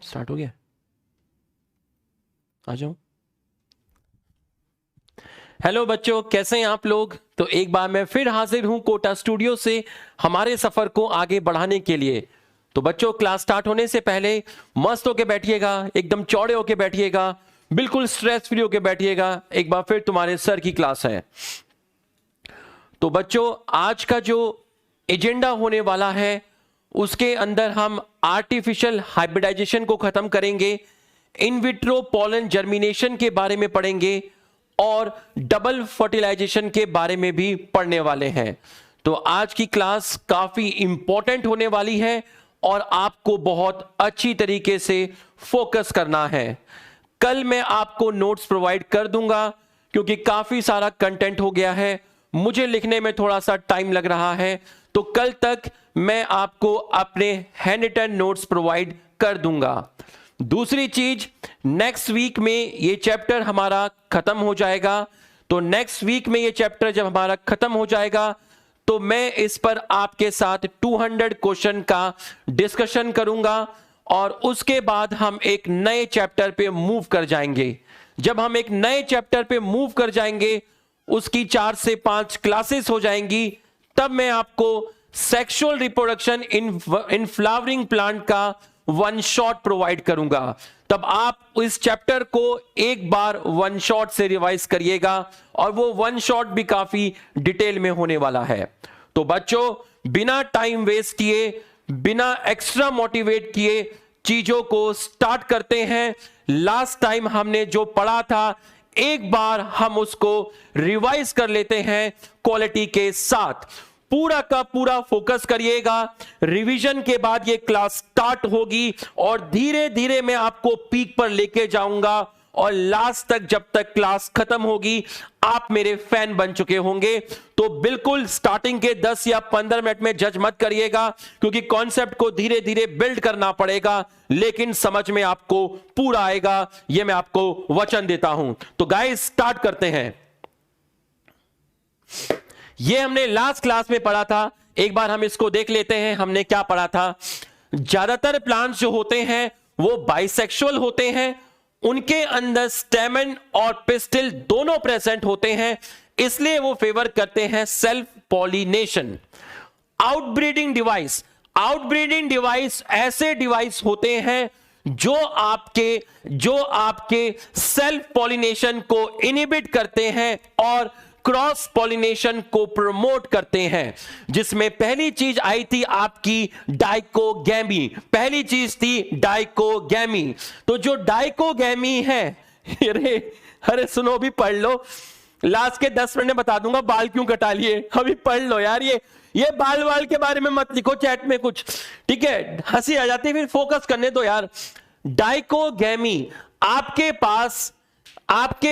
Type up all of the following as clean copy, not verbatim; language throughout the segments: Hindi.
स्टार्ट हो गया, आ जाओ। हेलो बच्चों, कैसे हैं आप लोग। तो एक बार मैं फिर हाजिर हूं कोटा स्टूडियो से हमारे सफर को आगे बढ़ाने के लिए। तो बच्चों, क्लास स्टार्ट होने से पहले मस्त होके बैठिएगा, एकदम चौड़े होके बैठिएगा, बिल्कुल स्ट्रेस फ्री होके बैठिएगा। एक बार फिर तुम्हारे सर की क्लास है। तो बच्चों, आज का जो एजेंडा होने वाला है उसके अंदर हम आर्टिफिशियल हाइब्रिडाइजेशन को खत्म करेंगे, इन विट्रो पॉलन जर्मिनेशन के बारे में पढ़ेंगे और डबल फर्टिलाइजेशन के बारे में भी पढ़ने वाले हैं। तो आज की क्लास काफी इंपॉर्टेंट होने वाली है और आपको बहुत अच्छी तरीके से फोकस करना है। कल मैं आपको नोट्स प्रोवाइड कर दूंगा क्योंकि काफी सारा कंटेंट हो गया है, मुझे लिखने में थोड़ा सा टाइम लग रहा है। तो कल तक मैं आपको अपने हैंड रिटन नोट्स प्रोवाइड कर दूंगा। दूसरी चीज, नेक्स्ट वीक में ये चैप्टर हमारा खत्म हो जाएगा। तो नेक्स्ट वीक में ये चैप्टर जब हमारा खत्म हो जाएगा तो मैं इस पर आपके साथ 200 क्वेश्चन का डिस्कशन करूंगा और उसके बाद हम एक नए चैप्टर पे मूव कर जाएंगे। जब हम एक नए चैप्टर पे मूव कर जाएंगे, उसकी 4 से 5 क्लासेस हो जाएंगी, तब मैं आपको sexual reproduction in flowering plant का वन शॉट प्रोवाइड करूंगा। तब आप इस चैप्टर को एक बार वन शॉट से रिवाइज करिएगा और वो वन शॉट भी काफी डिटेल में होने वाला है। तो बच्चों, बिना टाइम वेस्ट किए, बिना एक्स्ट्रा मोटिवेट किए चीजों को स्टार्ट करते हैं। लास्ट टाइम हमने जो पढ़ा था एक बार हम उसको रिवाइज कर लेते हैं क्वालिटी के साथ। पूरा का पूरा फोकस करिएगा। रिवीजन के बाद ये क्लास स्टार्ट होगी और धीरे धीरे मैं आपको पीक पर लेके जाऊंगा और लास्ट तक, जब तक क्लास खत्म होगी, आप मेरे फैन बन चुके होंगे। तो बिल्कुल स्टार्टिंग के 10 या 15 मिनट में जज मत करिएगा क्योंकि कॉन्सेप्ट को धीरे धीरे बिल्ड करना पड़ेगा, लेकिन समझ में आपको पूरा आएगा, यह मैं आपको वचन देता हूं। तो गाइस, स्टार्ट करते हैं। ये हमने लास्ट क्लास में पढ़ा था, एक बार हम इसको देख लेते हैं। हमने क्या पढ़ा था? ज्यादातर प्लांट्स जो होते हैं वो बाइसेक्सुअल होते हैं, उनके अंदर स्टेमन और पिस्टिल दोनों प्रेजेंट होते हैं, इसलिए वो फेवर करते हैं self pollination. Outbreeding device, outbreeding device ऐसे डिवाइस होते हैं जो आपके सेल्फ पॉलिनेशन को इनहिबिट करते हैं और क्रॉस पॉलिनेशन को प्रमोट करते हैं। जिसमें पहली चीज आई थी आपकी डाइकोगैमी, पहली चीज थी डाइकोगैमी। तो जो डाइकोगैमी है, अरे सुनो, भी पढ़ लो, लास्ट के 10 मिनट में बता दूंगा बाल क्यों कटा लिए, अभी पढ़ लो यार। ये बाल वाल के बारे में मत लिखो चैट में कुछ, ठीक है, हंसी आ जाती है, फिर फोकस करने दो यार। डाइकोगैमी, आपके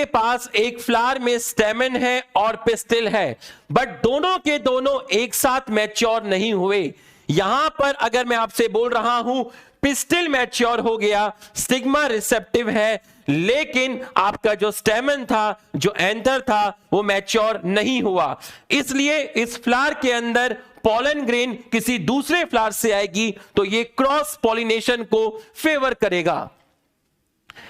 पास एक फ्लावर में स्टेमन है और पिस्टिल है, बट दोनों के दोनों एक साथ मैच्योर नहीं हुए। यहां पर अगर मैं आपसे बोल रहा हूं पिस्टिल मैच्योर हो गया, स्टिग्मा रिसेप्टिव है, लेकिन आपका जो स्टेमन था, जो एंथर था, वो मैच्योर नहीं हुआ। इसलिए इस फ्लावर के अंदर पॉलन ग्रेन किसी दूसरे फ्लावर से आएगी तो ये क्रॉस पॉलिनेशन को फेवर करेगा।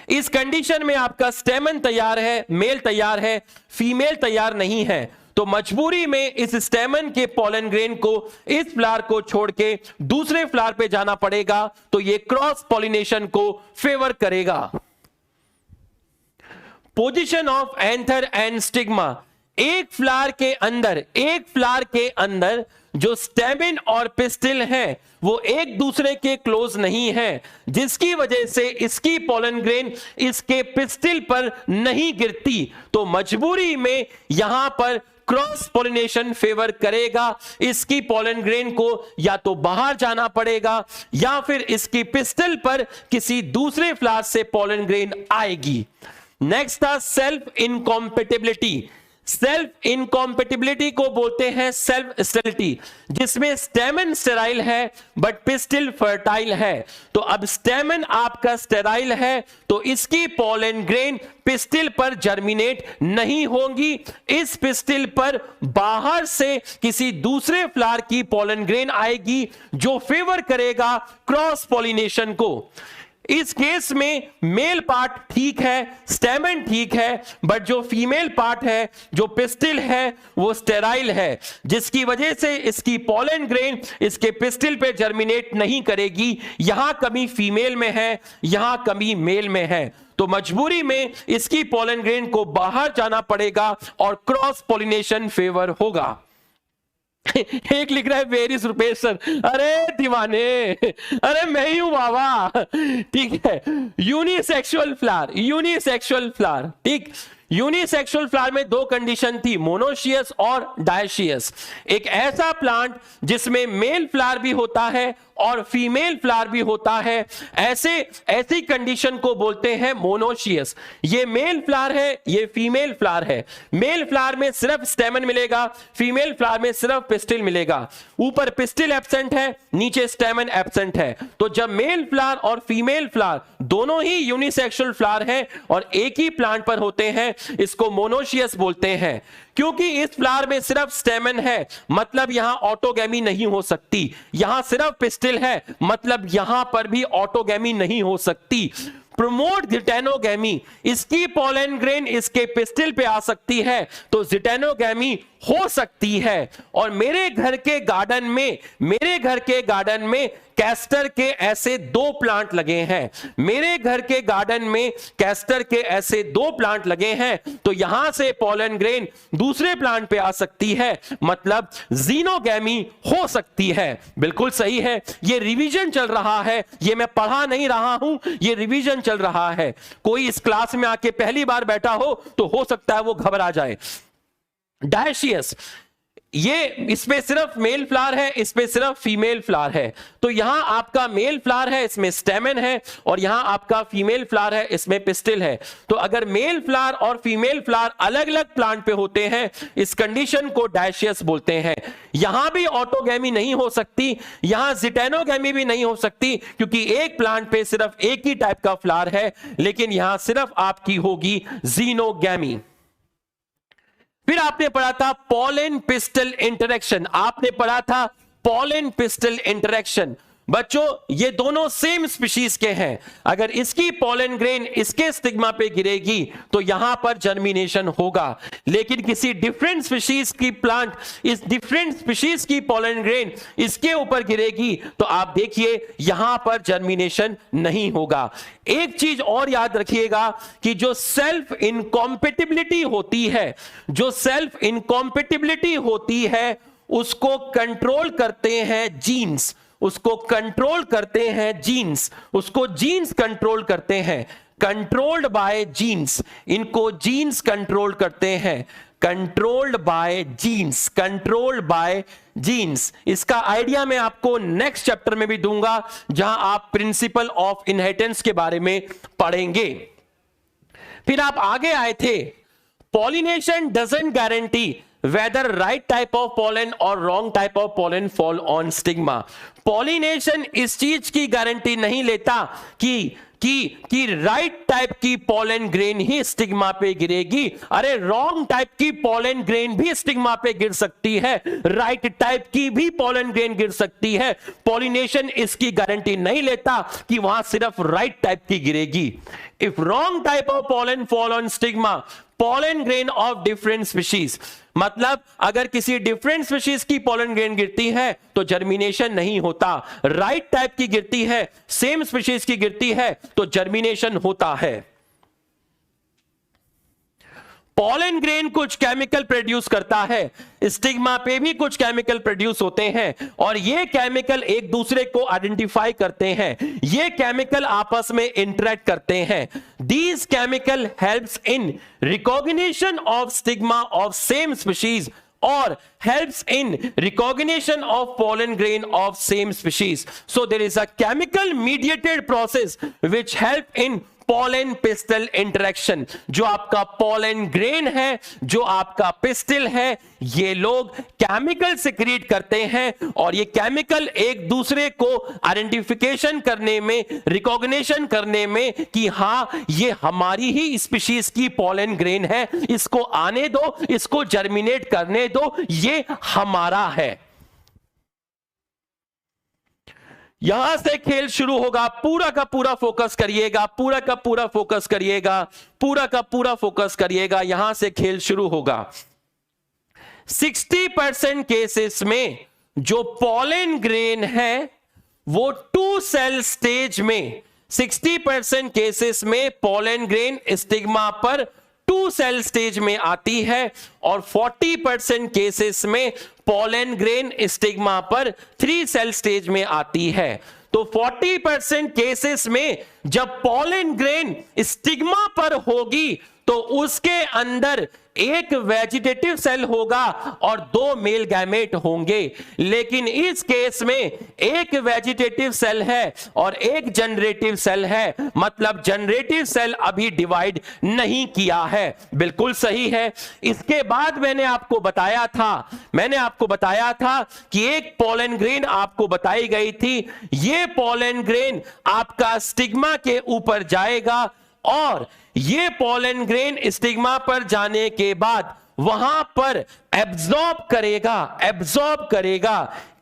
इस कंडीशन में आपका स्टेमन तैयार है, मेल तैयार है, फीमेल तैयार नहीं है, तो मजबूरी में इस स्टेमन के पॉलन ग्रेन को, इस फ्लावर को छोड़ के दूसरे फ्लावर पे जाना पड़ेगा, तो ये क्रॉस पॉलिनेशन को फेवर करेगा। Position of anther and stigma, एक फ्लावर के अंदर जो स्टेमन और पिस्टिल हैं वो एक दूसरे के क्लोज नहीं है, जिसकी वजह से इसकी पॉलन ग्रेन इसके पिस्टिल पर नहीं गिरती। तो मजबूरी में यहां पर क्रॉस पॉलिनेशन फेवर करेगा। इसकी पॉलन ग्रेन को या तो बाहर जाना पड़ेगा या फिर इसकी पिस्टिल पर किसी दूसरे फ्लावर से पॉलन ग्रेन आएगी। नेक्स्ट था सेल्फ इनकॉम्पेटिबिलिटी। सेल्फ इनकॉम्पेटिबिलिटी को बोलते हैं सेल्फ स्टेरिलिटी, जिसमें स्टेमन स्टेराइल है बट पिस्टिल फर्टाइल है। तो अब स्टेमन आपका स्टेराइल है तो इसकी पॉलन ग्रेन पिस्टिल पर जर्मिनेट नहीं होंगी, इस पिस्टिल पर बाहर से किसी दूसरे फ्लावर की पॉलन ग्रेन आएगी जो फेवर करेगा क्रॉस पॉलिनेशन को। इस केस में मेल पार्ट ठीक है, स्टेमन ठीक है, बट जो फीमेल पार्ट है, जो पिस्टिल है, वो स्टेराइल है, जिसकी वजह से इसकी पॉलन ग्रेन इसके पिस्टिल पे जर्मिनेट नहीं करेगी। यहां कमी फीमेल में है, यहां कमी मेल में है, तो मजबूरी में इसकी पॉलन ग्रेन को बाहर जाना पड़ेगा और क्रॉस पॉलिनेशन फेवर होगा। एक लिख रहा है वेरी रुपेश सर, अरे दीवाने, अरे मैं ही हूं बाबा। ठीक है, यूनिसेक्सुअल फ्लावर, यूनिसेक्सुअल फ्लावर, ठीक। यूनिसेक्सुअल फ्लावर में दो कंडीशन थी, मोनोशियस और डायशियस। एक ऐसा प्लांट जिसमें मेल फ्लावर भी होता है और फीमेल फ्लावर भी होता है, ऐसी कंडीशन को बोलते हैं मोनोशियस। ये मेल फ्लावर है, ये फीमेल फ्लावर है। मेल फ्लावर में सिर्फ स्टेमन मिलेगा, फीमेल फ्लावर में सिर्फ पिस्टिल मिलेगा। ऊपर पिस्टिल एब्सेंट है, नीचे स्टेमन एब्सेंट है। तो जब मेल फ्लावर और फीमेल फ्लावर दोनों ही यूनिसेक्सुअल फ्लावर हैं और एक ही प्लांट पर होते हैं, इसको मोनोशियस बोलते हैं। क्योंकि इस फ्लावर में सिर्फ स्टेमन है, मतलब यहां ऑटोगैमी नहीं हो सकती। यहां सिर्फ पिस्टिल है, मतलब यहां पर भी ऑटोगैमी नहीं हो सकती। प्रमोट जिटेनोगैमी, इसकी पॉलन ग्रेन इसके पिस्टिल पे आ सकती है, तो जिटेनोगैमी हो सकती है। और मेरे घर के गार्डन में कैस्टर के ऐसे दो प्लांट लगे हैं, मेरे घर के गार्डन में कैस्टर के ऐसे दो प्लांट लगे हैं, तो यहां से पॉलन ग्रेन दूसरे प्लांट पे आ सकती है, मतलब जीनोगैमी हो सकती है। बिल्कुल सही है, ये रिवीजन चल रहा है, ये मैं पढ़ा नहीं रहा हूं, ये रिवीजन चल रहा है। कोई इस क्लास में आके पहली बार बैठा हो तो हो सकता है वो घबरा जाए। डायशियस, ये इसमें सिर्फ मेल फ्लावर है, इसमें सिर्फ फीमेल फ्लावर है। तो यहां आपका मेल फ्लावर है, इसमें स्टेमन है, और यहां आपका फीमेल फ्लावर है, इसमें पिस्टिल है। तो अगर मेल फ्लावर और फीमेल फ्लावर अलग अलग प्लांट पे होते हैं, इस कंडीशन को डायशियस बोलते हैं। यहां भी ऑटोगैमी नहीं हो सकती, यहां जिटेनोगैमी भी नहीं हो सकती, क्योंकि एक प्लांट पे सिर्फ एक ही टाइप का फ्लावर है, लेकिन यहां सिर्फ आपकी होगी जीनोगैमी। फिर आपने पढ़ा था पॉलन पिस्टल इंटरेक्शन, आपने पढ़ा था पॉलन पिस्टल इंटरेक्शन। बच्चों, ये दोनों सेम स्पीशीज के हैं। अगर इसकी पॉलन ग्रेन इसके स्टिग्मा पे गिरेगी तो यहां पर जर्मिनेशन होगा, लेकिन किसी डिफरेंट स्पीशीज की प्लांट, इस डिफरेंट स्पीशीज की पॉलन ग्रेन इसके ऊपर गिरेगी तो आप देखिए यहां पर जर्मिनेशन नहीं होगा। एक चीज और याद रखिएगा कि जो सेल्फ इनकॉम्पेटिबिलिटी होती है, जो सेल्फ इनकॉम्पेटिबिलिटी होती है, उसको कंट्रोल करते हैं जीन्स, उसको कंट्रोल करते हैं जीन्स, उसको जीन्स कंट्रोल करते हैं, कंट्रोल्ड बाय जीन्स। इनको जीन्स कंट्रोल करते हैं, controlled by genes, controlled by genes. इसका आइडिया मैं आपको नेक्स्ट चैप्टर में भी दूंगा, जहां आप प्रिंसिपल ऑफ इनहेरिटेंस के बारे में पढ़ेंगे। फिर आप आगे आए थे, pollination doesn't guarantee whether right type of pollen or wrong type of pollen fall on stigma। Pollination इस चीज की गारंटी नहीं लेता कि राइट टाइप की पॉलन ग्रेन ही स्टिग्मा पे गिरेगी। अरे रॉन्ग टाइप की पॉलन ग्रेन भी स्टिग्मा पे गिर सकती है, राइट टाइप की भी पॉलन ग्रेन गिर सकती है। पॉलिनेशन इसकी गारंटी नहीं लेता कि वहां सिर्फ राइट टाइप की गिरेगी। If wrong type of pollen fall on stigma, pollen grain of different species, मतलब अगर किसी डिफरेंट स्पीशीज की पॉलन ग्रेन गिरती है तो जर्मिनेशन नहीं होता, राइट टाइप की गिरती है, सेम स्पीशीज की गिरती है तो जर्मिनेशन होता है। पॉलन ग्रेन कुछ केमिकल प्रोड्यूस करता है, स्टिग्मा पे भी कुछ केमिकल प्रोड्यूस होते हैं, और ये केमिकल एक दूसरे को आइडेंटिफाई करते हैं, ये केमिकल आपस में इंटरेक्ट करते हैं। These chemical helps in recognition of stigma of same species or helps in recognition of pollen grain of same species. So there is a chemical mediated process which help in pollen pistil interaction। जो आपका pollen grain है, जो आपका pistil है, ये लोग केमिकल सिक्रीट करते हैं, और ये केमिकल एक दूसरे को आइडेंटिफिकेशन करने में, रिकॉग्निशन करने में कि हां ये हमारी ही स्पीशीज की पॉलन ग्रेन है, इसको आने दो, इसको जर्मिनेट करने दो, ये हमारा है। यहां से खेल शुरू होगा। पूरा का पूरा फोकस करिएगा, पूरा का पूरा फोकस करिएगा, पूरा का पूरा फोकस करिएगा। यहां से खेल शुरू होगा। 60% केसेस में जो पॉलन ग्रेन है वो 2 सेल स्टेज में, 60% केसेस में पॉलन ग्रेन स्टिग्मा पर 2 सेल स्टेज में आती है और 40% केसेस में पॉलन ग्रेन स्टिग्मा पर 3 सेल स्टेज में आती है। तो 40% केसेस में जब पॉलन ग्रेन स्टिग्मा पर होगी तो उसके अंदर एक वेजिटेटिव सेल होगा और 2 मेल गैमेट होंगे। लेकिन इस केस में एक वेजिटेटिव सेल है और एक जनरेटिव सेल है, मतलब जनरेटिव सेल अभी डिवाइड नहीं किया है। बिल्कुल सही है। इसके बाद मैंने आपको बताया था कि एक पॉलन ग्रेन आपको बताई गई थी। ये पॉलन ग्रेन आपका स्टिग्मा के ऊपर जाएगा और ये पॉलन ग्रेन स्टिग्मा पर जाने के बाद वहां पर एब्जॉर्ब करेगा।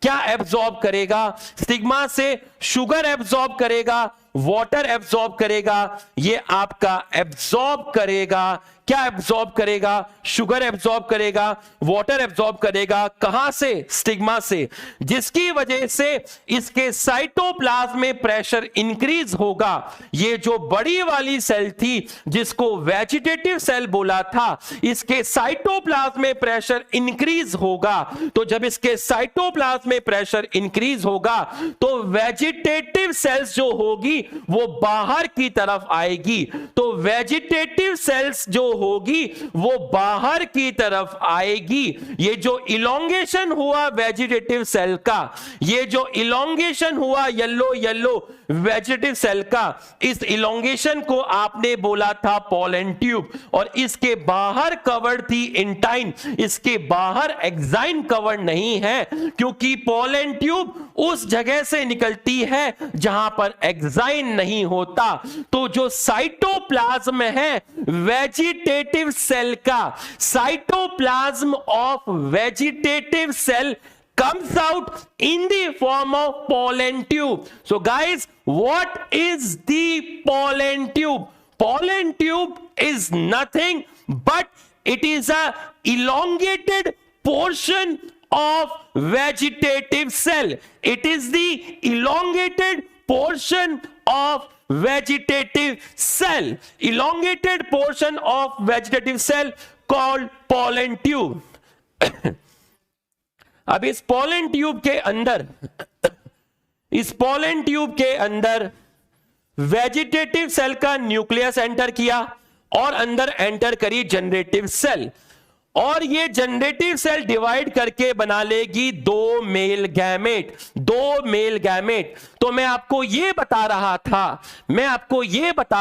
क्या एब्जॉर्ब करेगा? स्टिग्मा से शुगर एब्जॉर्ब करेगा, वाटर एब्जॉर्ब करेगा। ये आपका एब्जॉर्ब करेगा। क्या एब्जॉर्ब करेगा? शुगर एब्जॉर्ब करेगा, वाटर एब्जॉर्ब करेगा। कहां से? स्टिग्मा से, जिसकी वजह से इसके साइटोप्लाज्म में प्रेशर इंक्रीज होगा। ये जो बड़ी वाली सेल थी जिसको वेजिटेटिव सेल बोला था, इसके साइटोप्लाज्म में प्रेशर इंक्रीज होगा। तो जब इसके साइटोप्लाज्म में प्रेशर इंक्रीज होगा तो वेजिटेटिव सेल्स जो होगी वो बाहर की तरफ आएगी। तो वेजिटेटिव सेल्स जो होगी वो बाहर की तरफ आएगी। ये जो इलोंगेशन हुआ वेजिटेटिव सेल का, ये जो इलोंगेशन हुआ येलो वेजिटेटिव सेल का, इस इलोंगेशन को आपने बोला था पॉलन ट्यूब। और इसके बाहर कवर्ड थी इंटाइन, इसके बाहर एक्साइन कवर्ड नहीं है, क्योंकि पॉलन ट्यूब उस जगह से निकलती है जहां पर एक्साइन नहीं होता। तो जो साइटोप्लाज्म है वेजिटेटिव सेल का, cytoplasm of vegetative cell comes out in the form of pollen tube. So guys, what is the pollen tube? Pollen tube is nothing but it is a elongated portion of vegetative cell. It is the elongated portion of vegetative cell. Elongated portion of vegetative cell called pollen tube. अब इस पॉलन ट्यूब के अंदर वेजिटेटिव सेल का न्यूक्लियस एंटर किया और अंदर एंटर करी जनरेटिव सेल, और ये जनरेटिव सेल डिवाइड करके बना लेगी 2 मेल गैमेट। तो मैं आपको ये बता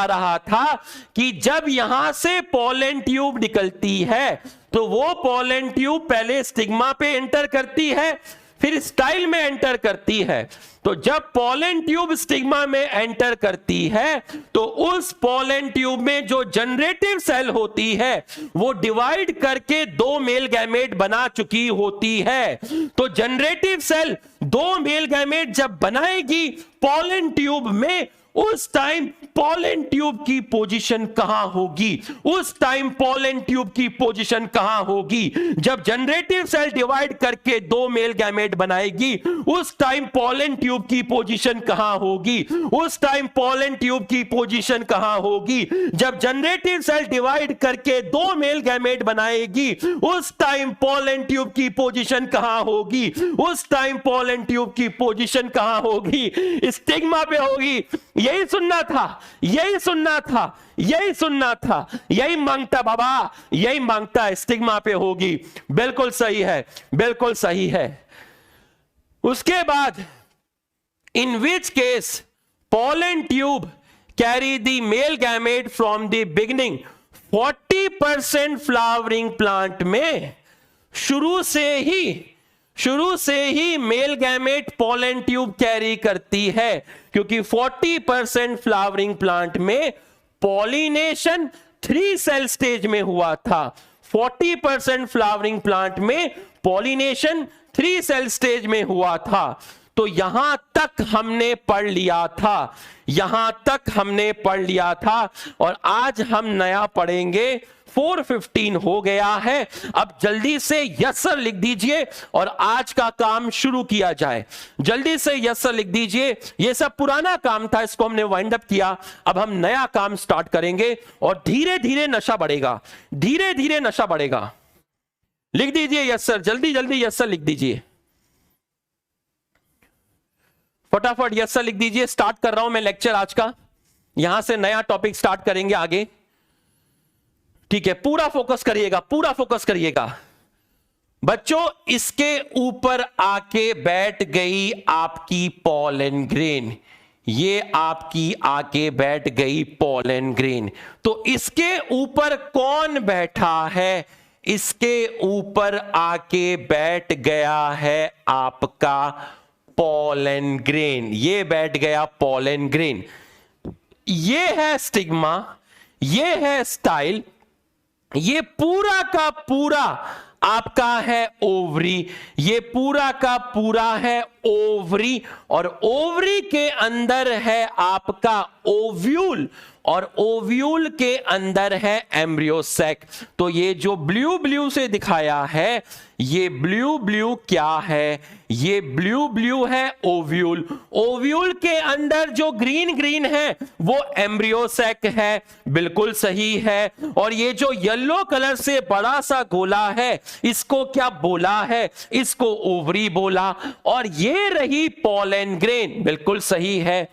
रहा था कि जब यहां से पॉलन ट्यूब निकलती है तो वो पॉलन ट्यूब पहले स्टिग्मा पे एंटर करती है, फिर स्टाइल में एंटर करती है। तो जब पॉलन ट्यूब स्टिग्मा में एंटर करती है तो उस पॉलन ट्यूब में जो जनरेटिव सेल होती है वो डिवाइड करके 2 मेल गैमेट बना चुकी होती है। तो जनरेटिव सेल 2 मेल गैमेट जब बनाएगी पॉलन ट्यूब में, उस टाइम पॉलन ट्यूब की पोजीशन कहां होगी? जब जनरेटिव सेल डिवाइड करके 2 मेल गैमेट बनाएगी उस टाइम पॉलन ट्यूब की पोजीशन कहां होगी? जब जनरेटिव सेल डिवाइड करके 2 मेल गैमेट बनाएगी उस टाइम पॉलन ट्यूब की पोजीशन कहां होगी? स्टिग्मा पे होगी। यही सुनना था, यही मांगता बाबा, यही मांगता, स्टिग्मा पे होगी। बिल्कुल सही है। उसके बाद इन which case pollen tube carry the male gamete from the beginning. 40% flowering plant में शुरू से ही male gamete pollen tube carry करती है, क्योंकि 40% फ्लावरिंग प्लांट में पॉलिनेशन 3 सेल स्टेज में हुआ था। 40% फ्लावरिंग प्लांट में पॉलिनेशन 3 सेल स्टेज में हुआ था। तो यहां तक हमने पढ़ लिया था, यहां तक हमने पढ़ लिया था, और आज हम नया पढ़ेंगे। 4:15 हो गया है, अब जल्दी से यस सर लिख दीजिए और आज का काम शुरू किया जाए। जल्दी से यस सर लिख दीजिए। यह सब पुराना काम था, इसको हमने वाइंड अप किया, अब हम नया काम स्टार्ट करेंगे और धीरे धीरे नशा बढ़ेगा, धीरे धीरे नशा बढ़ेगा। लिख दीजिए यस सर, जल्दी जल्दी यस सर लिख दीजिए, फटाफट यस सर लिख दीजिए। स्टार्ट कर रहा हूं मैं लेक्चर आज का, यहां से नया टॉपिक स्टार्ट करेंगे आगे। ठीक है, पूरा फोकस करिएगा, पूरा फोकस करिएगा बच्चों। इसके ऊपर आके बैठ गई आपकी पॉलन ग्रेन, ये आपकी आके बैठ गई पॉलन ग्रेन। तो इसके ऊपर कौन बैठा है? इसके ऊपर आके बैठ गया है आपका पॉलन ग्रेन, ये बैठ गया पॉलन ग्रेन। ये है स्टिग्मा, ये है स्टाइल, ये पूरा का पूरा आपका है ओवरी, ये पूरा का पूरा है ओवरी, और ओवरी के अंदर है आपका ओव्यूल, और ओव्यूल के अंदर है एम्ब्रियो सैक। तो ये जो ब्लू ब्लू से दिखाया है, ये ब्लू ब्लू क्या है? ये ब्लू ब्लू है ओव्यूल। ओव्यूल के अंदर जो ग्रीन ग्रीन है वो एम्ब्रियो सैक है, बिल्कुल सही है। और ये जो येलो कलर से बड़ा सा गोला है, इसको क्या बोला है? इसको ओवरी बोला। और ये रही पॉलन ग्रेन, बिल्कुल सही है।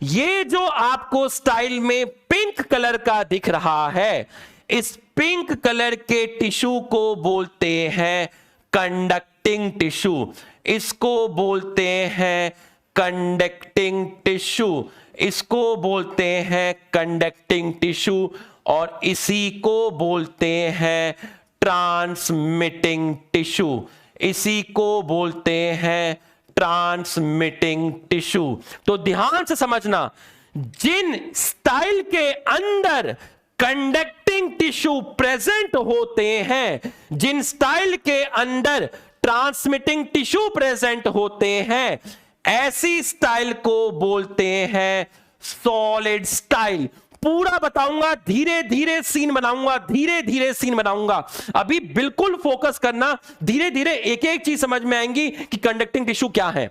ये जो आपको स्टाइल में पिंक कलर का दिख रहा है, इस पिंक कलर के टिश्यू को बोलते हैं कंडक्टिंग टिश्यू, इसको बोलते हैं कंडक्टिंग टिश्यू, इसको बोलते हैं कंडक्टिंग टिश्यू, और इसी को बोलते हैं ट्रांसमिटिंग टिश्यू, इसी को बोलते हैं ट्रांसमिटिंग टिश्यू। तो ध्यान से समझना, जिन स्टाइल के अंदर कंडक्टिंग टिश्यू प्रेजेंट होते हैं, जिन स्टाइल के अंदर ट्रांसमिटिंग टिश्यू प्रेजेंट होते हैं, ऐसी स्टाइल को बोलते हैं सॉलिड स्टाइल। पूरा बताऊंगा, धीरे धीरे सीन बनाऊंगा, धीरे धीरे सीन बनाऊंगा। अभी बिल्कुल फोकस करना, धीरे धीरे एक एक चीज समझ में आएंगी कि कंडक्टिंग टिश्यू क्या है।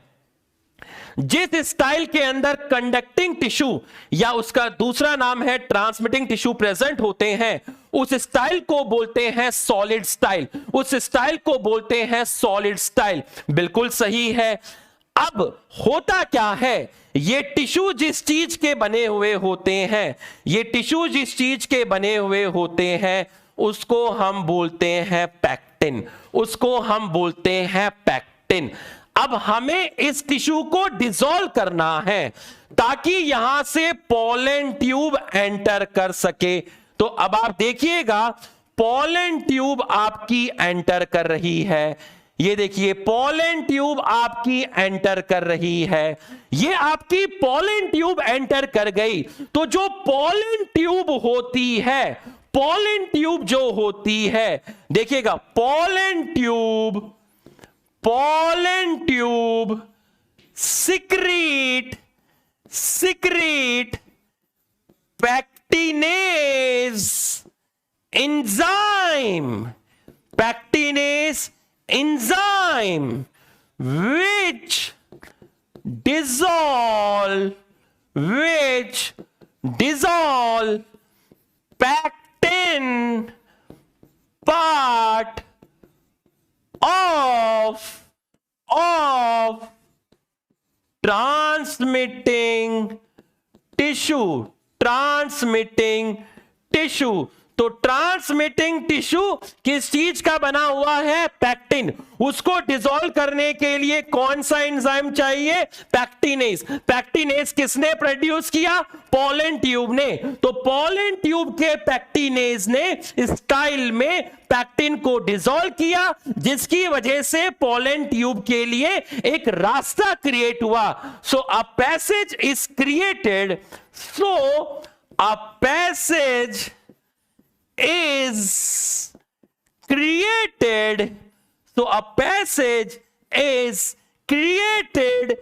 जिस स्टाइल के अंदर कंडक्टिंग टिश्यू या उसका दूसरा नाम है ट्रांसमिटिंग टिश्यू प्रेजेंट होते हैं, उस स्टाइल को बोलते हैं सॉलिड स्टाइल, उस स्टाइल को बोलते हैं सॉलिड स्टाइल, बिल्कुल सही है। अब होता क्या है, ये टिश्यू जिस चीज के बने हुए होते हैं, ये टिश्यू जिस चीज के बने हुए होते हैं, उसको हम बोलते हैं पैक्टिन, उसको हम बोलते हैं पैक्टिन। अब हमें इस टिश्यू को डिसॉल्व करना है ताकि यहां से पॉलन ट्यूब एंटर कर सके। तो अब आप देखिएगा, पॉलन ट्यूब आपकी एंटर कर रही है, ये देखिए पॉलन ट्यूब आपकी एंटर कर रही है। ये आपकी पॉलन ट्यूब एंटर कर गई, तो जो पॉलन ट्यूब होती है, पॉलन ट्यूब जो होती है, देखिएगा pollen tube secrete pectinase enzyme which dissolve pectin part of transmitting tissue। तो ट्रांसमिटिंग टिश्यू किस चीज का बना हुआ है? पैक्टिन। उसको डिसॉल्व करने के लिए कौन सा एंजाइम चाहिए? पैक्टिनेज। पैक्टिनेज किसने प्रोड्यूस किया? पॉलन ट्यूब ने। तो पॉलन ट्यूब के पैक्टिनेज ने स्टाइल में पैक्टिन को डिसॉल्व किया, जिसकी वजह से पॉलन ट्यूब के लिए एक रास्ता क्रिएट हुआ। So a passage is created, so a passage is created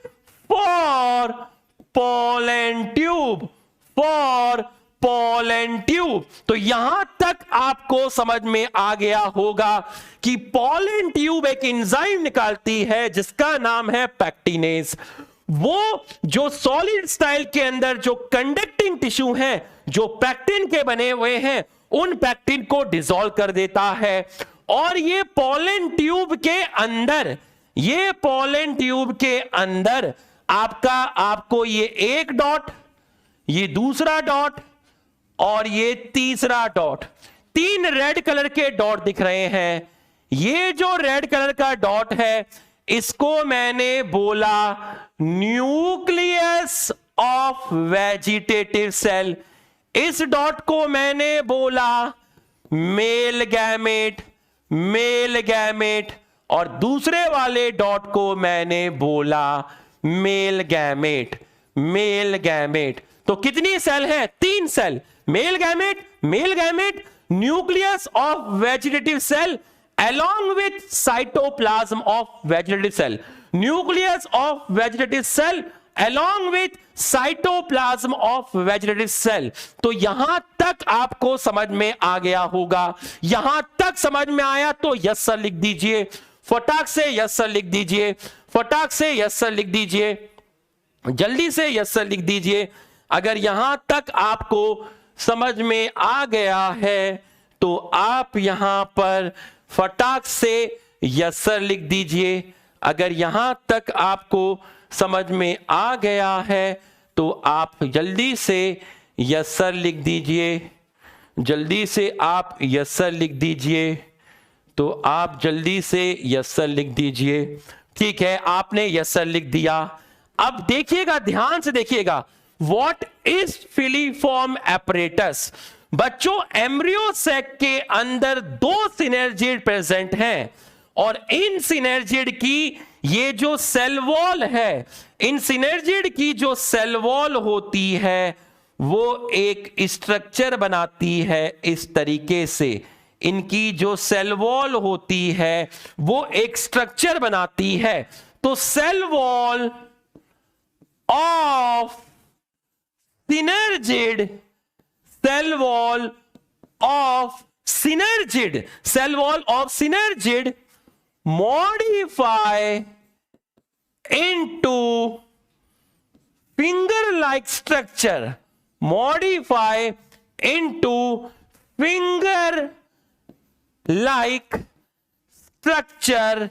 for pollen tube, for pollen tube। तो यहां तक आपको समझ में आ गया होगा कि pollen tube एक एंजाइम निकालती है जिसका नाम है पैक्टिनेज। वो जो सॉलिड स्टाइल के अंदर जो कंडक्टिंग टिश्यू हैं, जो पैक्टिन के बने हुए हैं, उन पैक्टिन को डिसॉल्व कर देता है। और ये पोलन ट्यूब के अंदर, ये पोलन ट्यूब के अंदर आपको ये एक डॉट, ये दूसरा डॉट और ये तीसरा डॉट, 3 रेड कलर के डॉट दिख रहे हैं। ये जो रेड कलर का डॉट है इसको मैंने बोला न्यूक्लियस ऑफ वेजिटेटिव सेल, इस डॉट को मैंने बोला मेल गैमेट, मेल गैमेट, और दूसरे वाले डॉट को मैंने बोला मेल गैमेट, मेल गैमेट। तो कितनी सेल है? 3 cell, male gamete, male gamete, nucleus of vegetative cell along with cytoplasm of vegetative cell, nucleus of vegetative cell along with cytoplasm of vegetative cell। तो यहां तक आपको समझ में आ गया होगा। यहां तक समझ में आया तो यस सर लिख दीजिए, फटाक से यस सर लिख दीजिए, फटाक से यस सर लिख दीजिए, जल्दी से यस सर लिख दीजिए। अगर यहां तक आपको समझ में आ गया है तो आप यहां पर फटाक से यस सर लिख दीजिए। अगर यहां तक आपको समझ में आ गया है तो आप जल्दी से यस सर लिख दीजिए, जल्दी से आप यस सर लिख दीजिए, तो आप जल्दी से यस सर लिख दीजिए। ठीक है, आपने यस सर लिख दिया। अब देखिएगा, ध्यान से देखिएगा, व्हाट इज फिलीफॉर्म एपरेटस। बच्चों, एम्ब्रियो सैक के अंदर 2 सिनर्जिड प्रेजेंट हैं और इन सिनर्जिड की ये जो सेल वॉल है, इन सिनर्जिड की जो सेल वॉल होती है वो एक स्ट्रक्चर बनाती है इस तरीके से। इनकी जो सेल वॉल होती है वो एक स्ट्रक्चर बनाती है। तो cell wall of synergid, cell wall of synergid, cell wall of synergid modify into finger like structure, modify into finger like structure,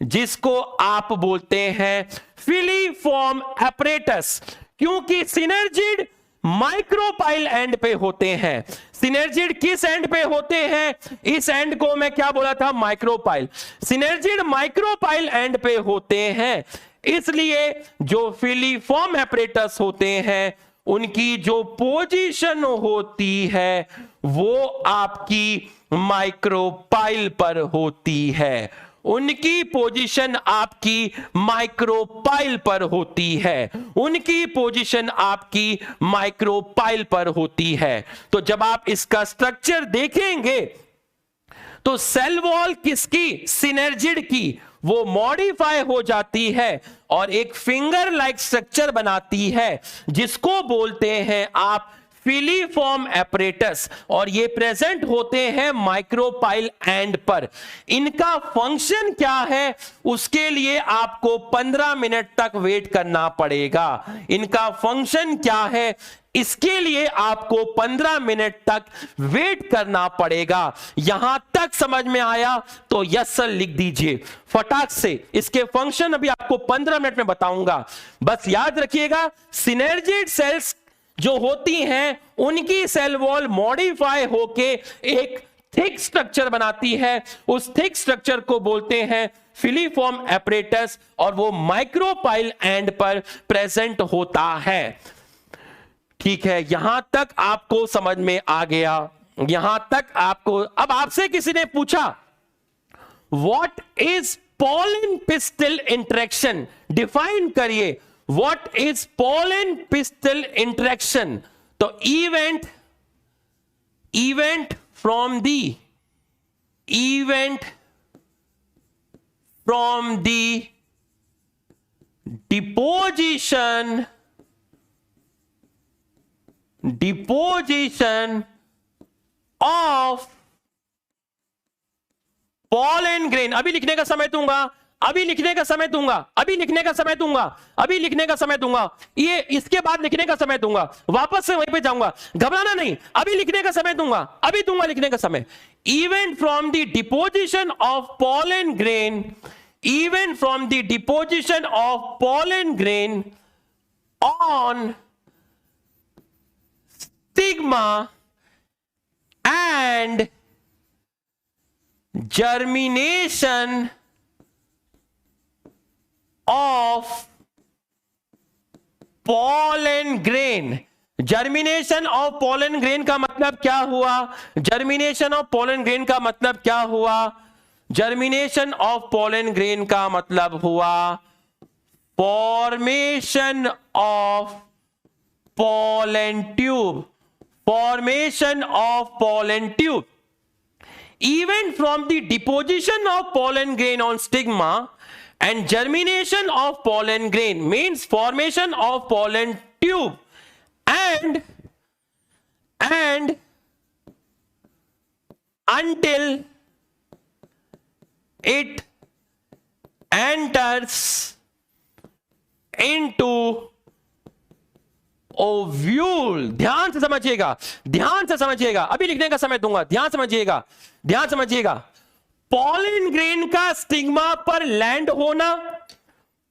जिसको आप बोलते हैं फिलीफॉर्म एपरेटस। क्योंकि सिनर्जिड माइक्रोपाइल एंड पे होते हैं। सिनर्जिड किस एंड पे होते हैं? इस एंड को मैं क्या बोला था? माइक्रोपाइल। सिनर्जिड माइक्रोपाइल एंड पे होते हैं, इसलिए जो फिलीफॉर्म एपरेटस होते हैं उनकी जो पोजीशन होती है वो आपकी माइक्रोपाइल पर होती है। उनकी पोजीशन आपकी माइक्रोपाइल पर होती है, उनकी पोजीशन आपकी माइक्रोपाइल पर होती है। तो जब आप इसका स्ट्रक्चर देखेंगे तो सेल वॉल किसकी? सिनर्जिड की, वो मॉडिफाई हो जाती है और एक फिंगर लाइक स्ट्रक्चर बनाती है जिसको बोलते हैं आप फिलीफॉर्म एपरेटस, और ये प्रेजेंट होते हैं माइक्रोपाइल एंड पर। इनका फंक्शन क्या है उसके लिए आपको 15 मिनट तक वेट करना पड़ेगा। इनका फंक्शन क्या है इसके लिए आपको 15 मिनट तक वेट करना पड़ेगा। यहां तक समझ में आया तो यस सर लिख दीजिए फटाक से। इसके फंक्शन अभी आपको 15 मिनट में बताऊंगा। बस याद रखिएगा, सिनर्जिड सेल्स जो होती हैं उनकी सेल वॉल मॉडिफाई होके एक थिक स्ट्रक्चर बनाती है। उस थिक स्ट्रक्चर को बोलते हैं फिलीफॉर्म एपरेटस और वो माइक्रोपाइल एंड पर प्रेजेंट होता है। ठीक है, यहां तक आपको समझ में आ गया। यहां तक आपको, अब आपसे किसी ने पूछा what is pollen pistol interaction, define करिए What is pollen pistil interaction? तो event from the deposition of pollen grain. अभी लिखने का समय दूंगा, अभी लिखने का समय दूंगा, अभी लिखने का समय दूंगा, अभी लिखने का समय दूंगा, ये इसके बाद लिखने का समय दूंगा, वापस से वहीं पे जाऊंगा, घबराना नहीं, अभी लिखने का समय दूंगा, अभी दूंगा लिखने का समय। Event from the deposition of pollen grain, event from the deposition of pollen grain on stigma and germination of pollen grain। Germination of pollen grain का मतलब क्या हुआ? जर्मिनेशन ऑफ pollen grain का मतलब क्या हुआ? जर्मिनेशन ऑफ pollen grain का मतलब हुआ formation of pollen tube, formation of pollen tube। Event from the deposition of pollen grain on stigma and germination of pollen grain means formation of pollen tube and until it enters into ovule. ध्यान से समझिएगा, ध्यान से समझिएगा, अभी लिखने का समय दूंगा, ध्यान समझिएगा, ध्यान समझिएगा। पॉलन ग्रेन का स्टिग्मा पर लैंड होना,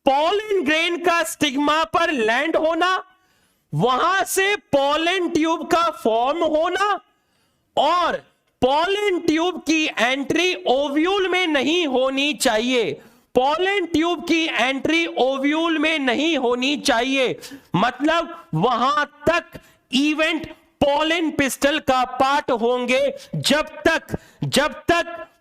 पॉलन ग्रेन का स्टिग्मा पर लैंड होना, वहां से पॉलन ट्यूब का फॉर्म होना और पॉलन ट्यूब की एंट्री ओव्यूल में नहीं होनी चाहिए, पॉलन ट्यूब की एंट्री ओव्यूल में नहीं होनी चाहिए। मतलब वहां तक इवेंट पॉलन पिस्टल का पार्ट होंगे जब तक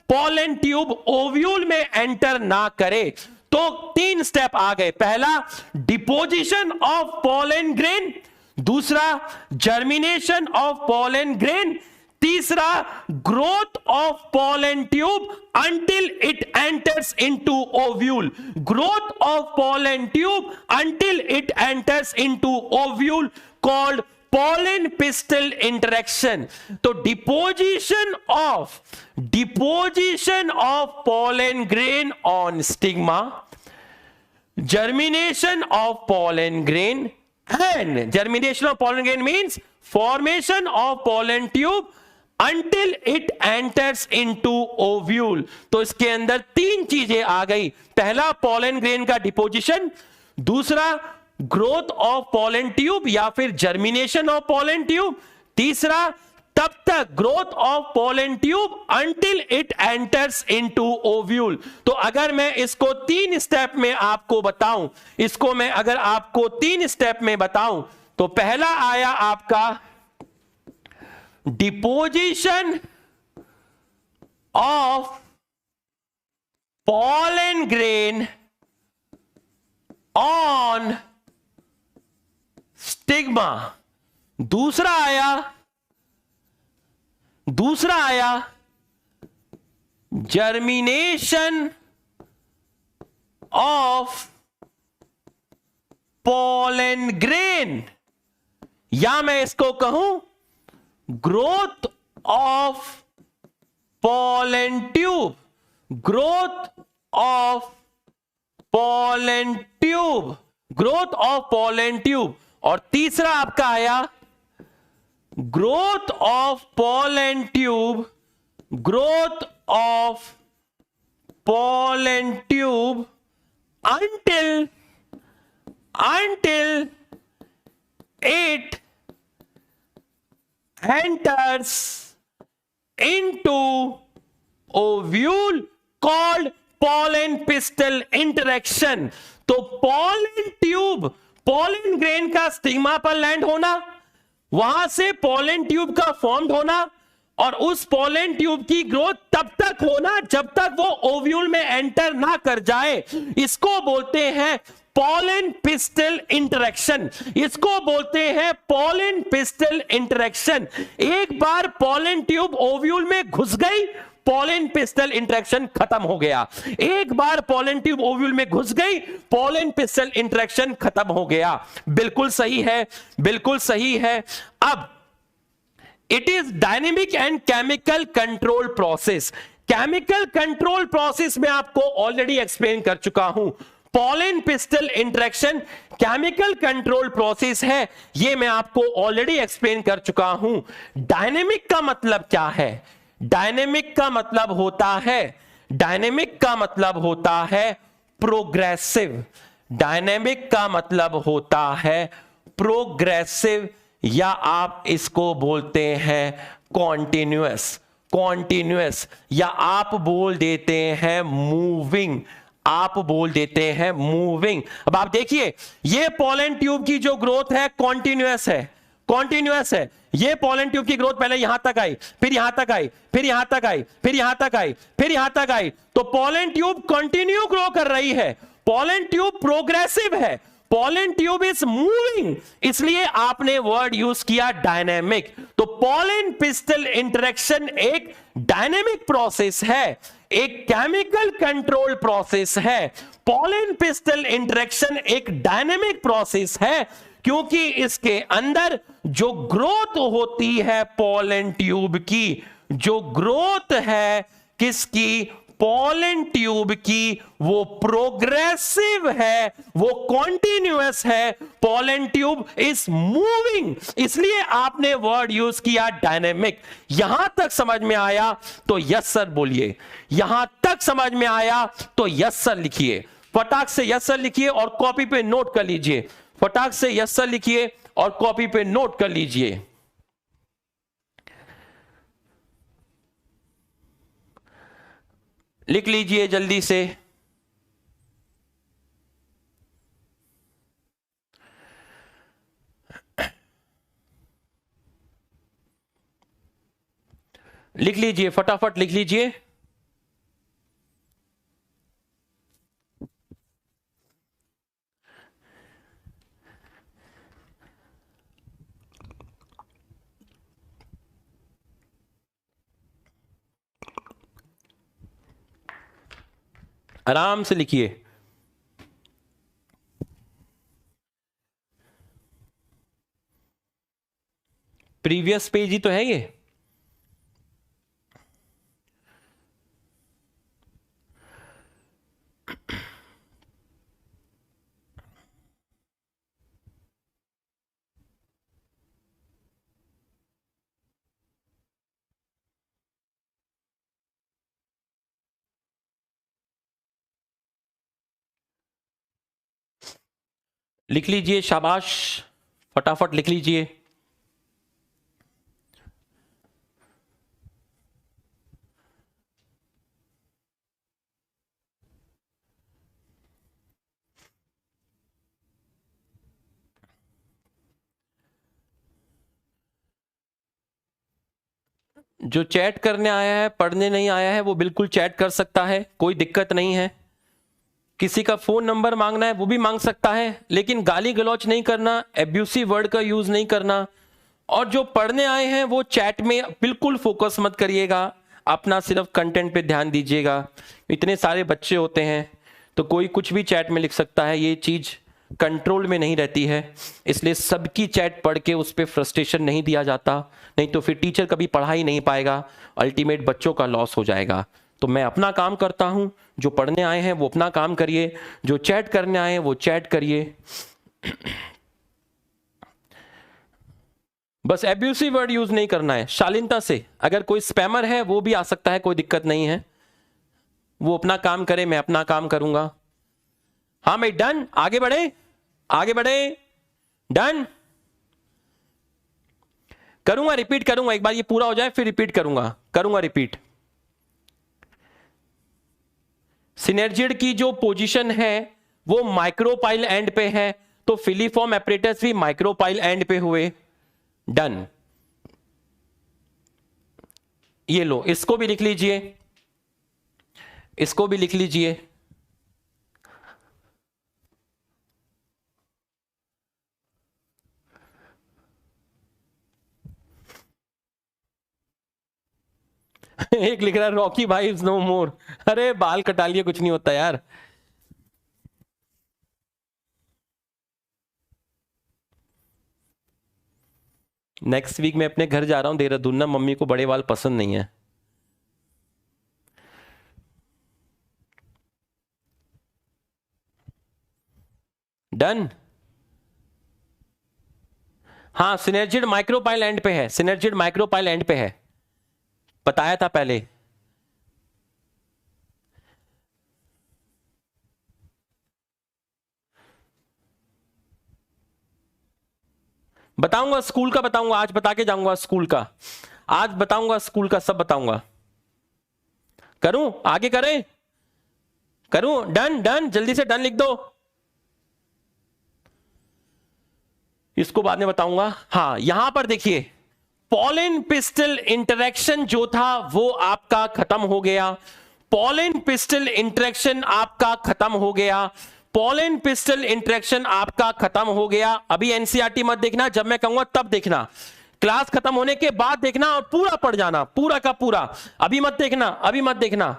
पॉलन ट्यूब ओव्यूल में एंटर ना करे। तो 3 स्टेप आ गए। पहला डिपोजिशन ऑफ पॉलन ग्रेन, दूसरा जर्मिनेशन ऑफ पॉलन ग्रेन, तीसरा growth of pollen tube until it enters into ovule, growth of pollen tube until it enters into ovule called pollen pistil interaction। तो deposition of pollen grain on stigma, germination of pollen grain, and germination of pollen grain means formation of pollen tube until it enters into ovule। तो इसके अंदर 3 चीजें आ गई। पहला pollen grain का डिपोजिशन, दूसरा ग्रोथ ऑफ pollen ट्यूब या फिर जर्मिनेशन ऑफ pollen ट्यूब, तीसरा तब तक growth of pollen tube until it enters into ovule। तो अगर मैं इसको 3 स्टेप में आपको बताऊं, इसको मैं अगर आपको 3 स्टेप में बताऊं, तो पहला आया आपका deposition of pollen grain on stigma, दूसरा आया germination of pollen grain, या मैं इसको कहूं growth of pollen tube, growth of pollen tube, growth of pollen tube। और तीसरा आपका आया growth of pollen tube, growth of pollen tube until it enters into ovule called pollen pistil interaction। तो pollen tube, pollen grain का स्टिग्मा पर लैंड होना, वहां से pollen tube का फॉर्म्ड होना और उस pollen tube की ग्रोथ तब तक होना जब तक वो ओव्यूल में एंटर ना कर जाए। इसको बोलते हैं pollen pistil interaction, इसको बोलते हैं pollen pistil interaction। एक बार pollen tube ओव्यूल में घुस गई, पोलन पिस्टल इंटरेक्शन खत्म हो गया। एक बार पोलन ट्यूब ओव्यूल में घुस गई, पोलन पिस्टल इंटरेक्शन खत्म हो गया। बिल्कुल सही है, बिल्कुल सही है। अब it is dynamic and chemical control process. Chemical control process में आपको ऑलरेडी एक्सप्लेन कर चुका हूं। Pollen pistol interaction chemical control process है, यह मैं आपको ऑलरेडी एक्सप्लेन कर चुका हूं। डायनेमिक का मतलब क्या है? डायनेमिक का मतलब होता है, डायनेमिक का मतलब होता है प्रोग्रेसिव। डायनेमिक का मतलब होता है प्रोग्रेसिव, या आप इसको बोलते हैं कॉन्टिन्यूअस। कॉन्टिन्यूअस, या आप बोल देते हैं मूविंग। आप बोल देते हैं मूविंग। अब आप देखिए, ये पोलन ट्यूब की जो ग्रोथ है कॉन्टिन्यूअस है, कॉन्टिन्यूअस है। ये पोलन ट्यूब की ग्रोथ पहले यहां तक आई, फिर यहां तक आई, फिर यहां तक आई, फिर यहां तक आई, फिर यहां तक आई। तो पोलन ट्यूब कंटिन्यू ग्रो कर रही है। पोलन ट्यूब प्रोग्रेसिव है, पोलन ट्यूब इज मूविंग, इसलिए आपने वर्ड यूज किया डायनेमिक। तो पोलन पिस्टल इंटरेक्शन एक डायनेमिक प्रोसेस है, एक केमिकल कंट्रोल प्रोसेस है। पोलन पिस्टल इंटरेक्शन एक डायनेमिक प्रोसेस है, क्योंकि इसके अंदर जो ग्रोथ होती है पोलन ट्यूब की, जो ग्रोथ है किसकी? पोलन ट्यूब की, वो प्रोग्रेसिव है, वो कॉन्टिन्यूअस है। पोलन ट्यूब इज मूविंग, इसलिए आपने वर्ड यूज किया डायनेमिक। यहां तक समझ में आया तो यस सर बोलिए, यहां तक समझ में आया तो यस सर लिखिए, फटाक से यस सर लिखिए और कॉपी पे नोट कर लीजिए। फटाक से यस सर लिखिए और कॉपी पे नोट कर लीजिए। लिख लीजिए जल्दी से। लिख लीजिए, फटाफट लिख लीजिए। आराम से लिखिए। प्रीवियस पेज ही तो है ये। लिख लीजिए, शाबाश, फटाफट लिख लीजिए। जो चैट करने आया है, पढ़ने नहीं आया है, वो बिल्कुल चैट कर सकता है, कोई दिक्कत नहीं है। किसी का फोन नंबर मांगना है वो भी मांग सकता है, लेकिन गाली गलौच नहीं करना, एब्यूसिव वर्ड का यूज नहीं करना। और जो पढ़ने आए हैं वो चैट में बिल्कुल फोकस मत करिएगा, अपना सिर्फ कंटेंट पे ध्यान दीजिएगा। इतने सारे बच्चे होते हैं तो कोई कुछ भी चैट में लिख सकता है, ये चीज कंट्रोल में नहीं रहती है। इसलिए सबकी चैट पढ़ के उस पर फ्रस्ट्रेशन नहीं दिया जाता, नहीं तो फिर टीचर कभी पढ़ा ही नहीं पाएगा, अल्टीमेट बच्चों का लॉस हो जाएगा। तो मैं अपना काम करता हूं, जो पढ़ने आए हैं वो अपना काम करिए, जो चैट करने आए हैं वो चैट करिए। बस एब्यूसिव वर्ड यूज नहीं करना है, शालीनता से। अगर कोई स्पैमर है वो भी आ सकता है, कोई दिक्कत नहीं है, वो अपना काम करे, मैं अपना काम करूंगा। हाँ भाई डन, आगे बढ़े, आगे बढ़े, डन। करूंगा, रिपीट करूंगा, एक बार ये पूरा हो जाए फिर रिपीट करूंगा, करूंगा रिपीट। सिनर्जिड की जो पोजीशन है वो माइक्रोपाइल एंड पे है, तो फिलीफॉर्म एपरेटस भी माइक्रोपाइल एंड पे हुए। डन। ये लो, इसको भी लिख लीजिए, इसको भी लिख लीजिए। एक लिख रहा है रॉकी भाई इज नो मोर। अरे बाल कटा लिए, कुछ नहीं होता यार। नेक्स्ट वीक मैं अपने घर जा रहा हूं देहरादून ना, मम्मी को बड़े बाल पसंद नहीं है। डन। हाँ सिनर्जिड माइक्रोपाइल एंड पे है, सिनर्जिड माइक्रोपाइल एंड पे है, बताया था पहले। बताऊंगा स्कूल का, बताऊंगा आज, बता के जाऊंगा स्कूल का, आज बताऊंगा स्कूल का, सब बताऊंगा। करूं आगे, करें करूं? डन डन, जल्दी से डन लिख दो। इसको बाद में बताऊंगा। हाँ यहां पर देखिए, पॉलिन पिस्टल इंटरेक्शन जो था वो आपका खत्म हो गया। पॉलिन पिस्टल इंटरेक्शन आपका खत्म हो गया। पॉलिन पिस्टल इंटरेक्शन आपका खत्म हो गया। अभी एनसीईआरटी मत देखना, जब मैं कहूंगा तब देखना, क्लास खत्म होने के बाद देखना और पूरा पढ़ जाना, पूरा का पूरा। अभी मत देखना, अभी मत देखना।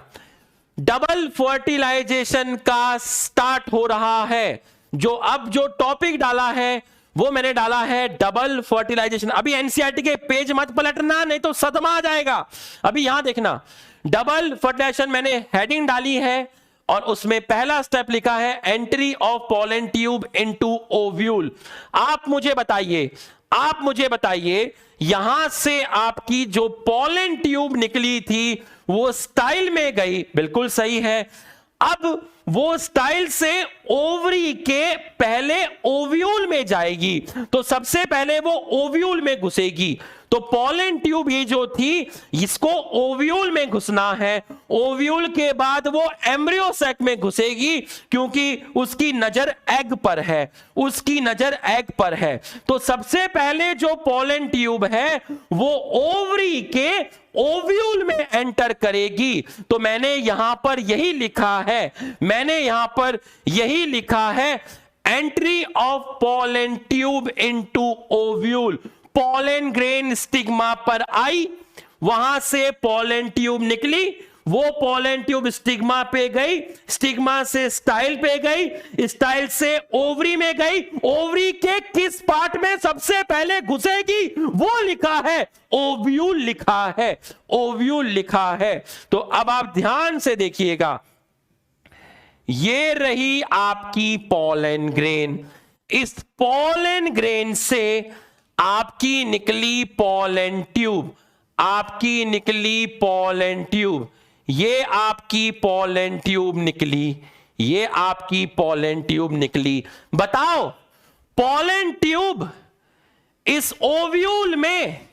डबल फर्टिलाइजेशन का स्टार्ट हो रहा है। जो टॉपिक डाला है वो मैंने डाला है डबल फर्टिलाइजेशन। अभी एनसीईआरटी के पेज मत पलटना, नहीं तो सदमा आ जाएगा। अभी यहां देखना, डबल फर्टिलाइजेशन मैंने हेडिंग डाली है और उसमें पहला स्टेप लिखा है entry of pollen tube into ovule. आप मुझे बताइए यहां से आपकी जो पॉलन ट्यूब निकली थी वो स्टाइल में गई, बिल्कुल सही है। अब वो स्टाइल से ओवरी के पहले ओव्यूल में जाएगी, तो सबसे पहले वो ओव्यूल में घुसेगी। तो पॉलन ट्यूब ये जो थी इसको ओव्यूल में घुसना है। ओव्यूल के बाद वो एम्ब्रियो सैक में घुसेगी, क्योंकि उसकी नजर एग पर है, उसकी नजर एग पर है। तो सबसे पहले जो पॉलन ट्यूब है वो ओवरी के ओव्यूल में एंटर करेगी। तो मैंने यहां पर यही लिखा है, entry of pollen tube into ovule. Pollen grain stigma पर आई, वहां से पॉलन ट्यूब निकली, वो पॉलन ट्यूब स्टिग्मा पे गई, स्टिग्मा से स्टाइल पे गई, स्टाइल से ओवरी में गई। ओवरी के किस पार्ट में सबसे पहले घुसेगी वो लिखा है, ओव्यूल लिखा है, ओव्यूल लिखा है। तो अब आप ध्यान से देखिएगा, ये रही आपकी पॉलन ग्रेन। इस पॉलन ग्रेन से आपकी निकली पॉलन ट्यूब, आपकी निकली पॉलन ट्यूब, ये आपकी पॉलन ट्यूब निकली, ये आपकी पॉलन ट्यूब निकली। बताओ पॉलन ट्यूब इस ओव्यूल में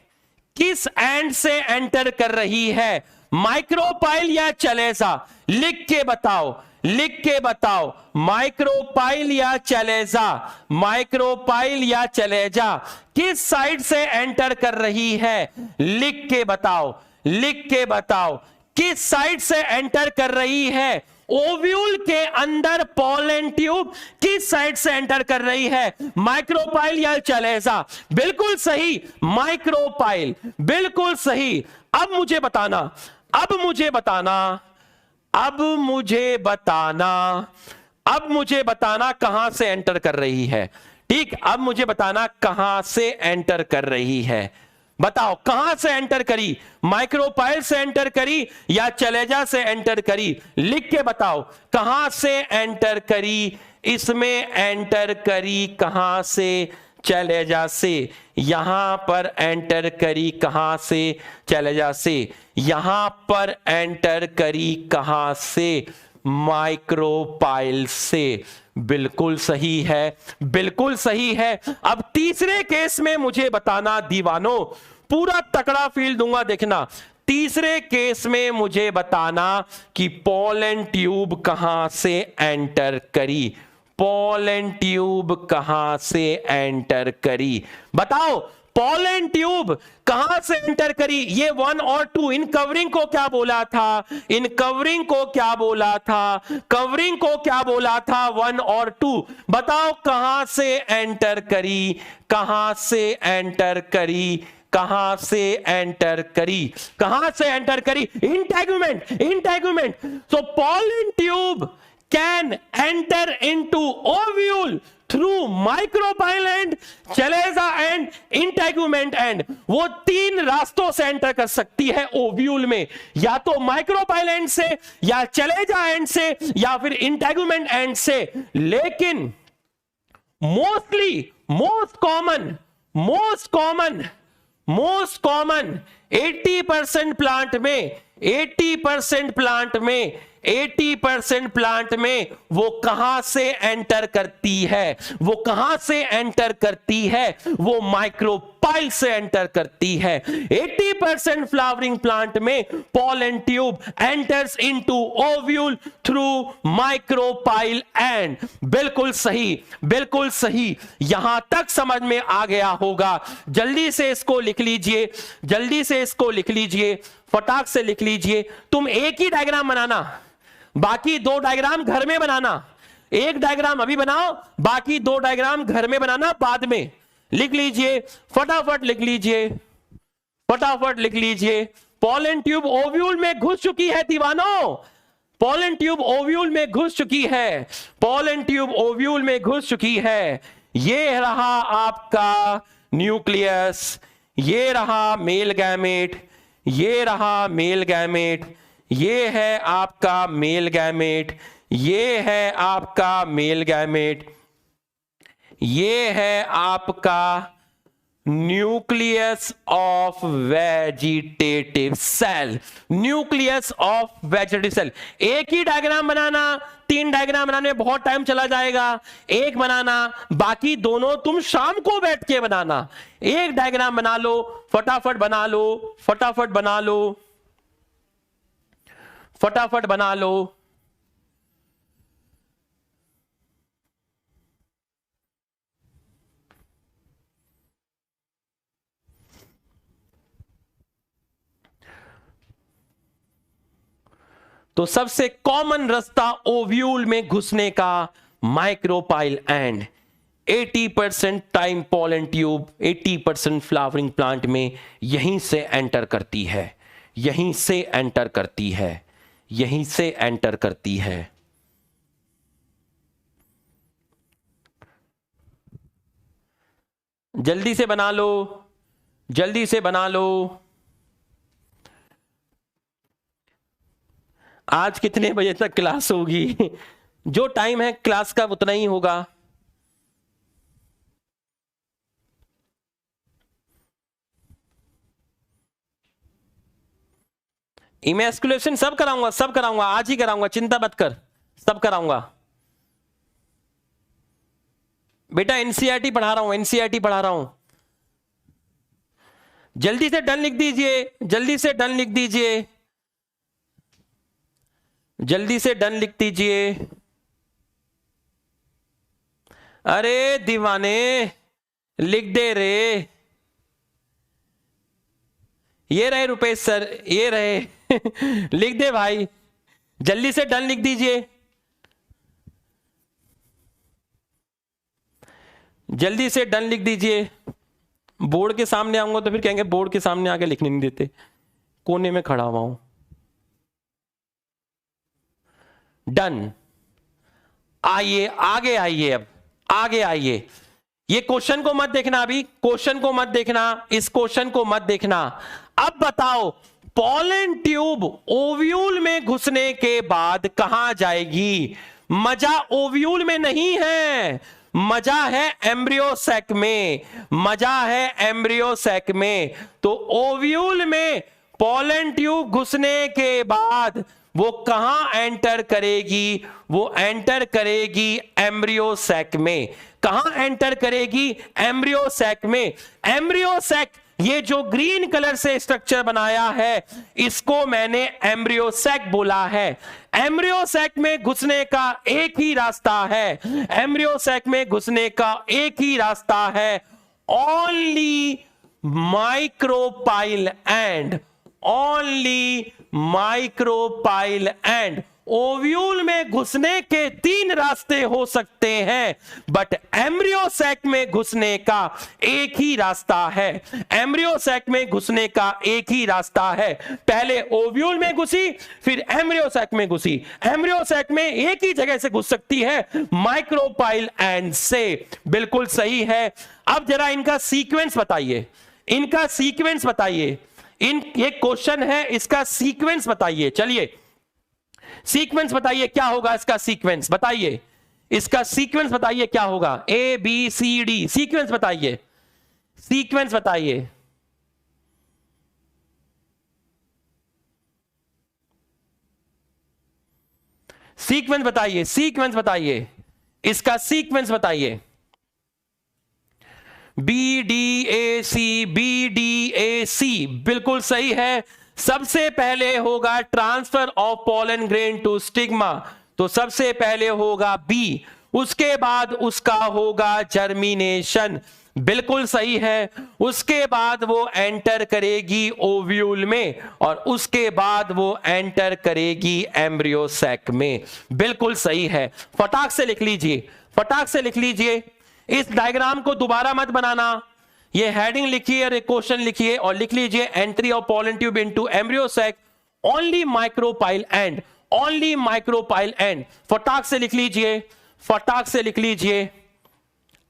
किस एंड से एंटर कर रही है, माइक्रोपाइल या चलेजा? लिख के बताओ, लिख के बताओ, माइक्रोपाइल या चलेजा, माइक्रोपाइल या चलेजा किस साइड से एंटर कर रही है? लिख के बताओ, लिख के बताओ, किस साइड से एंटर कर रही है? ओव्यूल के अंदर पॉलन ट्यूब किस साइड से एंटर कर रही है, माइक्रोपाइल या चलेजा? बिल्कुल सही, माइक्रोपाइल, बिल्कुल सही। अब मुझे बताना, अब मुझे बताना, अब मुझे बताना, अब मुझे बताना कहां से एंटर कर रही है। ठीक, अब मुझे बताना कहां से एंटर कर रही है। बताओ कहां से एंटर करी, माइक्रोपाइल से एंटर करी या चलेजा से एंटर करी? लिख के बताओ कहां से एंटर करी, इसमें एंटर करी कहां से? चलेजा से। यहां पर एंटर करी कहां से? चलेजा से। यहां पर एंटर करी कहां से? माइक्रोपाइल से। बिल्कुल सही है, बिल्कुल सही है। अब तीसरे केस में मुझे बताना दीवानों, पूरा तकड़ा फील दूंगा, देखना। तीसरे केस में मुझे बताना कि पॉलन ट्यूब कहां से एंटर करी, पॉलन ट्यूब कहां से एंटर करी? बताओ पॉलन ट्यूब कहां से एंटर करी? ये 1 और 2, इन कवरिंग को क्या बोला था, इन कवरिंग को क्या बोला था, कवरिंग को क्या बोला था? 1 और 2। बताओ कहां से एंटर करी, कहां से एंटर करी, कहां से एंटर करी, कहां से एंटर करी? Integument, integument. So pollen tube can enter into ovule through micropyle and, चलेजा and, integument and. वो तीन रास्तों से एंटर कर सकती है ओव्यूल में, या तो माइक्रोपाइल एंड से, या चलेजा एंड से, या फिर इंटेगुमेंट एंड से। लेकिन मोस्टली, मोस्ट कॉमन 80% प्लांट में, 80% प्लांट में वो कहां से एंटर करती है? वो कहां से एंटर करती है? वो माइक्रोपाइल से एंटर करती है। 80% फ्लावरिंग प्लांट में pollen tube enters into ovule through micropyle and. बिल्कुल सही, बिल्कुल सही। यहां तक समझ में आ गया होगा। जल्दी से इसको लिख लीजिए, जल्दी से इसको लिख लीजिए, फटाक से लिख लीजिए। तुम एक ही डायग्राम बनाना, बाकी दो डायग्राम घर में बनाना। एक डायग्राम अभी बनाओ, बाकी दो डायग्राम घर में बनाना बाद में। लिख लीजिए, फटाफट लिख लीजिए, फटाफट लिख लीजिए। पॉलन ट्यूब ओव्यूल में घुस चुकी है दीवानों, पॉलन ट्यूब ओव्यूल में घुस चुकी है, पॉलन ट्यूब ओव्यूल में घुस चुकी है। ये रहा आपका न्यूक्लियस, ये रहा मेल गैमेट, ये रहा मेल गैमेट, ये है आपका मेल गैमेट, ये है आपका मेल गैमेट, ये है आपका nucleus of vegetative cell, nucleus of vegetative cell. एक ही डायग्राम बनाना, तीन डायग्राम बनाने में बहुत टाइम चला जाएगा। एक बनाना, बाकी दोनों तुम शाम को बैठ के बनाना। एक डायग्राम बना लो, फटाफट बना लो, फटाफट बना लो, फटाफट बना लो। तो सबसे कॉमन रास्ता ओव्यूल में घुसने का micropyle and. 80% time pollen tube 80% flowering plant में यहीं से एंटर करती है, यहीं से एंटर करती है, यहीं से एंटर करती है। जल्दी से बना लो, जल्दी से बना लो। आज कितने बजे तक क्लास होगी? जो टाइम है क्लास का उतना ही होगा। इमैस्कुलेशन सब कराऊंगा, सब कराऊंगा, आज ही कराऊंगा, चिंता मत कर, सब कराऊंगा बेटा। एनसीईआरटी पढ़ा रहा हूं, एनसीईआरटी पढ़ा रहा हूं। जल्दी से डन लिख दीजिए, जल्दी से डन लिख दीजिए, जल्दी से डन लिख दीजिए। अरे दीवाने लिख दे रे। ये रहे रुपेश सर, ये रहे। लिख दे भाई, जल्दी से डन लिख दीजिए, जल्दी से डन लिख दीजिए। बोर्ड के सामने आऊंगा तो फिर कहेंगे बोर्ड के सामने आके लिखने नहीं देते, कोने में खड़ा हुआ हूं। डन। आइए आगे, आइए अब आगे आइए। ये क्वेश्चन को मत देखना, अभी क्वेश्चन को मत देखना, इस क्वेश्चन को मत देखना। अब बताओ पॉलन ट्यूब ओव्यूल में घुसने के बाद कहां जाएगी? मजा ओव्यूल में नहीं है, मजा है एम्ब्रियो सैक में, मजा है एम्ब्रियो सैक में। तो ओव्यूल में पॉलन ट्यूब घुसने के बाद वो कहां एंटर करेगी? वो एंटर करेगी एम्ब्रियो सैक में। कहां एंटर करेगी? एम्ब्रियो सैक में। एम्ब्रियो सैक, ये जो ग्रीन कलर से स्ट्रक्चर बनाया है, इसको मैंने एम्ब्रियो सैक बोला है। एम्ब्रियो सैक में घुसने का एक ही रास्ता है, एम्ब्रियो सैक में घुसने का एक ही रास्ता है, only micropyle end, only micropyle and. Ovule में घुसने के 3 रास्ते हो सकते हैं, बट एम्ब्रियो सैक में घुसने का एक ही रास्ता है। एम्ब्रियो सैक में घुसने का एक ही रास्ता है। पहले ओव्यूल में घुसी, फिर एम्ब्रियो सैक में घुसी। एम्ब्रियो सैक में एक ही जगह से घुस सकती है, माइक्रोपाइल एंड से। बिल्कुल सही है। अब जरा इनका सीक्वेंस बताइए, इनका सीक्वेंस बताइए। ये क्वेश्चन है, इसका सीक्वेंस बताइए। चलिए सीक्वेंस बताइए, क्या होगा इसका सीक्वेंस बताइए, इसका सीक्वेंस बताइए क्या होगा। A B C D, sequence बताइए, सीक्वेंस बताइए। सीक्वेंस बताइए, सीक्वेंस बताइए, इसका सीक्वेंस बताइए। B D A C, B D A C, बिल्कुल सही है। सबसे पहले होगा transfer of pollen grain to stigma, तो सबसे पहले होगा बी, उसके बाद उसका होगा जर्मिनेशन, बिल्कुल सही है। उसके बाद वो एंटर करेगी ओव्यूल में, और उसके बाद वो एंटर करेगी एम्ब्रियो सैक में, बिल्कुल सही है। फटाक से लिख लीजिए, फटाक से लिख लीजिए। इस डायग्राम को दोबारा मत बनाना, ये हेडिंग लिखिए और एक क्वेश्चन लिखिए और लिख लीजिए entry of pollen tube into embryo sac, only micropyle end, only micropyle end. फटाक से लिख लीजिए, फटाक से लिख लीजिए।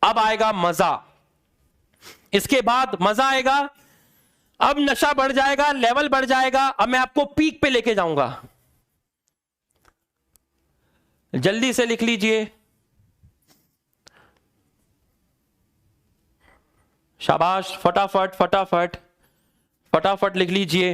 अब आएगा मजा, इसके बाद मजा आएगा। अब नशा बढ़ जाएगा, लेवल बढ़ जाएगा। अब मैं आपको पीक पे लेके जाऊंगा, जल्दी से लिख लीजिए। शाबाश, फटाफट फटाफट फटाफट लिख लीजिए।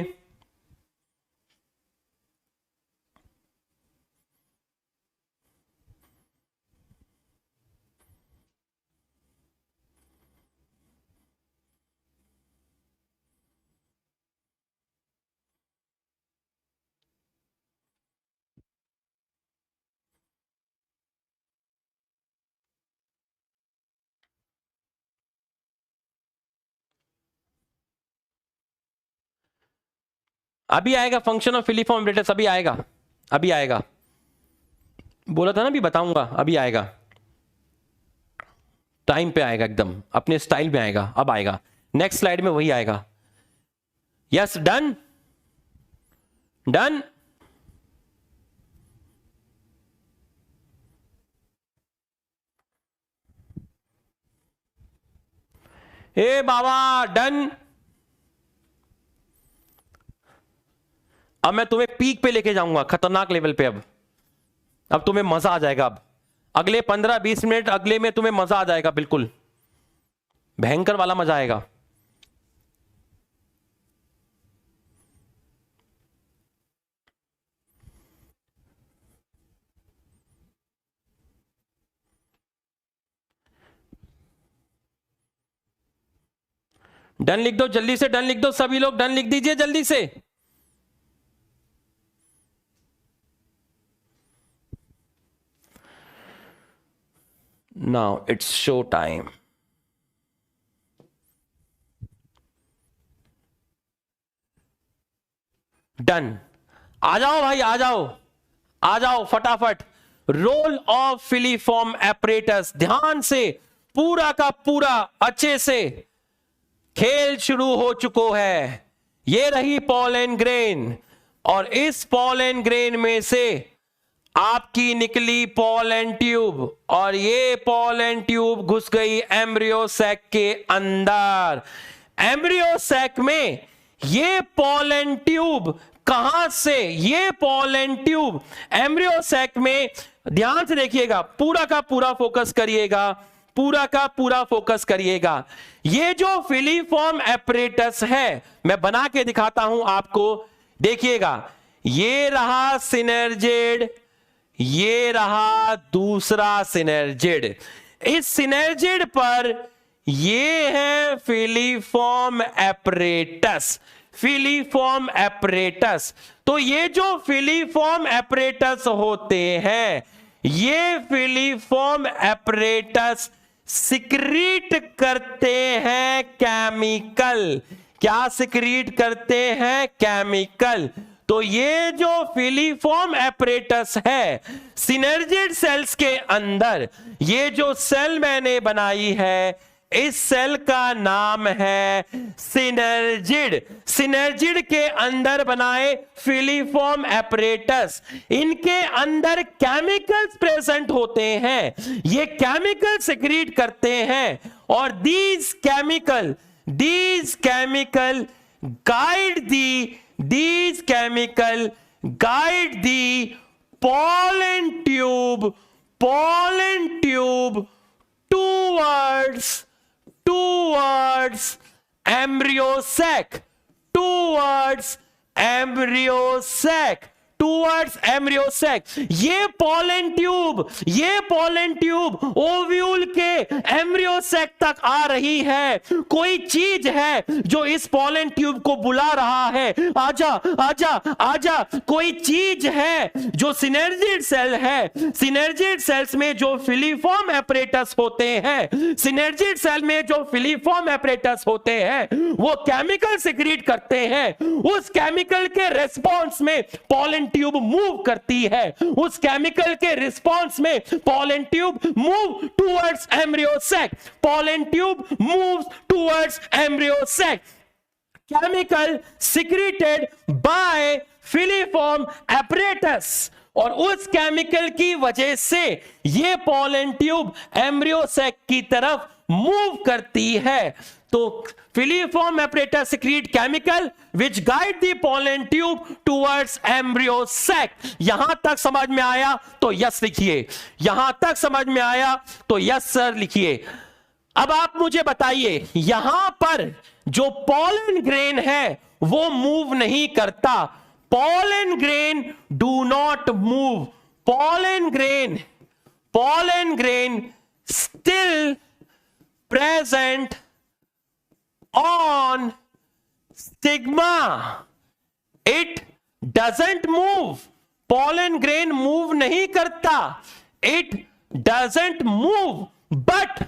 अभी आएगा फंक्शन ऑफ फिलिफॉर्म एपरेटस, अभी आएगा, अभी आएगा। बोला था ना अभी बताऊंगा, अभी आएगा, टाइम पे आएगा, एकदम अपने स्टाइल में आएगा। अब आएगा नेक्स्ट स्लाइड में, वही आएगा। Yes, done done. ए बाबा डन। अब मैं तुम्हें पीक पे लेके जाऊंगा, खतरनाक लेवल पे। अब तुम्हें मजा आ जाएगा। अब अगले 15-20 मिनट अगले में तुम्हें मजा आ जाएगा, बिल्कुल भयंकर वाला मजा आएगा। डन लिख दो, जल्दी से डन लिख दो, सभी लोग डन लिख दीजिए जल्दी से। Now it's show time. Done. आ जाओ भाई, आ जाओ, आ जाओ फटाफट। रोल ऑफ फिलिफॉर्म एपरेटस, ध्यान से पूरा का पूरा अच्छे से खेल शुरू हो चुको है। ये रही पोलन ग्रेन, और इस पोलन ग्रेन में से आपकी निकली पोलन ट्यूब, और ये पोलन ट्यूब घुस गई एम्ब्रियो सैक के अंदर। एम्ब्रियो सैक में ये पोलन ट्यूब कहां से, ये पोलन ट्यूब एम्ब्रियो सैक में, ध्यान से देखिएगा, पूरा का पूरा फोकस करिएगा, पूरा का पूरा फोकस करिएगा। ये जो फिलिफॉर्म एपरेटस है, मैं बना के दिखाता हूं आपको, देखिएगा। ये रहा सिनर्जिड, ये रहा दूसरा सिनर्जिड। इस सिनर्जिड पर ये है फिलिफॉर्म एपरेटस, फिलिफॉर्म एपरेटस। तो ये जो फिलिफॉर्म एपरेटस होते हैं, ये फिलिफॉर्म एपरेटस सिक्रीट करते हैं केमिकल। क्या सिक्रीट करते हैं? केमिकल। तो ये जो फिलीफॉर्म एपरेटस है सिनर्जिड सेल्स के अंदर, ये जो सेल मैंने बनाई है इस सेल का नाम है सिनर्जिड। सिनर्जिड के अंदर बनाए फिलीफॉर्म एपरेटस, इनके अंदर केमिकल्स प्रेजेंट होते हैं, ये केमिकल सिक्रीट करते हैं और these chemical guide the pollen tube towards embryo sac, ये पोलन ट्यूब ओव्यूल के एम्ब्रियो सैक तक आ रही है। कोई चीज है जो इस पोलन ट्यूब को बुला रहा है, आजा आजा आजा। कोई चीज है जो सिनर्जिड सेल है, सिनर्जिड सेल्स में जो फिलीफॉर्म एपरेटस होते हैं, सिनर्जिड सेल में जो फिलीफॉर्म एपरेटस होते हैं वो केमिकल सिक्रीट करते हैं। उस केमिकल के रिस्पॉन्स में पोलन ट्यूब मूव करती है, उस केमिकल के रिस्पॉन्स में pollen tube move towards embryo sac, pollen tube moves towards embryo sac. Chemical secreted by filiform apparatus, और उस केमिकल की वजह से ये पोलन ट्यूब एम्ब्रियो सैक की तरफ मूव करती है। तो filiform apparatus secrete chemical which guide the pollen tube towards embryo sac. यहां तक समझ में आया तो यस लिखिए, यहां तक समझ में आया तो यस सर लिखिए। अब आप मुझे बताइए, यहां पर जो पोलन ग्रेन है वो मूव नहीं करता, pollen grain do not move, pollen grain still present on stigma, it doesn't move, pollen grain move नहीं करता, it doesn't move, but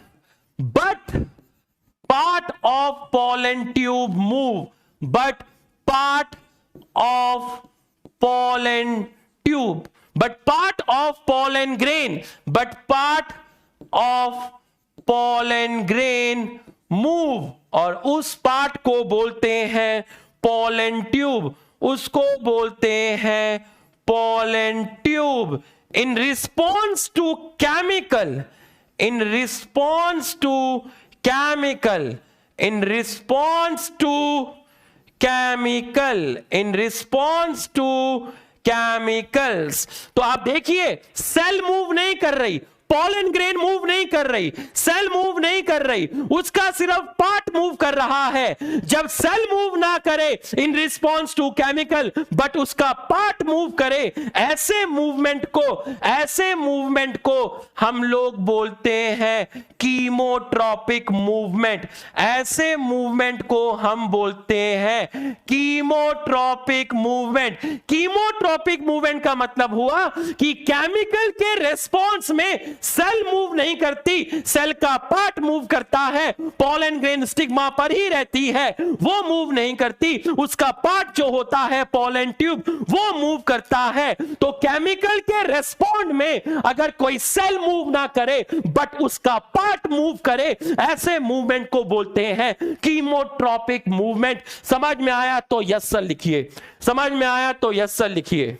part of pollen tube move, but part of pollen tube, but part of pollen grain, but part of pollen grain move, और उस पार्ट को बोलते हैं पोलन ट्यूब, उसको बोलते हैं pollen tube. In response to chemical, in response to chemical, in response to chemical, in response to chemicals. तो आप देखिए सेल मूव नहीं कर रही, पोलन ग्रेन मूव नहीं कर रही, सेल मूव नहीं कर रही, उसका सिर्फ पार्ट मूव कर रहा है। जब सेल मूव ना करे in response to chemical but उसका पार्ट मूव करे, ऐसे मूवमेंट को हम लोग बोलते हैं कीमोट्रॉपिक मूवमेंट। ऐसे मूवमेंट को हम बोलते हैं कीमोट्रॉपिक मूवमेंट। कीमोट्रॉपिक मूवमेंट का मतलब हुआ कि केमिकल के रिस्पॉन्स में सेल मूव नहीं करती, सेल का पार्ट मूव करता है, पोलन ग्रेन स्टिग्मा पर ही रहती है, वो मूव नहीं करती, उसका पार्ट जो होता है पोलन ट्यूब वो मूव करता है। तो केमिकल के रेस्पॉन्ड में अगर कोई सेल मूव ना करे बट उसका पार्ट मूव करे, ऐसे मूवमेंट को बोलते हैं कीमोट्रॉपिक मूवमेंट। समझ में आया तो यस सर लिखिए, समझ में आया तो यस सर लिखिए,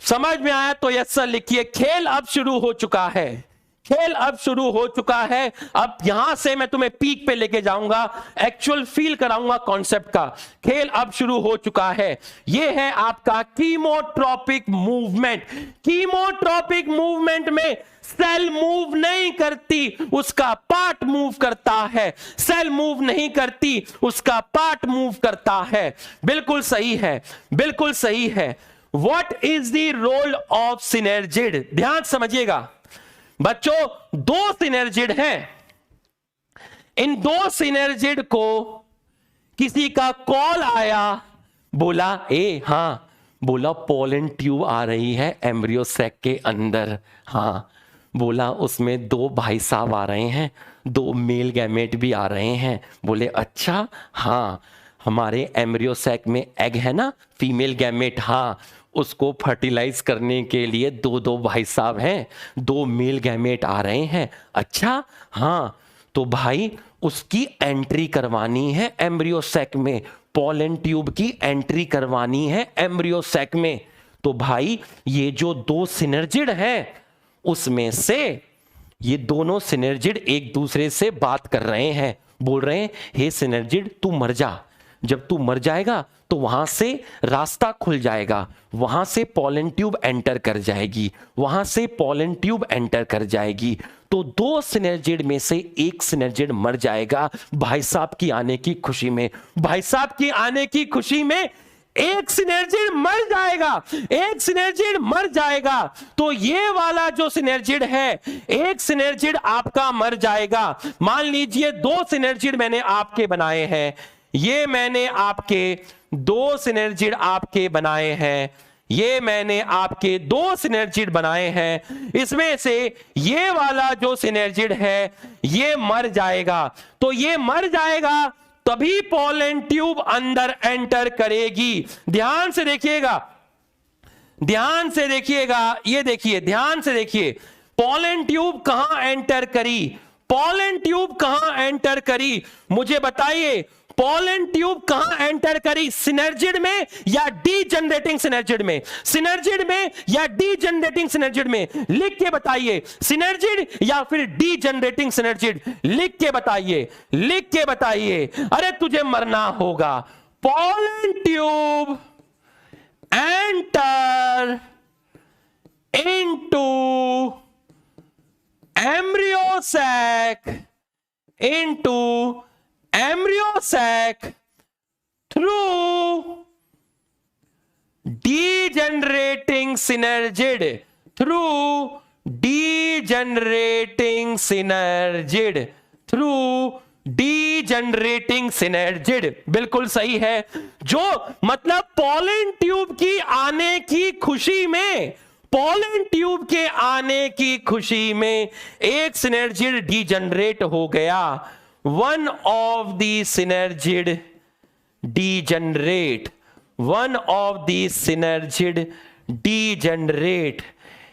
समझ में आया तो यस सर लिखिए। खेल अब शुरू हो चुका है, खेल अब शुरू हो चुका है। अब यहां से मैं तुम्हें पीक पे लेके जाऊंगा, एक्चुअल फील कराऊंगा कॉन्सेप्ट का। खेल अब शुरू हो चुका है। यह है आपका कीमोट्रॉपिक मूवमेंट। कीमोट्रॉपिक मूवमेंट में सेल मूव नहीं करती, उसका पार्ट मूव करता है। सेल मूव नहीं करती, उसका पार्ट मूव करता है। बिल्कुल सही है, बिल्कुल सही है। What is the role of synergid? ध्यान समझिएगा बच्चों, दो सिनर्जिड हैं। इन दो सिनर्जिड को किसी का कॉल आया, बोला हां, बोला पोलन ट्यूब आ रही है एम्ब्रियो सैक के अंदर। हां, बोला उसमें दो भाई साहब आ रहे हैं, दो मेल गैमेट भी आ रहे हैं। बोले अच्छा, हां हमारे एम्ब्रियो सैक में एग है ना, फीमेल गैमेट, हाँ, उसको फर्टिलाइज करने के लिए दो दो भाई साहब हैं, दो मेल गैमेट आ रहे हैं। अच्छा, हाँ, तो भाई उसकी एंट्री करवानी है एम्ब्रियो सैक में, पोलन ट्यूब की एंट्री करवानी है एम्ब्रियो सैक में। तो भाई ये जो दो सिनर्जिड हैं उसमें से ये दोनों सिनर्जिड एक दूसरे से बात कर रहे हैं, बोल रहे हैं हे सिनर्जिड तू मर जा, जब तू मर जाएगा तो वहां से रास्ता खुल जाएगा, वहां से पोलन ट्यूब एंटर कर जाएगी, वहां से पोलन ट्यूब एंटर कर जाएगी। तो दो सिनर्जिड में से एक सिनर्जिड मर जाएगा भाई साहब की आने की खुशी में। भाई साहब की आने की खुशी में एक सिनर्जिड मर जाएगा, एक सिनर्जिड मर जाएगा। तो ये वाला जो सिनर्जिड है, एक सिनर्जिड आपका मर जाएगा। मान लीजिए दो सिनर्जिड मैंने आपके बनाए हैं, ये मैंने आपके दो सिनर्जिड आपके बनाए हैं, ये मैंने आपके दो सिनर्जिड बनाए हैं। इसमें से ये वाला जो सिनर्जिड है ये मर जाएगा। तो ये मर जाएगा तभी पोलन ट्यूब अंदर एंटर करेगी। ध्यान से देखिएगा, ध्यान से देखिएगा, ये देखिए, ध्यान से देखिए, पोलन ट्यूब कहां एंटर करी, पोलन ट्यूब कहां एंटर करी, मुझे बताइए। पोलन ट्यूब कहां एंटर करी, सिनर्जिड में या डी जनरेटिंग सिनर्जिड में, सिनर्जिड में या डी जनरेटिंग सिनर्जिड में, लिख के बताइए, सिनर्जिड या फिर डी जनरेटिंग सिनर्जिड, लिख के बताइए, लिख के बताइए। अरे तुझे मरना होगा। Pollen tube enter into embryo sac, into embryo sac through degenerating synergid, through degenerating synergid, through degenerating synergid। बिल्कुल सही है। जो मतलब पोलन ट्यूब की आने की खुशी में, पोलन ट्यूब के आने की खुशी में एक सिनर्जिड डीजनरेट हो गया। One of the synergid degenerate, one of the synergid degenerate।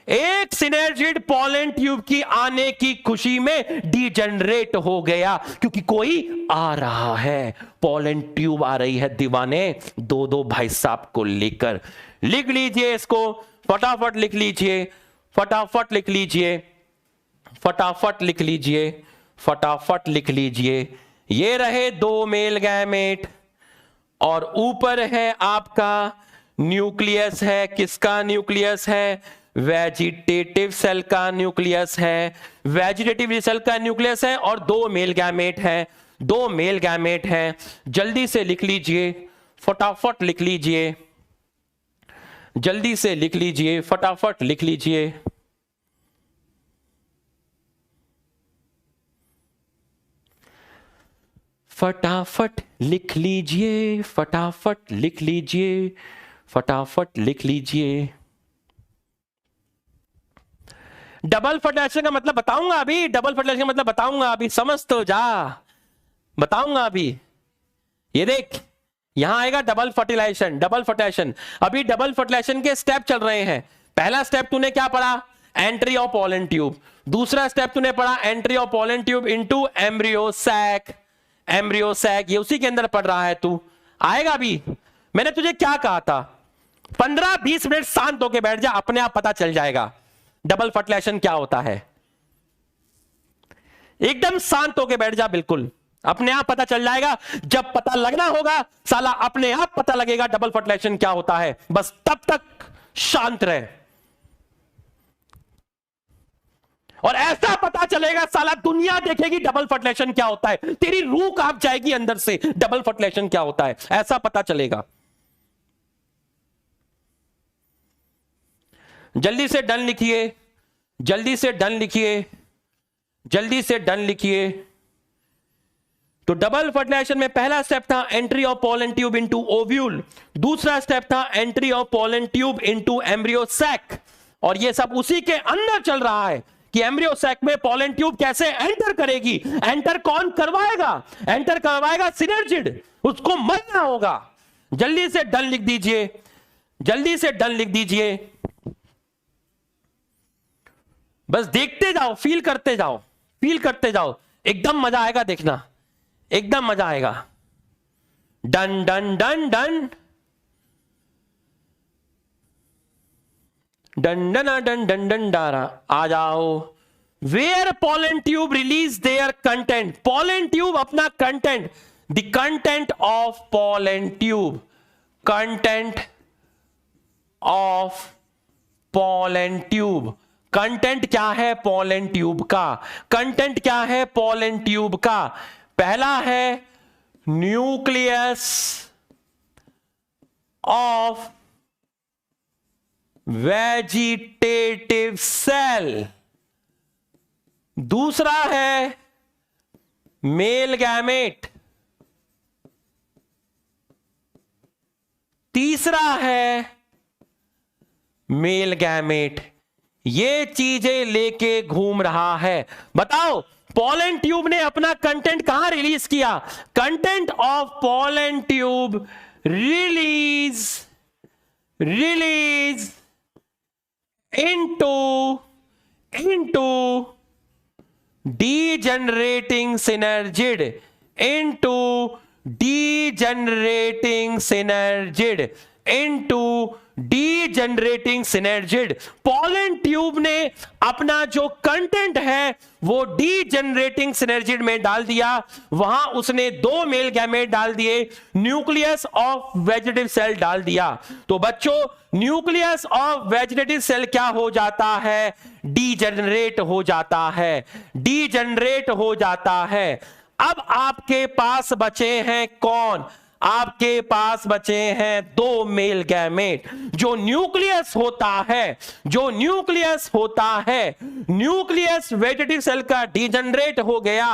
एक सिनर्जिड पोलन ट्यूब की आने की खुशी में डीजनरेट हो गया, क्योंकि कोई आ रहा है, पोलन ट्यूब आ रही है दीवाने, दो दो भाई साहब को लेकर। लिख लीजिए इसको, फटाफट लिख लीजिए, फटाफट लिख लीजिए, फटाफट लिख लीजिए, फटाफट लिख लीजिए। ये रहे दो मेल गैमेट और ऊपर है आपका न्यूक्लियस है, किसका न्यूक्लियस है, वेजिटेटिव सेल का न्यूक्लियस है, वेजिटेटिव सेल का न्यूक्लियस है, और दो मेल गैमेट है, दो मेल गैमेट है। जल्दी से लिख लीजिए, फटाफट लिख लीजिए, जल्दी से लिख लीजिए, फटाफट लिख लीजिए। फटाफट लिख लीजिए, फटाफट लिख लीजिए, फटाफट लिख लीजिए। डबल फर्टिलाइजेशन का मतलब बताऊंगा अभी, डबल फर्टिलाइजेशन का मतलब बताऊंगा अभी, समझ तो जा, बताऊंगा अभी। ये देख, यहां आएगा डबल फर्टिलाइजेशन, डबल फर्टिलाइजेशन। अभी डबल फर्टिलाइजेशन के स्टेप चल रहे हैं। पहला स्टेप तूने क्या पढ़ा, एंट्री ऑफ पोलन ट्यूब। दूसरा स्टेप तूने पढ़ा entry of pollen tube into embryo sac, embryo sac, ये उसी के अंदर पढ़ रहा है तू, आएगा अभी। मैंने तुझे क्या कहा था, 15-20 मिनट शांत होके बैठ जा, अपने आप पता चल जाएगा डबल फर्टिलाइजेशन क्या होता है। एकदम शांत होके बैठ जा, बिल्कुल अपने आप पता चल जाएगा। जब पता लगना होगा साला अपने आप पता लगेगा डबल फर्टिलाइजेशन क्या होता है, बस तब तक शांत रहे। और ऐसा पता चलेगा साला दुनिया देखेगी डबल फर्टिलाइजेशन क्या होता है, तेरी रूह कांप जाएगी अंदर से, डबल फर्टिलाइजेशन क्या होता है ऐसा पता चलेगा। जल्दी से डन लिखिए, जल्दी से डन लिखिए, जल्दी से डन लिखिए। तो डबल फर्टिलाइजेशन में पहला स्टेप था entry of pollen tube into ovule, दूसरा स्टेप था entry of pollen tube into embryo sac, और ये सब उसी के अंदर चल रहा है कि एम्ब्रियो सैक में पोलन ट्यूब कैसे एंटर करेगी। एंटर कौन करवाएगा? एंटर करवाएगा सिनर्जिड, उसको मरना होगा। जल्दी से डन लिख दीजिए, जल्दी से डन लिख दीजिए। बस देखते जाओ, फील करते जाओ, फील करते जाओ, एकदम मजा आएगा, देखना एकदम मजा आएगा। Done done done done done done done done done डारा, आ जाओ। Where pollen tube release their content, pollen tube अपना content, the content of pollen tube, content of pollen tube. Content क्या है पोलन ट्यूब का? कंटेंट क्या है पोलन ट्यूब का? पहला है न्यूक्लियस ऑफ वेजिटेटिव सेल, दूसरा है मेल गैमेट, तीसरा है मेल गैमेट। ये चीजें लेके घूम रहा है। बताओ पोलन ट्यूब ने अपना कंटेंट कहां रिलीज किया? Content of pollen tube release into degenerating synergid, into degenerating synergid, into degenerating synergid. Pollen tube ने अपना जो कंटेंट है वो डीजेनरेटिंग सिनर्जिड में डाल दिया। वहां उसने दो मेल गैमेट डाल दिए, न्यूक्लियस ऑफ वेजिटेटिव सेल डाल दिया। तो बच्चों न्यूक्लियस ऑफ वेजिटेटिव सेल क्या हो जाता है? डीजेनरेट हो जाता है, डीजेनरेट हो जाता है। अब आपके पास बचे हैं कौन? आपके पास बचे हैं दो मेल गैमेट। जो न्यूक्लियस होता है, जो न्यूक्लियस होता है, न्यूक्लियस वेजिटेटिव सेल का डीजनरेट हो गया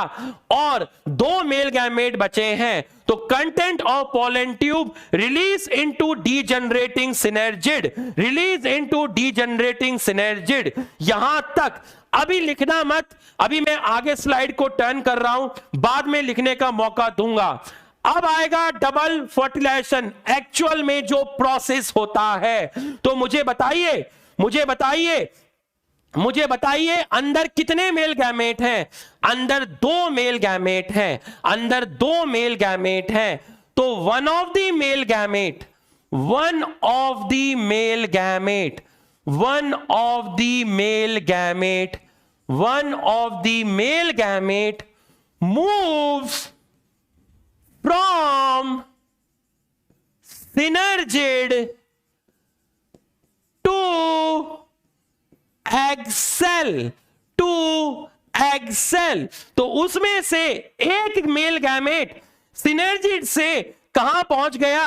और दो मेल गैमेट बचे हैं। तो content of pollen tube release into degenerating synergid, release into degenerating synergid. यहां तक अभी लिखना मत, अभी मैं आगे स्लाइड को टर्न कर रहा हूं, बाद में लिखने का मौका दूंगा। अब आएगा डबल फर्टिलाइजेशन, एक्चुअल में जो प्रोसेस होता है। तो मुझे बताइए, मुझे बताइए, मुझे बताइए अंदर कितने मेल गैमेट हैं? अंदर दो मेल गैमेट हैं, अंदर दो मेल गैमेट हैं। तो one of the male gamete, one of the male gamete, one of the male gamete, one of the male gamete moves from synergid to egg cell, to egg cell। तो उसमें से एक मेल गैमेट सिनर्जिड से कहां पहुंच गया?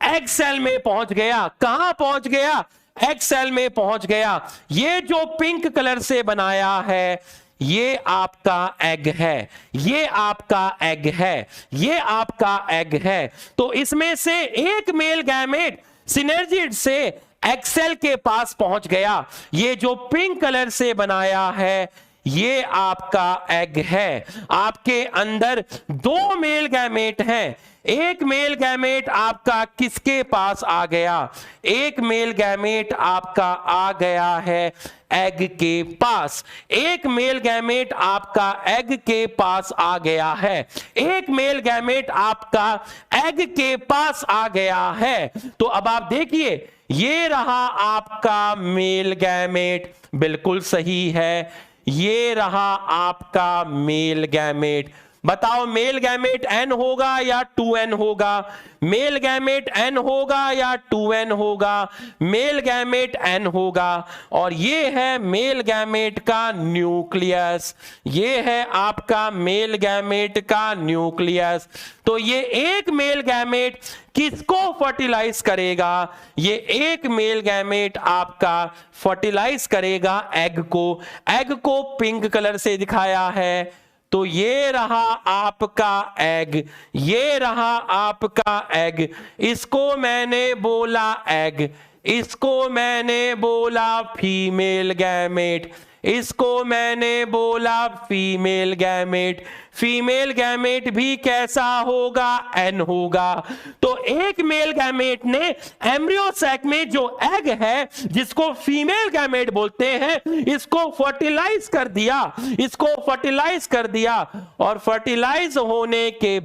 एग सेल में पहुंच गया। कहां पहुंच गया? एग सेल में पहुंच गया। ये जो पिंक कलर से बनाया है ये आपका एग है, ये आपका एग है, ये आपका एग है। तो इसमें से एक मेल गैमेट सिनर्जिड से एग सेल के पास पहुंच गया। ये जो पिंक कलर से बनाया है ये आपका एग है। आपके अंदर दो मेल गैमेट हैं। एक मेल गैमेट आपका किसके पास आ गया? एक मेल गैमेट आपका आ गया है एग के पास। एक मेल गैमेट आपका एग के पास आ गया है। एक मेल गैमेट आपका एग के पास आ गया है। तो अब आप देखिए ये रहा आपका मेल गैमेट, बिल्कुल सही है। ये रहा आपका मेल गैमेट। बताओ मेल गैमेट n होगा या 2n होगा? मेल गैमेट n होगा या 2n होगा? मेल गैमेट n होगा। और ये है मेल गैमेट का न्यूक्लियस, ये है आपका मेल गैमेट का न्यूक्लियस। तो ये एक मेल गैमेट किसको फर्टिलाइज करेगा? ये एक मेल गैमेट आपका फर्टिलाइज करेगा एग को। एग को पिंक कलर से दिखाया है। तो ये रहा आपका एग, ये रहा आपका एग। इसको मैंने बोला एग, इसको मैंने बोला फीमेल गैमेट, इसको मैंने बोला फीमेल गैमेट। फीमेल गैमेट भी कैसा होगा, एन होगा। तो एक मेल गैमेट ने एम्ब्रियो सैक में जो एग है जिसको फीमेल गैमेट बोलते हैं, इसको फर्टिलाइज कर दिया, इसको फर्टिलाइज कर दिया। और फर्टिलाइज होने के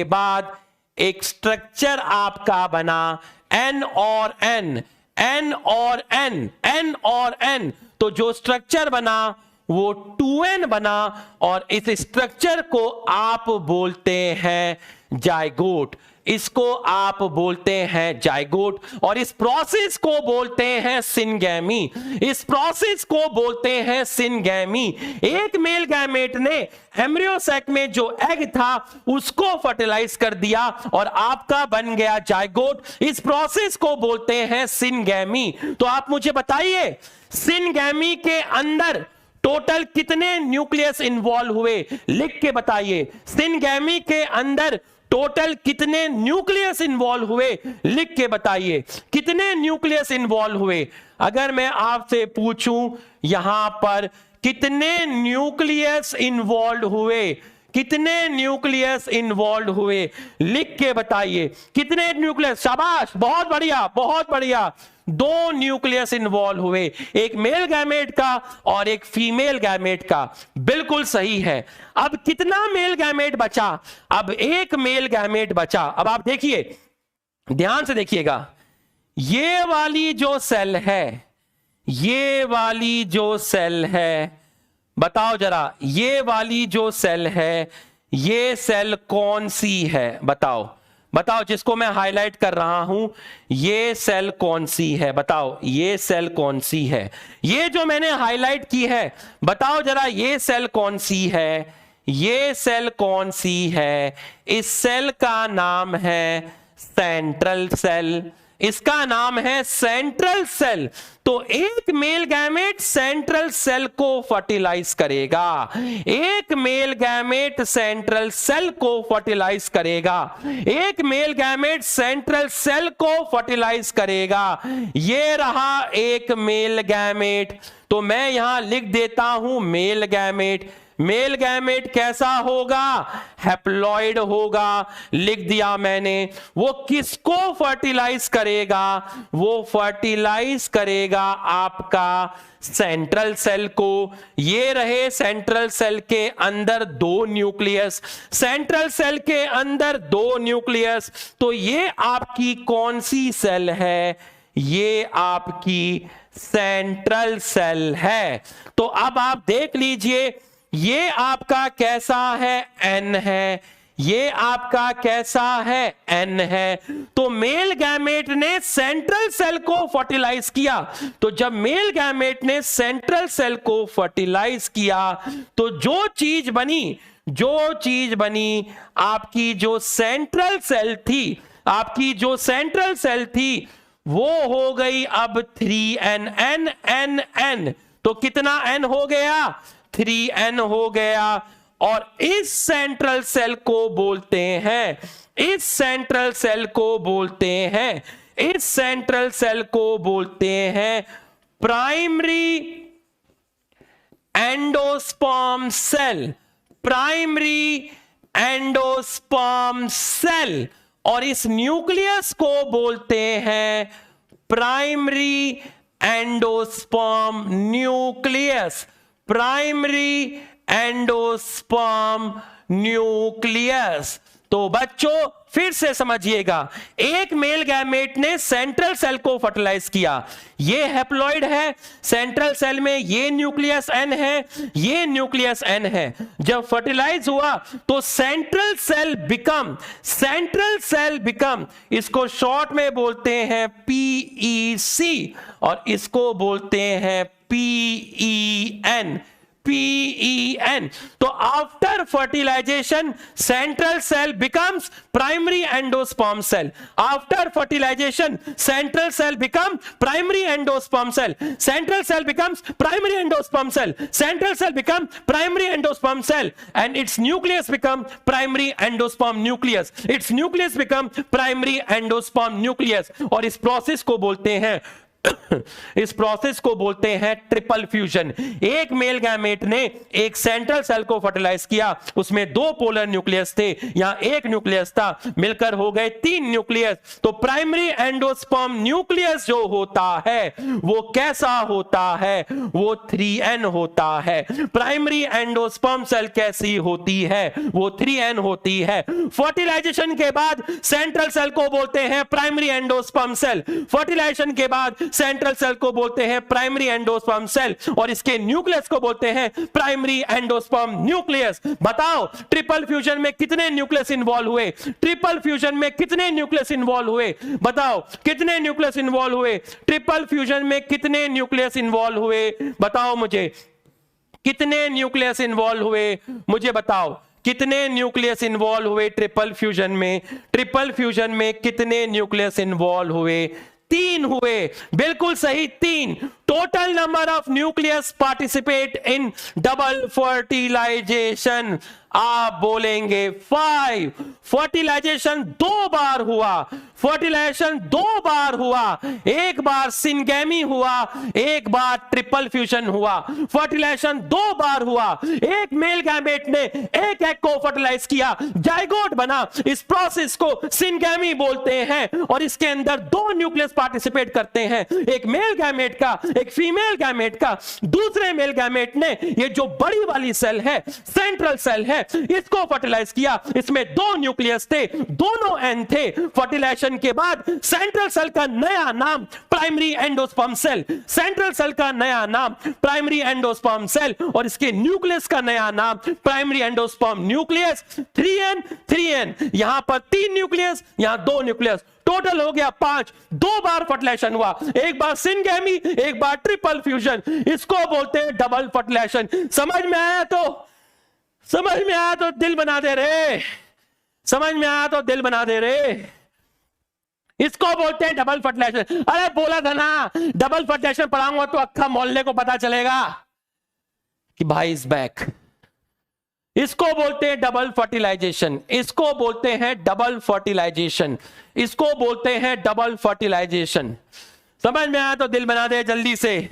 बाद एक स्ट्रक्चर आपका बना एन और एन, एन और एन, एन और एन। तो जो स्ट्रक्चर बना वो 2n बना और इस स्ट्रक्चर को आप बोलते हैं जाइगोट। इसको आप बोलते हैं जाइगोट और इस प्रोसेस को बोलते हैं सिनगैमी। इस प्रोसेस को बोलते हैं सिनगैमी। एक मेल गैमेट ने एम्ब्रियो सैक में जो एग था उसको फर्टिलाइज कर दिया और आपका बन गया जाइगोट। इस प्रोसेस को बोलते हैं सिनगैमी। तो आप मुझे बताइए सिनगैमी के अंदर टोटल कितने न्यूक्लियस इन्वॉल्व हुए, लिख के बताइए। सिनगैमी के अंदर टोटल कितने न्यूक्लियस इन्वॉल्व हुए, लिख के बताइए। कितने न्यूक्लियस इन्वॉल्व हुए? अगर मैं आपसे पूछूं यहां पर कितने न्यूक्लियस इन्वॉल्व हुए, कितने न्यूक्लियस इन्वॉल्व हुए, लिख के बताइए। कितने न्यूक्लियस? शाबाश, बहुत बढ़िया, बहुत बढ़िया। 2 न्यूक्लियस इन्वॉल्व हुए, एक मेल गैमेट का और एक फीमेल गैमेट का। बिल्कुल सही है। अब कितना मेल गैमेट बचा? अब एक मेल गैमेट बचा। अब आप देखिए, ध्यान से देखिएगा, ये वाली जो सेल है, ये वाली जो सेल है, बताओ जरा, ये वाली जो सेल है, ये सेल कौन सी है? बताओ, बताओ, जिसको मैं हाईलाइट कर रहा हूं, ये सेल कौन सी है? बताओ, ये सेल कौन सी है? ये जो मैंने हाईलाइट की है, बताओ जरा, ये सेल कौन सी है? ये सेल कौन सी है? इस सेल का नाम है सेंट्रल सेल। इसका नाम है सेंट्रल सेल। तो एक मेल गैमेट सेंट्रल सेल को फर्टिलाइज करेगा, एक मेल गैमेट सेंट्रल सेल को फर्टिलाइज करेगा, एक मेल गैमेट सेंट्रल सेल को फर्टिलाइज करेगा। ये रहा एक मेल गैमेट। तो मैं यहां लिख देता हूं मेल गैमेट। मेल गैमेट कैसा होगा? हैप्लॉइड होगा, लिख दिया मैंने। वो किसको फर्टिलाइज करेगा? वो फर्टिलाइज करेगा आपका सेंट्रल सेल को। ये रहे सेंट्रल सेल के अंदर 2 न्यूक्लियस, सेंट्रल सेल के अंदर 2 न्यूक्लियस। तो ये आपकी कौन सी सेल है? ये आपकी सेंट्रल सेल है। तो अब आप देख लीजिए, ये आपका कैसा है? एन है। ये आपका कैसा है? एन है। तो मेल गैमेट ने सेंट्रल सेल को फर्टिलाइज किया। तो जब मेल गैमेट ने सेंट्रल सेल को फर्टिलाइज किया तो जो चीज बनी, जो चीज बनी, आपकी जो सेंट्रल सेल थी, आपकी जो सेंट्रल सेल थी, वो हो गई अब 3n, n n n। तो कितना n हो गया? 3n हो गया। और इस सेंट्रल सेल को बोलते हैं, इस सेंट्रल सेल को बोलते हैं, इस सेंट्रल सेल को बोलते हैं primary endosperm cell, primary endosperm cell. और इस न्यूक्लियस को बोलते हैं primary endosperm nucleus, primary endosperm nucleus. तो बच्चों फिर से समझिएगा, एक मेल गैमेट ने सेंट्रल सेल को फर्टिलाइज किया। ये हैप्लॉइड है, सेंट्रल सेल में ये न्यूक्लियस एन है, ये न्यूक्लियस एन है। जब फर्टिलाइज हुआ तो सेंट्रल सेल बिकम, इसको शॉर्ट में बोलते हैं पीईसी और इसको बोलते हैं पीईएन, PEN। तो after fertilization central cell becomes primary endosperm cell. After fertilization central cell become primary endosperm cell, central cell becomes primary endosperm cell, central cell become primary endosperm cell and its nucleus become primary endosperm nucleus, its nucleus become primary endosperm nucleus. और इस प्रोसेस को बोलते हैं इस प्रोसेस को बोलते हैं ट्रिपल फ्यूजन। एक मेल गैमेट ने एक सेंट्रल सेल को फर्टिलाइज किया, उसमें दो पोलर न्यूक्लियस थे, यहां एक न्यूक्लियस था, मिलकर हो गए तीन न्यूक्लियस। तो प्राइमरी एंडोस्पर्म न्यूक्लियस जो होता है वो कैसा होता है? वो 3n होता है। प्राइमरी एंडोस्पर्म सेल कैसी होती है? वो 3n होती है। फर्टिलाइजेशन के बाद सेंट्रल सेल को बोलते हैं प्राइमरी एंडोस्पर्म सेल। फर्टिलाइजेशन के बाद सेंट्रल सेल को बोलते हैं प्राइमरी एंडोस्पर्म सेल और इसके न्यूक्लियस को बोलते हैं प्राइमरी एंडोस्पर्म न्यूक्लियस। बताओ ट्रिपल फ्यूजन में कितने न्यूक्लियस इन्वॉल्व हुए? ट्रिपल फ्यूजन में कितने न्यूक्लियस इन्वॉल्व हुए? बताओ कितने न्यूक्लियस इन्वॉल्व हुए? ट्रिपल फ्यूजन में कितने न्यूक्लियस इन्वॉल्व हुए? बताओ मुझे कितने न्यूक्लियस इन्वॉल्व हुए? मुझे बताओ कितने न्यूक्लियस इन्वॉल्व हुए ट्रिपल फ्यूजन में? ट्रिपल फ्यूजन में कितने न्यूक्लियस इन्वॉल्व हुए? 3 हुए। बिल्कुल सही, 3। Total number of nucleus participate in double fertilization आप बोलेंगे 5। फर्टिलाइजेशन 2 बार हुआ, फर्टिलाइजेशन 2 बार हुआ, एक बार सिंगेमी हुआ, एक बार ट्रिपल फ्यूजन हुआ। फर्टिलाइजेशन 2 बार हुआ, एक मेल गैमेट ने एक एग को फर्टिलाइज किया, जाइगोट बना। इस प्रोसेस को सिंगेमी बोलते हैं और इसके अंदर 2 न्यूक्लियस पार्टिसिपेट करते हैं, एक मेल गैमेट का, एक फीमेल गैमेट का। दूसरे मेल गैमेट ने ये जो बड़ी वाली सेल है, सेंट्रल सेल है, इसको फर्टिलाइज किया। इसमें 2 न्यूक्लियस थे, दोनों एन थे। फर्टिलाइजेशन के बाद सेंट्रल सेल का नया नाम primary endosperm cell, central cell का नया नाम प्राइमरी एंडोस्पर्म सेल और इसके न्यूक्लियस का नया नाम प्राइमरी एंडोस्पर्म न्यूक्लियस। 3n यहां पर 3 न्यूक्लियस, यहां 2 न्यूक्लियस, टोटल हो गया 5। 2 बार फर्टिलाइजेशन हुआ, एक बार सिंगेमी, एक बार ट्रिपल फ्यूजन। इसको बोलते हैं डबल फर्टिलाइजेशन। समझ में आया तो समझ में आया तो दिल बना दे रे, समझ में आया तो दिल बना दे रे। इसको बोलते हैं डबल फर्टिलाइजेशन। अरे बोला था ना डबल फर्टिलाइजेशन पढ़ाऊंगा तो अक्खा मोहल्ले को पता चलेगा कि भाई इज बैक। इसको बोलते हैं डबल फर्टिलाइजेशन, इसको बोलते हैं डबल फर्टिलाइजेशन, इसको बोलते हैं डबल फर्टिलाइजेशन। समझ में आया तो दिल बना दे जल्दी से।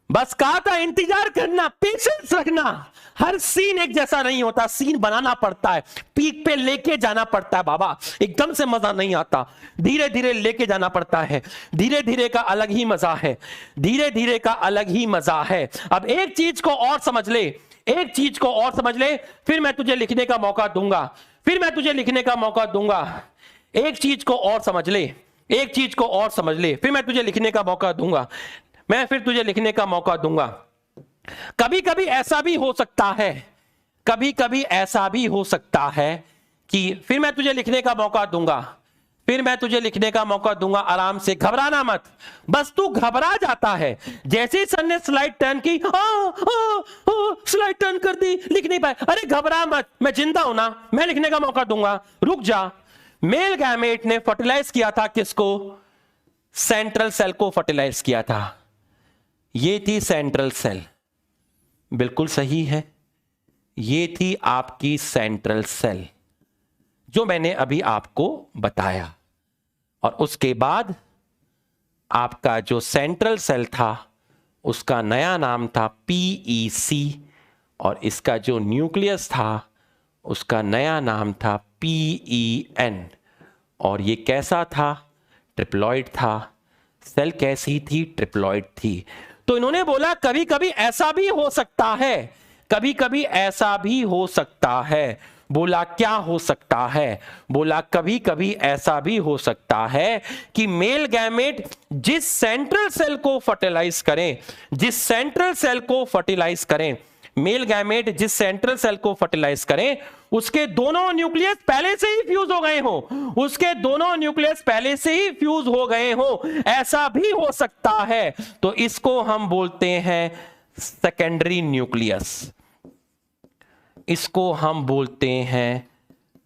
बस कहा था इंतजार करना, पेशेंस रखना। हर सीन एक जैसा नहीं होता, सीन बनाना पड़ता है, पीक पे लेके जाना पड़ता है बाबा, एकदम से मजा नहीं आता, धीरे धीरे लेके जाना पड़ता है। धीरे धीरे का अलग ही मजा है, धीरे धीरे का अलग ही मजा है। अब एक चीज को और समझ ले, एक चीज को और समझ ले, फिर मैं तुझे लिखने का मौका दूंगा, फिर मैं तुझे लिखने का मौका दूंगा। एक चीज को और समझ ले, एक चीज को और समझ ले, फिर मैं तुझे लिखने का मौका दूंगा, मैं फिर तुझे लिखने का मौका दूंगा। कभी कभी ऐसा भी हो सकता है, कभी कभी ऐसा भी हो सकता है कि फिर मैं तुझे लिखने का मौका दूंगा, फिर मैं तुझे लिखने का मौका दूंगा। आराम से, घबराना मत। बस तू घबरा जाता है जैसे ही सर ने स्लाइड टर्न की, स्लाइड टर्न कर दी, लिख नहीं पाए। अरे घबरा मत, मैं जिंदा हूं ना, मैं लिखने का मौका दूंगा, रुक जा। मेल गैमेट ने फर्टिलाइज किया था किसको? सेंट्रल सेल को फर्टिलाइज किया था। ये थी सेंट्रल सेल, बिल्कुल सही है, ये थी आपकी सेंट्रल सेल जो मैंने अभी आपको बताया। और उसके बाद आपका जो सेंट्रल सेल था उसका नया नाम था PEC और इसका जो न्यूक्लियस था उसका नया नाम था PEN। और ये कैसा था? ट्रिप्लॉइड था। सेल कैसी थी? ट्रिप्लॉइड थी। तो इन्होंने बोला कभी कभी ऐसा भी हो सकता है, कभी कभी ऐसा भी हो सकता है। बोला क्या हो सकता है? बोला कभी कभी ऐसा भी हो सकता है कि मेल गैमेट जिस सेंट्रल सेल को फर्टिलाइज करें, जिस सेंट्रल सेल को फर्टिलाइज करें, मेल गैमेट जिस सेंट्रल सेल को फर्टिलाइज करें उसके दोनों न्यूक्लियस पहले से ही फ्यूज हो गए हो, उसके दोनों न्यूक्लियस पहले से ही फ्यूज हो गए हो, ऐसा भी हो सकता है। तो इसको हम बोलते हैं सेकेंडरी न्यूक्लियस, इसको हम बोलते हैं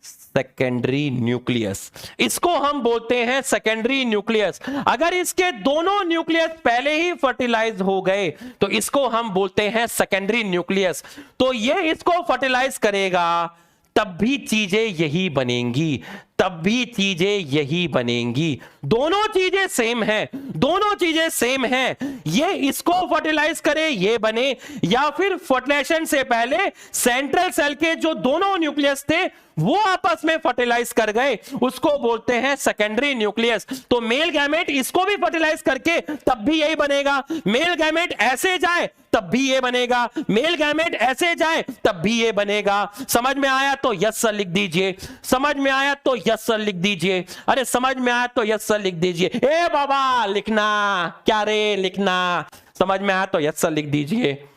सेकेंडरी न्यूक्लियस, इसको हम बोलते हैं सेकेंडरी न्यूक्लियस। अगर इसके दोनों न्यूक्लियस पहले ही फर्टिलाइज हो गए तो इसको हम बोलते हैं सेकेंडरी न्यूक्लियस। तो ये इसको फर्टिलाइज करेगा, तब भी चीजें यही बनेंगी, तब भी चीजें यही बनेंगी। दोनों चीजें सेम है, दोनों चीजें सेम है। ये इसको फर्टिलाइज करे ये बने, या फिर फर्टिलाइजेशन से पहले सेंट्रल सेल के जो दोनों न्यूक्लियस थे वो आपस में फर्टिलाइज कर गए, उसको बोलते हैं सेकेंडरी न्यूक्लियस। तो मेल गैमेट इसको भी फर्टिलाइज करके तब भी यही बनेगा। मेल गैमेट ऐसे जाए तब भी ये बनेगा, मेल गैमेट ऐसे जाए तब भी ये बनेगा। समझ में आया तो यस सर लिख दीजिए, समझ में आया तो यस सर लिख दीजिए। अरे समझ में आया तो यस सर लिख दीजिए। ए बाबा लिखना क्या रे, लिखना। समझ में आया तो यस सर लिख दीजिए,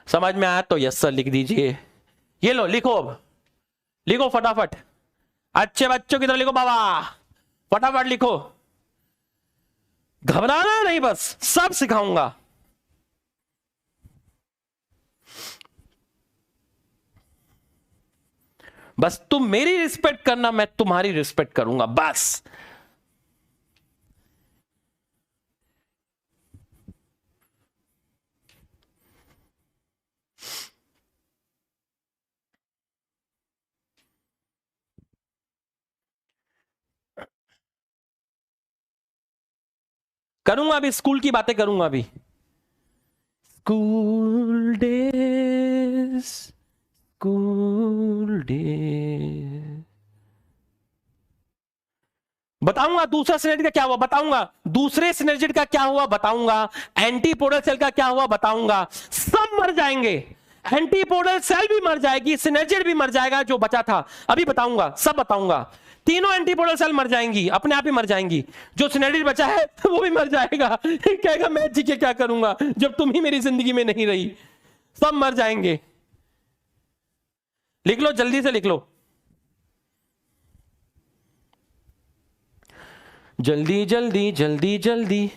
समझ में आया तो यस सर लिख दीजिए। ये लो लिखो, लिखो फटाफट, अच्छे बच्चों की तरह लिखो बाबा, फटाफट लिखो, घबराना नहीं, बस सब सिखाऊंगा। बस तुम मेरी रिस्पेक्ट करना, मैं तुम्हारी रिस्पेक्ट करूंगा, बस। करूंगा अभी, स्कूल की बातें करूंगा अभी। स्कूल डेज, स्कूल डेज बताऊंगा। दूसरा सिनर्जी का क्या हुआ बताऊंगा, दूसरे सिनर्जी का क्या हुआ बताऊंगा, एंटीपोडल सेल का क्या हुआ बताऊंगा। सब मर जाएंगे, एंटीपोडल सेल भी मर जाएगी, सिनर्जिड भी मर जाएगा, जो बचा था अभी बताऊंगा, सब बताऊंगा। तीनों एंटीपोडल सेल मर जाएंगी, अपने आप ही मर जाएंगी। जो सिनर्जिड बचा है वो भी मर जाएगा, कहेगा मैं जी के क्या करूंगा जब तुम ही मेरी जिंदगी में नहीं रही। सब मर जाएंगे। लिख लो, जल्दी से लिख लो, जल्दी जल्दी जल्दी जल्दी।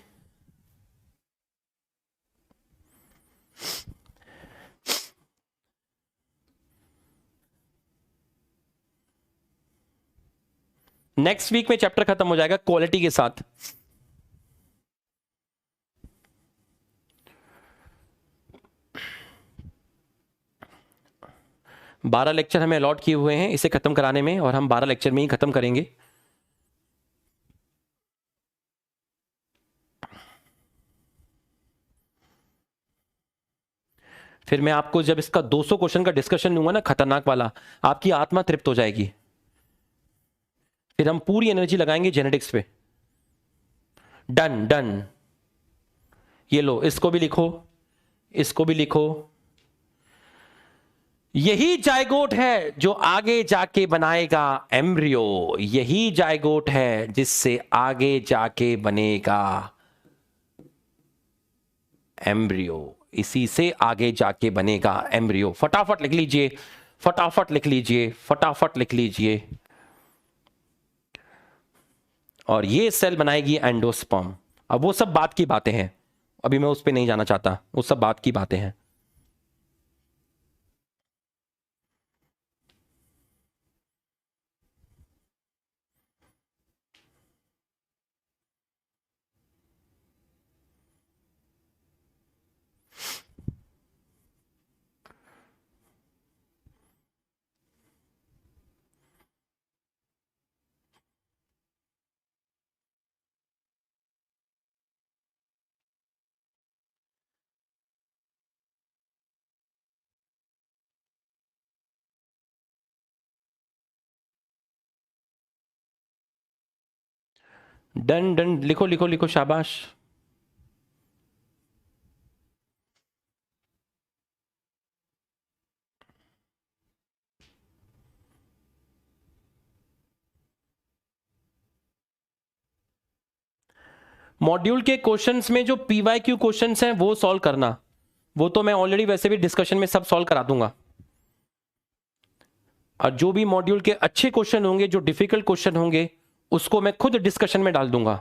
नेक्स्ट वीक में चैप्टर खत्म हो जाएगा क्वालिटी के साथ। बारह लेक्चर हमें अलॉट किए हुए हैं इसे खत्म कराने में, और हम 12 लेक्चर में ही खत्म करेंगे। फिर मैं आपको जब इसका 200 क्वेश्चन का डिस्कशन दूंगा ना, खतरनाक वाला, आपकी आत्मा तृप्त हो जाएगी। फिर हम पूरी एनर्जी लगाएंगे जेनेटिक्स पे। Done done. ये लो, इसको भी लिखो, इसको भी लिखो। यही जायगोट है जो आगे जाके बनाएगा एम्ब्रियो, यही जायगोट है जिससे आगे जाके बनेगा एम्ब्रियो, इसी से आगे जाके बनेगा एम्ब्रियो। फटाफट लिख लीजिए, फटाफट लिख लीजिए, फटाफट लिख लीजिए। और ये सेल बनाएगी एंडोस्पर्म। अब वो सब बात की बातें हैं, अभी मैं उस पर नहीं जाना चाहता, वो सब बात की बातें हैं। डन डन, लिखो लिखो लिखो, शाबाश। मॉड्यूल के क्वेश्चंस में जो पीवाईक्यू क्वेश्चंस हैं वो सॉल्व करना, वो तो मैं ऑलरेडी वैसे भी डिस्कशन में सब सॉल्व करा दूंगा। और जो भी मॉड्यूल के अच्छे क्वेश्चन होंगे, जो डिफिकल्ट क्वेश्चन होंगे, उसको मैं खुद डिस्कशन में डाल दूंगा,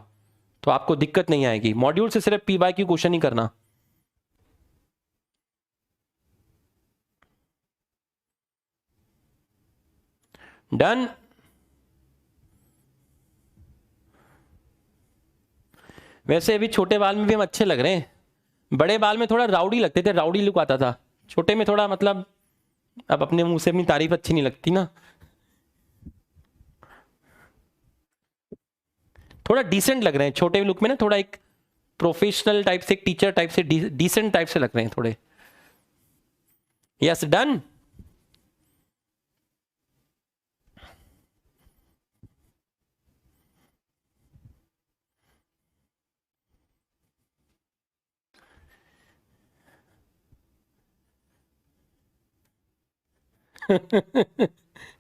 तो आपको दिक्कत नहीं आएगी। मॉड्यूल से सिर्फ पीवाईक्यू क्वेश्चन ही करना। डन। वैसे अभी छोटे बाल में भी हम अच्छे लग रहे हैं, बड़े बाल में थोड़ा राउडी लगते थे, राउडी लुक आता था, छोटे में थोड़ा मतलब अब अपने मुंह से अपनी तारीफ अच्छी नहीं लगती ना। थोड़ा डिसेंट लग रहे हैं छोटे लुक में ना, थोड़ा एक प्रोफेशनल टाइप से, एक टीचर टाइप से, डिसेंट टाइप से लग रहे हैं थोड़े। Yes, done.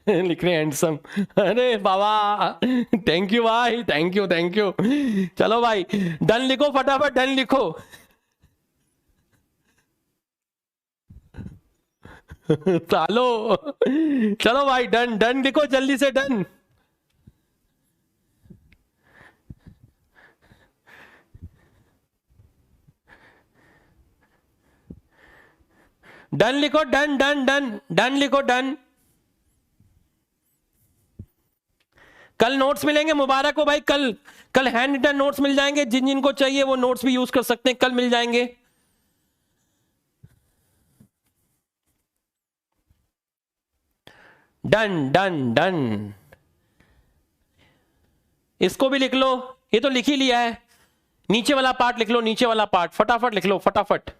लिख रहे हैं हैंडसम। अरे बाबा, थैंक यू भाई, थैंक यू थैंक यू। चलो भाई डन लिखो, फटाफट डन लिखो। सालो, चलो भाई डन डन लिखो जल्दी से, डन। डन लिखो, डन डन डन डन लिखो, डन। कल नोट्स मिलेंगे, मुबारक हो भाई। कल कल हैंड रिटन नोट्स मिल जाएंगे, जिन जिनको चाहिए वो नोट्स भी यूज कर सकते हैं, कल मिल जाएंगे। Done done done. इसको भी लिख लो, ये तो लिख ही लिया है। नीचे वाला पार्ट लिख लो, नीचे वाला पार्ट फटाफट लिख लो, फटाफट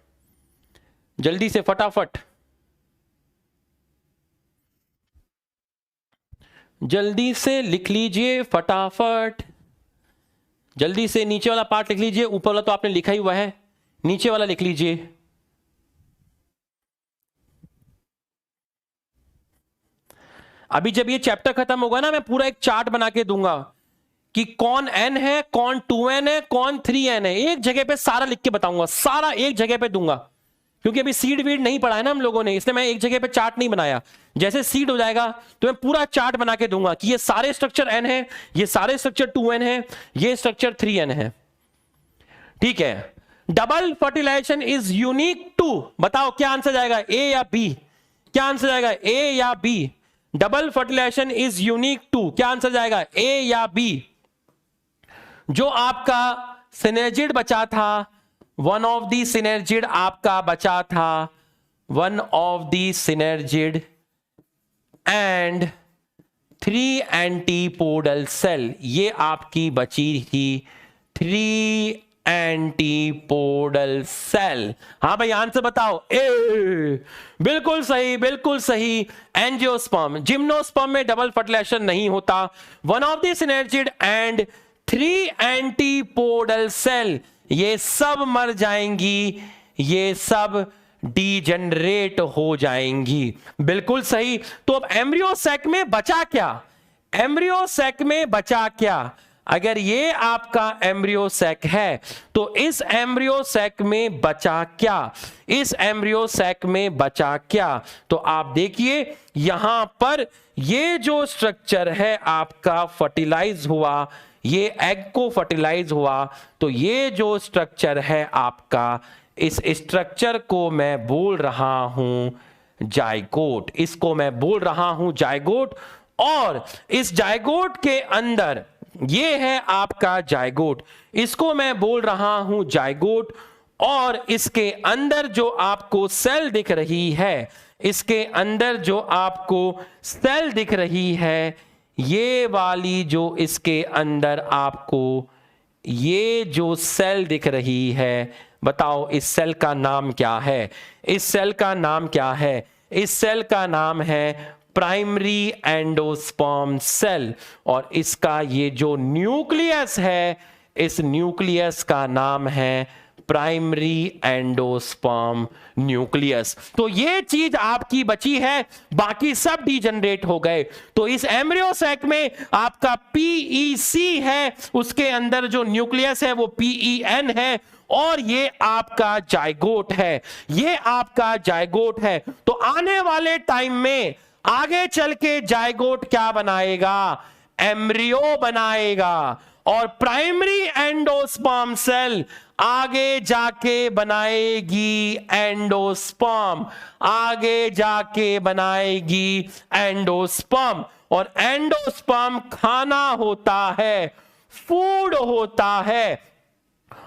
जल्दी से, फटाफट जल्दी से लिख लीजिए, फटाफट जल्दी से। नीचे वाला पार्ट लिख लीजिए, ऊपर वाला तो आपने लिखा ही हुआ है, नीचे वाला लिख लीजिए। अभी जब ये चैप्टर खत्म होगा ना, मैं पूरा एक चार्ट बना के दूंगा कि कौन n है, कौन 2n है, कौन 3n है। एक जगह पे सारा लिख के बताऊंगा, सारा एक जगह पे दूंगा, क्योंकि अभी सीड वीड नहीं पढ़ा है ना हम लोगों ने, इसलिए मैं एक जगह पे चार्ट नहीं बनाया। जैसे सीड हो जाएगा तो मैं पूरा चार्ट बना के दूंगा कि ये सारे स्ट्रक्चर n है, ये सारे स्ट्रक्चर 2n है, ये स्ट्रक्चर 3n है। ठीक है। Double fertilization is unique to, बताओ क्या आंसर जाएगा, ए या बी? क्या आंसर जाएगा, ए या B? Double fertilization is unique to, क्या आंसर जाएगा, ए या बी? जो आपका सिनर्जिड बचा था, वन ऑफ दी सिनर्जिड आपका बचा था, one of the synergid and 3 antipodal cell, ये आपकी बची थी 3 एंटीपोडल सेल। हाँ भाई आंसर बताओ, ए बिल्कुल सही, बिल्कुल सही। एंजियोस्पर्म, जिम्नोस्पर्म में डबल फर्टिलाइजेशन नहीं होता। One of the synergid and 3 antipodal cell, ये सब मर जाएंगी, ये सब डीजनरेट हो जाएंगी। बिल्कुल सही। तो अब एम्ब्रियो सैक में बचा क्या, एम्ब्रियो सैक में बचा क्या? अगर ये आपका एम्ब्रियो सैक है तो इस एम्ब्रियो सैक में बचा क्या, इस एम्ब्रियो सैक में बचा क्या? तो आप देखिए यहां पर ये जो स्ट्रक्चर है आपका फर्टिलाइज हुआ, ये एग को फर्टिलाइज हुआ, तो ये जो स्ट्रक्चर है आपका, इस स्ट्रक्चर को मैं बोल रहा हूं जाइगोट, इसको मैं बोल रहा हूं जाइगोट। और इस जाइगोट के अंदर ये है आपका जाइगोट, इसको मैं बोल रहा हूं जाइगोट। और इसके अंदर जो आपको सेल दिख रही है, इसके अंदर जो आपको सेल दिख रही है, ये वाली जो इसके अंदर आपको ये जो सेल दिख रही है, बताओ इस सेल का नाम क्या है? इस सेल का नाम क्या है? इस सेल का नाम है प्राइमरी एंडोस्पर्म सेल। और इसका ये जो न्यूक्लियस है, इस न्यूक्लियस का नाम है प्राइमरी एंडोस्पर्म न्यूक्लियस। तो ये चीज आपकी बची है, बाकी सब डीजनरेट हो गए। तो इस एम्ब्रियो सैक में आपका पीईसी है, उसके अंदर जो न्यूक्लियस है वो पीईएन है, और ये आपका जाइगोट है, ये आपका जाइगोट है। तो आने वाले टाइम में आगे चल के जाइगोट क्या बनाएगा? एम्ब्रियो बनाएगा। और प्राइमरी एंडोस्पर्म सेल आगे जाके बनाएगी एंडोस्पर्म, आगे जाके बनाएगी एंडोस्पर्म। और एंडोस्पर्म खाना होता है, फूड होता है,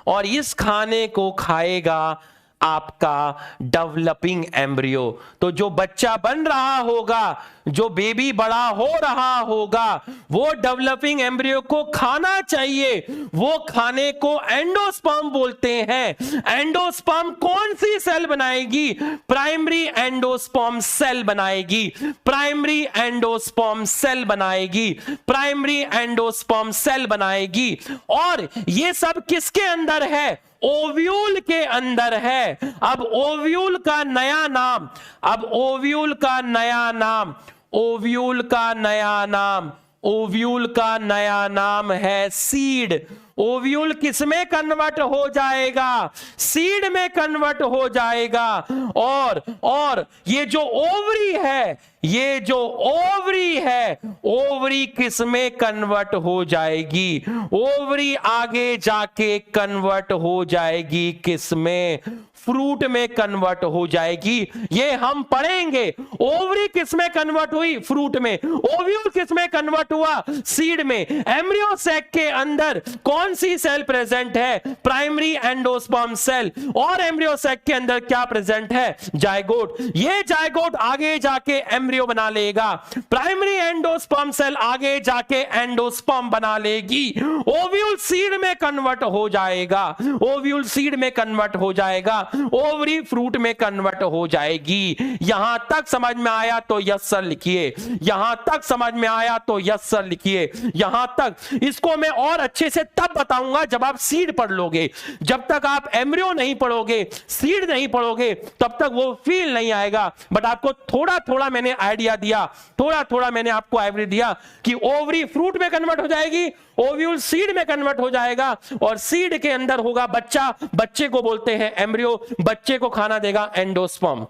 और इस खाने को खाएगा आपका डेवलपिंग एम्ब्रियो। तो जो बच्चा बन रहा होगा, जो बेबी बड़ा हो रहा होगा, वो डेवलपिंग एम्ब्रियो को खाना चाहिए। वो खाने को एंडोस्पर्म बोलते हैं। एंडोस्पर्म कौन सी सेल बनाएगी? प्राइमरी एंडोस्पर्म सेल बनाएगी। प्राइमरी एंडोस्पर्म सेल बनाएगी। प्राइमरी एंडोस्पर्म सेल बनाएगी। और ये सब किसके अंदर है? ओव्यूल के अंदर है। अब ओव्यूल का नया नाम, अब ओव्यूल का नया नाम, ओव्यूल का नया नाम, ओव्यूल का नया नाम है सीड। ओव्यूल किसमें कन्वर्ट हो जाएगा? सीड में कन्वर्ट हो जाएगा। और ये जो ओवरी है, ये जो ओवरी है, ओवरी किसमें कन्वर्ट हो जाएगी? ओवरी आगे जाके कन्वर्ट हो जाएगी किसमें? फ्रूट में कन्वर्ट हो जाएगी। ये हम पढ़ेंगे। ओवरी किसमें कन्वर्ट हुई? फ्रूट में। ओव्यूल किसमें कन्वर्ट हुआ? सीड में। एम्ब्रियो सैक के अंदर कौन सी सेल प्रेजेंट है? Primary endosperm cell. और एम्ब्रियो सैक के अंदर क्या प्रेजेंट है? जायगोट। ये जायगोट आगे जाके एम्ब्रियो बना लेगा। प्राइमरी एंडोस्पर्म सेल आगे जाके एंडोस्पर्म बना लेगी। ओव्यूल सीड में कन्वर्ट हो जाएगा। ओव्यूल सीड में कन्वर्ट हो जाएगा। ओवरी फ्रूट में कन्वर्ट हो जाएगी। यहां तक समझ में आया तो यस सर लिखिए। यहां तक समझ में आया तो यस सर लिखिए। यहां तक। इसको मैं और अच्छे से तब बताऊंगा जब आप सीड पढ़ लोगे। जब तक आप एम्ब्रियो नहीं पढ़ोगे, सीड नहीं पढ़ोगे, तब तक वो फील नहीं आएगा। बट आपको थोड़ा थोड़ा मैंने आइडिया दिया, थोड़ा थोड़ा मैंने आपको आइडिया दिया कि ओवरी फ्रूट में कन्वर्ट हो जाएगी, ओव्यूल सीड में कन्वर्ट हो जाएगा, और सीड के अंदर होगा बच्चा। बच्चे को बोलते हैं एम्ब्रियो। बच्चे को खाना देगा एंडोस्पर्म।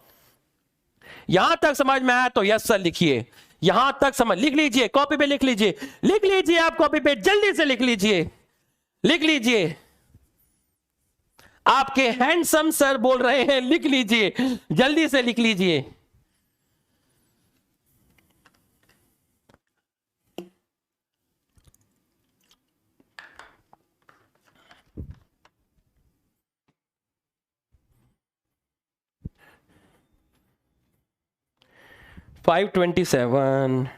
यहां तक समझ में आया तो यस सर लिखिए। यहां तक समझ, लिख लीजिए, कॉपी पे लिख लीजिए, लिख लीजिए, आप कॉपी पे जल्दी से लिख लीजिए, लिख लीजिए। आपके हैंडसम सर बोल रहे हैं, लिख लीजिए, जल्दी से लिख लीजिए। $527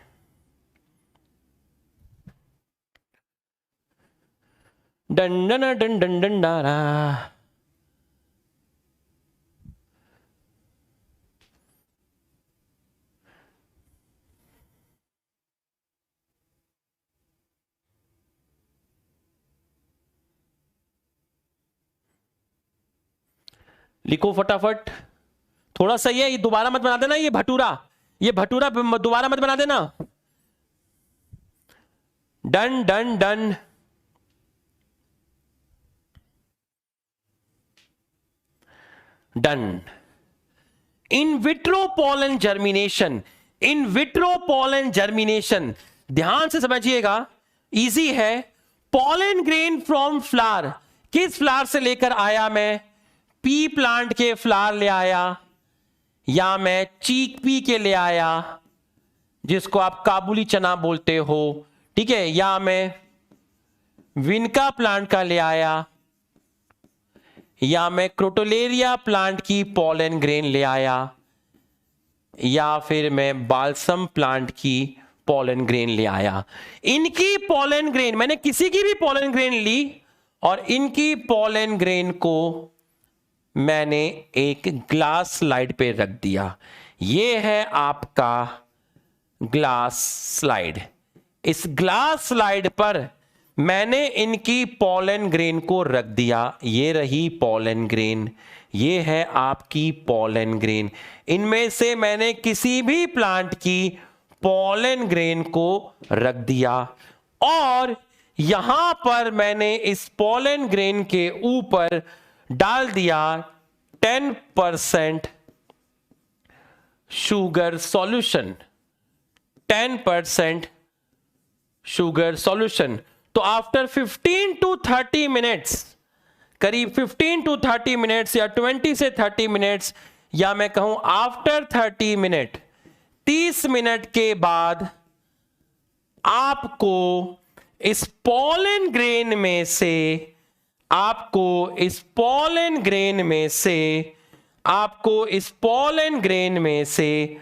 done done done done done डारा। लिखो फटाफट, थोड़ा सही है। ये दोबारा मत बना देना, ये भटूरा, ये भटूरा दोबारा मत बना देना। Done done done. Done. In vitro pollen germination, in vitro pollen germination, ध्यान से समझिएगा, इजी है। पॉलन ग्रेन फ्रॉम फ्लावर, किस फ्लावर से लेकर आया मैं? पी प्लांट के फ्लावर ले आया, या मैं चीक पी के ले आया, जिसको आप काबुली चना बोलते हो, ठीक है, या मैं विनका प्लांट का ले आया, या मैं क्रोटोलेरिया प्लांट की पॉलन ग्रेन ले आया, या फिर मैं बाल्सम प्लांट की पॉलन ग्रेन ले आया। इनकी पॉलन ग्रेन, मैंने किसी की भी पॉलन ग्रेन ली और इनकी पॉलन ग्रेन को मैंने एक ग्लास स्लाइड पे रख दिया। ये है आपका ग्लास स्लाइड। इस ग्लास स्लाइड पर मैंने इनकी पॉलन ग्रेन को रख दिया। ये रही पॉलन ग्रेन, ये है आपकी पॉलन ग्रेन। इनमें से मैंने किसी भी प्लांट की पॉलन ग्रेन को रख दिया, और यहां पर मैंने इस पॉलन ग्रेन के ऊपर डाल दिया 10% शुगर सॉल्यूशन, 10% शुगर सॉल्यूशन। तो आफ्टर 15 to 30 मिनट्स, करीब 15 to 30 मिनट्स या 20 से 30 मिनट्स, या मैं कहूं आफ्टर 30 मिनट, 30 मिनट के बाद आपको इस पॉलन ग्रेन में से, आपको इस पॉलन ग्रेन में से आपको इस पॉलन ग्रेन में से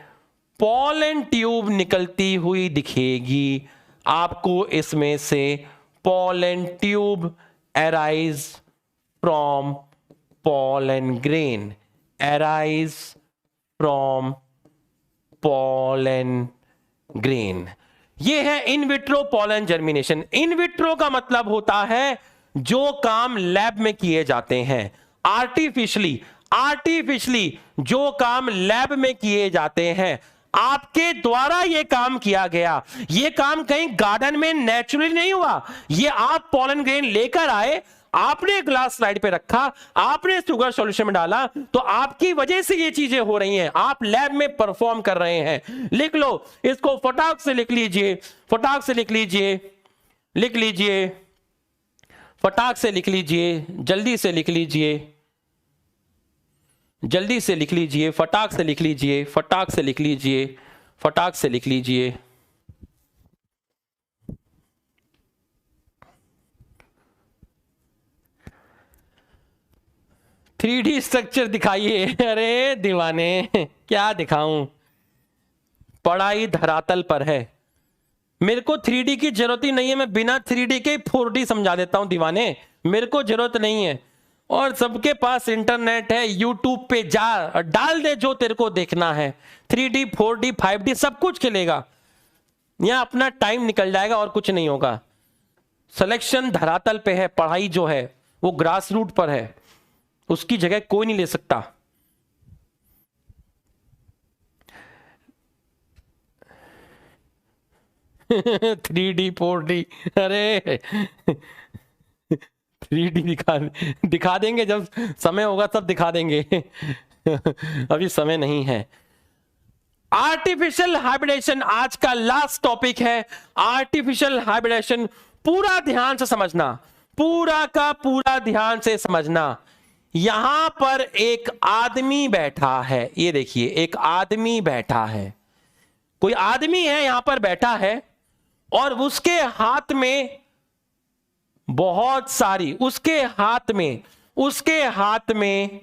पॉलन ट्यूब निकलती हुई दिखेगी। आपको इसमें से pollen tube arise from pollen grain, arise from pollen grain. ये है in vitro pollen germination. In vitro का मतलब होता है जो काम लैब में किए जाते हैं। आर्टिफिशियली जो काम लैब में किए जाते हैं, आपके द्वारा यह काम किया गया। यह काम कहीं गार्डन में नेचुरली नहीं हुआ। यह आप पॉलन ग्रेन लेकर आए, आपने ग्लास स्लाइड पे रखा, आपने शुगर सॉल्यूशन में डाला, तो आपकी वजह से ये चीजें हो रही हैं। आप लैब में परफॉर्म कर रहे हैं। लिख लो इसको, फटाक से लिख लीजिए, फटाक से लिख लीजिए, लिख लीजिए, फटाक से लिख लीजिए, जल्दी से लिख लीजिए, जल्दी से लिख लीजिए, फटाक से लिख लीजिए, फटाक से लिख लीजिए, फटाक से लिख लीजिए। थ्री डी स्ट्रक्चर दिखाइए। अरे दीवाने, क्या दिखाऊं, पढ़ाई धरातल पर है। मेरे को 3D की जरूरत ही नहीं है, मैं बिना 3D के 4D समझा देता हूं दीवाने, मेरे को जरूरत नहीं है। और सबके पास इंटरनेट है, यूट्यूब पे जा, डाल दे जो तेरे को देखना है। 3D 4D 5D सब कुछ चलेगा, यहां अपना टाइम निकल जाएगा और कुछ नहीं होगा। सिलेक्शन धरातल पे है, पढ़ाई जो है वो ग्रास रूट पर है, उसकी जगह कोई नहीं ले सकता। थ्री डी 4D, अरे 3D दिखा देंगे, जब समय होगा तब दिखा देंगे। अभी समय नहीं है। आर्टिफिशियल हाइब्रिडेशन आज का लास्ट टॉपिक है। आर्टिफिशियल हाइब्रिडेशन पूरा ध्यान से समझना, पूरा का पूरा ध्यान से समझना। यहां पर एक आदमी बैठा है, ये देखिए एक आदमी बैठा है, कोई आदमी है यहां पर बैठा है, और उसके हाथ में बहुत सारी, उसके हाथ में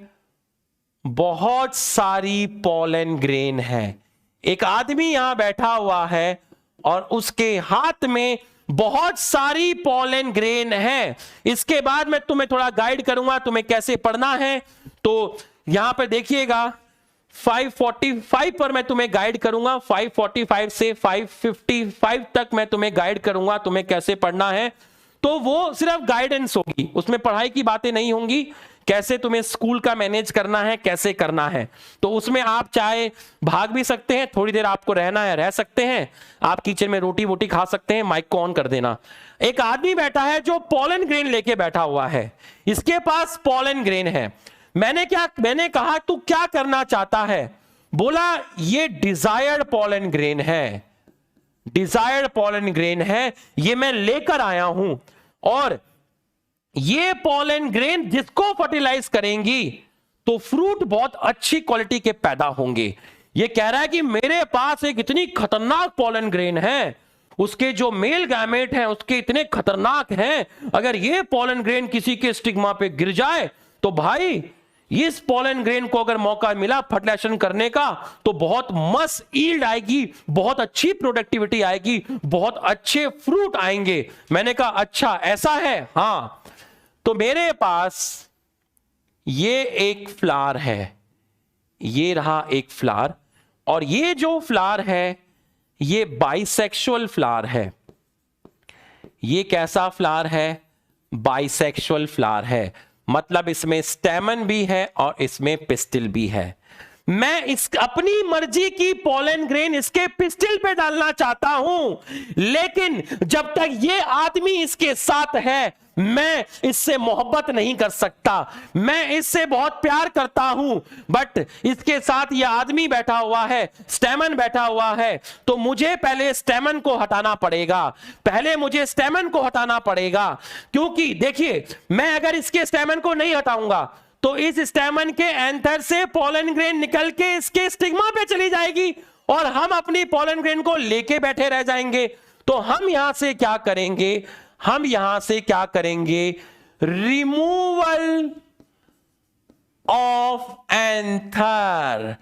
बहुत सारी पॉलन ग्रेन है। एक आदमी यहां बैठा हुआ है और उसके हाथ में बहुत सारी पॉलन ग्रेन है। इसके बाद मैं तुम्हें थोड़ा गाइड करूंगा तुम्हें कैसे पढ़ना है। तो यहां पर देखिएगा 545 पर मैं तुम्हें गाइड करूंगा, 545 से 555 तक मैं तुम्हें गाइड करूंगा तुम्हें कैसे पढ़ना है। तो वो सिर्फ गाइडेंस होगी, उसमें पढ़ाई की बातें नहीं होंगी। कैसे तुम्हें स्कूल का मैनेज करना है, कैसे करना है, तो उसमें आप चाहे भाग भी सकते हैं, थोड़ी देर आपको रहना है रह सकते हैं, आप किचन में रोटी वोटी खा सकते हैं, माइक को ऑन कर देना। एक आदमी बैठा है जो पॉलन ग्रेन लेके बैठा हुआ है, इसके पास पॉलन ग्रेन है। मैंने कहा तू क्या करना चाहता है, बोला ये डिजायर्ड पॉलन ग्रेन है, डिजायर्ड पॉलन ग्रेन है, ये मैं लेकर आया हूं, और ये पॉलन ग्रेन जिसको फर्टिलाइज करेंगी तो फ्रूट बहुत अच्छी क्वालिटी के पैदा होंगे। ये कह रहा है कि मेरे पास एक इतनी खतरनाक पॉलन ग्रेन है, उसके जो मेल गैमेट हैं उसके इतने खतरनाक हैं, अगर ये पॉलन ग्रेन किसी के स्टिग्मा पे गिर जाए तो भाई इस पॉलन ग्रेन को अगर मौका मिला फर्टिलाइजेशन करने का तो बहुत मस्त ईल्ड आएगी, बहुत अच्छी प्रोडक्टिविटी आएगी, बहुत अच्छे फ्रूट आएंगे। मैंने कहा अच्छा ऐसा है, हाँ। तो मेरे पास ये एक फ्लावर है, ये रहा एक फ्लावर, और ये जो फ्लावर है ये बाइसेक्सुअल फ्लावर है। ये कैसा फ्लावर है, बाइसेक्सुअल फ्लावर है, मतलब इसमें स्टेमन भी है और इसमें पिस्टिल भी है। मैं इस अपनी मर्जी की पॉलन ग्रेन इसके पिस्टिल पे डालना चाहता हूं, लेकिन जब तक ये आदमी इसके साथ है मैं इससे मोहब्बत नहीं कर सकता। मैं इससे बहुत प्यार करता हूं, बट इसके साथ ये आदमी बैठा हुआ है, स्टेमन बैठा हुआ है, तो मुझे पहले स्टेमन को हटाना पड़ेगा, पहले मुझे स्टेमन को हटाना पड़ेगा। क्योंकि देखिए मैं अगर इसके स्टेमन को नहीं हटाऊंगा तो इस स्टेमन के एंथर से पॉलन ग्रेन निकल के इसके स्टिग्मा पे चली जाएगी और हम अपनी पॉलन ग्रेन को लेके बैठे रह जाएंगे। तो हम यहां से क्या करेंगे, हम यहां से क्या करेंगे, removal of anther,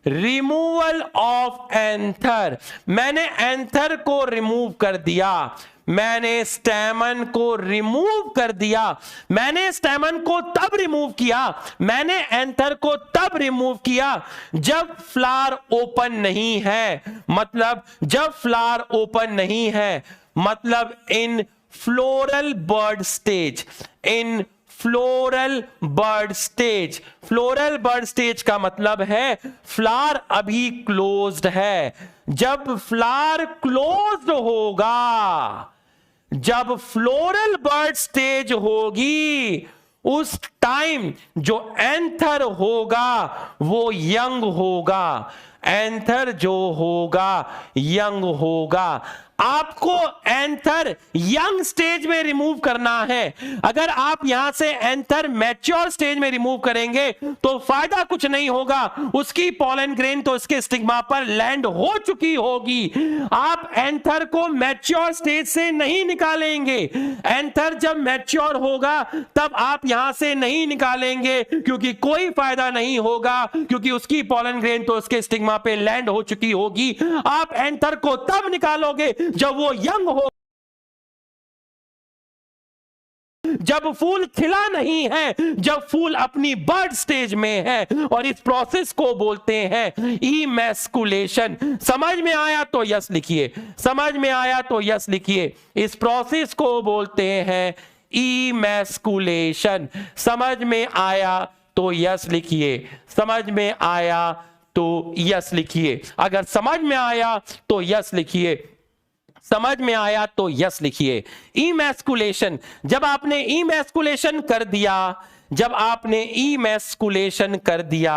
removal of anther. मैंने एंथर को रिमूव कर दिया, मैंने स्टैमन को रिमूव कर दिया। मैंने स्टैमन को तब रिमूव किया, मैंने एंथर को तब रिमूव किया जब फ्लावर ओपन नहीं है। मतलब जब फ्लावर ओपन नहीं है, मतलब in floral bud stage, in floral bud stage. Floral bud stage का मतलब है फ्लावर अभी क्लोज्ड है। जब फ्लावर क्लोज्ड होगा, जब फ्लोरल बर्ड स्टेज होगी, उस टाइम जो एंथर होगा वो यंग होगा। एंथर जो होगा यंग होगा। आपको एंथर यंग स्टेज में रिमूव करना है। अगर आप यहां से एंथर मैच्योर स्टेज में रिमूव करेंगे तो फायदा कुछ नहीं होगा, उसकी पॉलन ग्रेन तो इसके स्टिग्मा पर लैंड हो चुकी होगी। आप एंथर को मैच्योर स्टेज से नहीं निकालेंगे। एंथर जब मैच्योर होगा तब आप यहां से नहीं निकालेंगे, क्योंकि कोई फायदा नहीं होगा, क्योंकि उसकी पॉलन ग्रेन तो उसके स्टिग्मा पे लैंड हो चुकी होगी। आप एंथर को तब निकालोगे जब वो यंग हो, जब फूल खिला नहीं है, जब फूल अपनी बर्ड स्टेज में है। और इस प्रोसेस को बोलते हैं इमैस्कुलेशन। समझ में आया तो यस लिखिए, समझ में आया तो यस लिखिए। इस प्रोसेस को बोलते हैं इमैस्कुलेशन। समझ में आया तो यस लिखिए, समझ में आया तो यस लिखिए। अगर समझ में आया तो यस लिखिए, समझ में आया तो यस लिखिए। इमैस्कुलेशन, जब आपने इमैस्कुलेशन कर दिया, जब आपने इमैस्कुलेशन कर दिया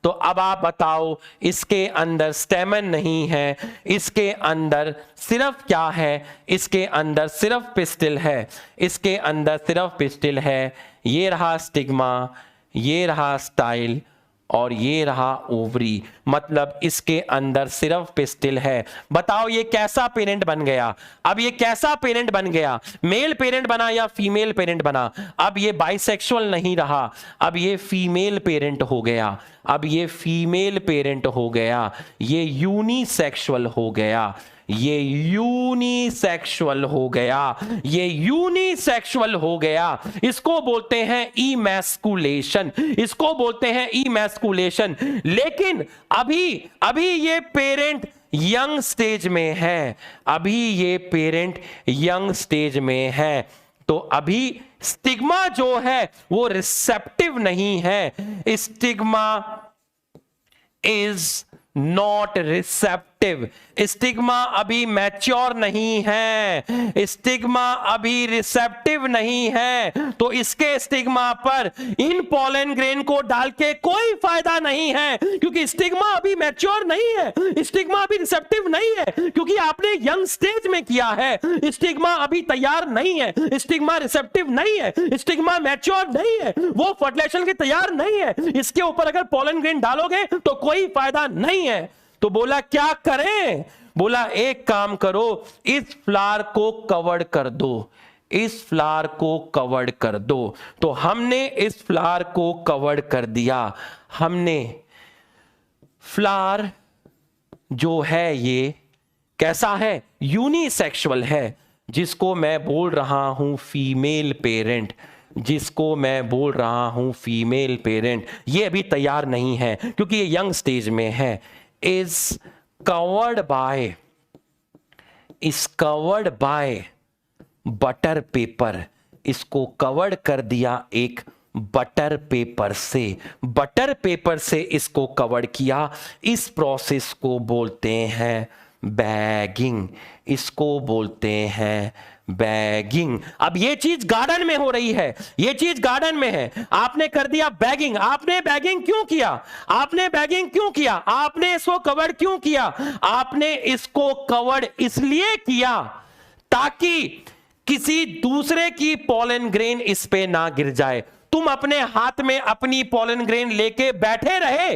तो अब आप बताओ, इसके अंदर स्टेमन नहीं है, इसके अंदर सिर्फ क्या है, इसके अंदर सिर्फ पिस्टिल है, इसके अंदर सिर्फ पिस्टिल है। ये रहा स्टिग्मा, ये रहा स्टाइल और ये रहा ओवरी। मतलब इसके अंदर सिर्फ पिस्टिल है। बताओ ये कैसा पेरेंट बन गया? अब ये कैसा पेरेंट बन गया? मेल पेरेंट बना या फीमेल पेरेंट बना? अब ये बाइसेक्सुअल नहीं रहा, अब ये फीमेल पेरेंट हो गया। अब ये फीमेल पेरेंट हो गया, ये यूनिसेक्सुअल हो गया, ये यूनिसेक्सुअल हो गया, ये यूनिसेक्सुअल हो गया। इसको बोलते हैं इमैस्कुलेशन, इसको बोलते हैं इमैस्कुलेशन। लेकिन अभी ये पेरेंट यंग स्टेज में है, अभी ये पेरेंट यंग स्टेज में है, तो अभी स्टिग्मा जो है वो रिसेप्टिव नहीं है। Stigma is not receptive. Stigma अभी मैच्योर नहीं है, स्टिग्मा अभी रिसेप्टिव नहीं है, तो इसके स्टिग्मा पर इन पॉलन ग्रेन को डाल के कोई फायदा नहीं है, क्योंकि स्टिग्मा अभी मैच्योर नहीं है, स्टिग्मा अभी रिसेप्टिव नहीं है, क्योंकि आपने यंग स्टेज में किया है। स्टिग्मा अभी तैयार नहीं है, स्टिग्मा रिसेप्टिव नहीं है, स्टिग्मा मैच्योर नहीं है, वो फर्टिलाइजेशन के तैयार नहीं है। इसके ऊपर अगर पॉलन ग्रेन डालोगे तो कोई फायदा नहीं है। तो बोला क्या करें? बोला एक काम करो, इस फ्लावर को कवर कर दो, इस फ्लावर को कवर कर दो। तो हमने इस फ्लावर को कवर कर दिया। हमने फ्लावर जो है ये कैसा है? यूनिसेक्सुअल है, जिसको मैं बोल रहा हूं फीमेल पेरेंट, जिसको मैं बोल रहा हूं फीमेल पेरेंट। ये अभी तैयार नहीं है क्योंकि ये यंग स्टेज में है। is covered by butter paper. इसको कवर्ड कर दिया एक बटर पेपर से, बटर पेपर से इसको कवर किया। इस प्रोसेस को बोलते हैं बैगिंग, इसको बोलते हैं बैगिंग। अब ये चीज गार्डन में हो रही है, ये चीज गार्डन में है, आपने कर दिया बैगिंग। आपने बैगिंग क्यों किया? आपने बैगिंग क्यों किया? आपने इसको कवर क्यों किया? आपने इसको कवर इसलिए किया ताकि किसी दूसरे की पॉलन ग्रेन इस पे ना गिर जाए। तुम अपने हाथ में अपनी पॉलन ग्रेन लेके बैठे रहे,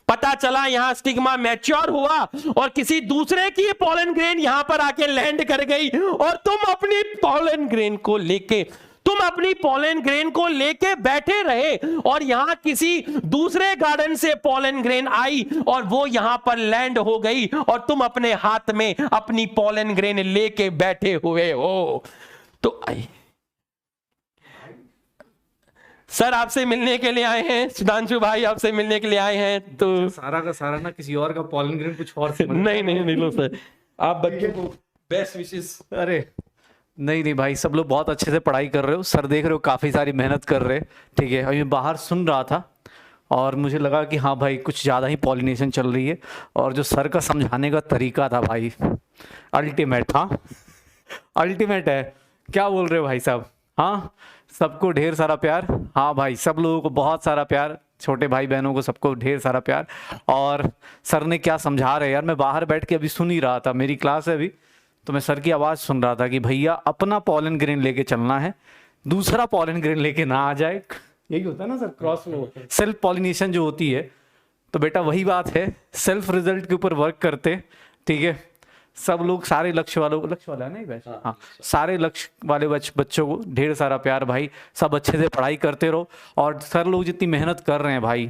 पता चला यहां स्टिग्मा मैच्योर हुआ और किसी दूसरे की पॉलन ग्रेन यहां पर आके लैंड कर गई, और तुम अपनी पॉलन ग्रेन को लेके, तुम अपनी पोलन ग्रेन को लेके बैठे रहे और यहां किसी दूसरे गार्डन से पोलन ग्रेन आई और वो यहां पर लैंड हो गई और तुम अपने हाथ में अपनी पोलन ग्रेन लेके बैठे हुए हो। तो आई सर आपसे मिलने के लिए आए हैं, सुधांशु भाई आपसे मिलने के लिए आए हैं। तो सारा का सारा ना किसी और का पोलन ग्रेन कुछ और नहीं लो सर, आप बच्चों को बेस्ट विशेस। अरे नहीं भाई, सब लोग बहुत अच्छे से पढ़ाई कर रहे हो, सर देख रहे हो काफ़ी सारी मेहनत कर रहे, ठीक है। और मैं बाहर सुन रहा था और मुझे लगा कि हाँ भाई कुछ ज़्यादा ही पॉलिनेशन चल रही है। और जो सर का समझाने का तरीका था भाई, अल्टीमेट। हाँ अल्टीमेट है, क्या बोल रहे हो भाई साहब। हाँ सबको ढेर सारा प्यार। हाँ भाई सब लोगों को बहुत सारा प्यार, छोटे भाई बहनों को सबको ढेर सारा प्यार। और सर ने क्या समझा रहे यार, मैं बाहर बैठ के अभी सुन ही रहा था, मेरी क्लास है अभी, तो मैं सर की आवाज़ सुन रहा था कि भैया अपना पोलन ग्रेन लेके चलना है, दूसरा पोलन ग्रेन लेके ना आ जाए। यही होता है ना sir, cross flow, self pollination जो होती है। तो बेटा वही बात है, सेल्फ रिजल्ट के ऊपर वर्क करते, ठीक है। सब लोग सारे लक्ष्य वाला है ना बैच, हाँ सारे लक्ष्य वाले बच्चों को ढेर सारा प्यार भाई। सब अच्छे से पढ़ाई करते रहो। और सर लोग जितनी मेहनत कर रहे हैं भाई,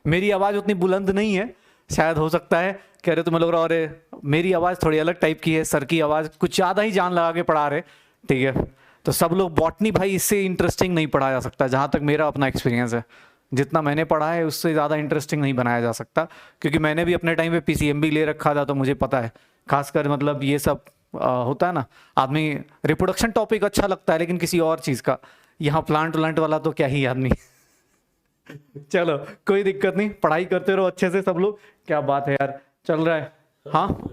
मेरी आवाज़ उतनी बुलंद नहीं है, शायद हो सकता है कह रहे तुम्हें लग रहा, और मेरी आवाज़ थोड़ी अलग टाइप की है, सर की आवाज़ कुछ ज़्यादा ही जान लगा के पढ़ा रहे, ठीक है। तो सब लोग बॉटनी भाई इससे इंटरेस्टिंग नहीं पढ़ाया जा सकता, जहाँ तक मेरा अपना एक्सपीरियंस है। जितना मैंने पढ़ा है उससे ज़्यादा इंटरेस्टिंग नहीं बनाया जा सकता, क्योंकि मैंने भी अपने टाइम पे पीसीएम ले रखा था, तो मुझे पता है। खासकर मतलब ये सब होता है ना, आदमी रिप्रोडक्शन टॉपिक अच्छा लगता है लेकिन किसी और चीज़ का, यहाँ प्लांट वाला तो क्या ही आदमी। चलो कोई दिक्कत नहीं, पढ़ाई करते रहो अच्छे से सब लोग। क्या बात है यार, चल रहा है। हाँ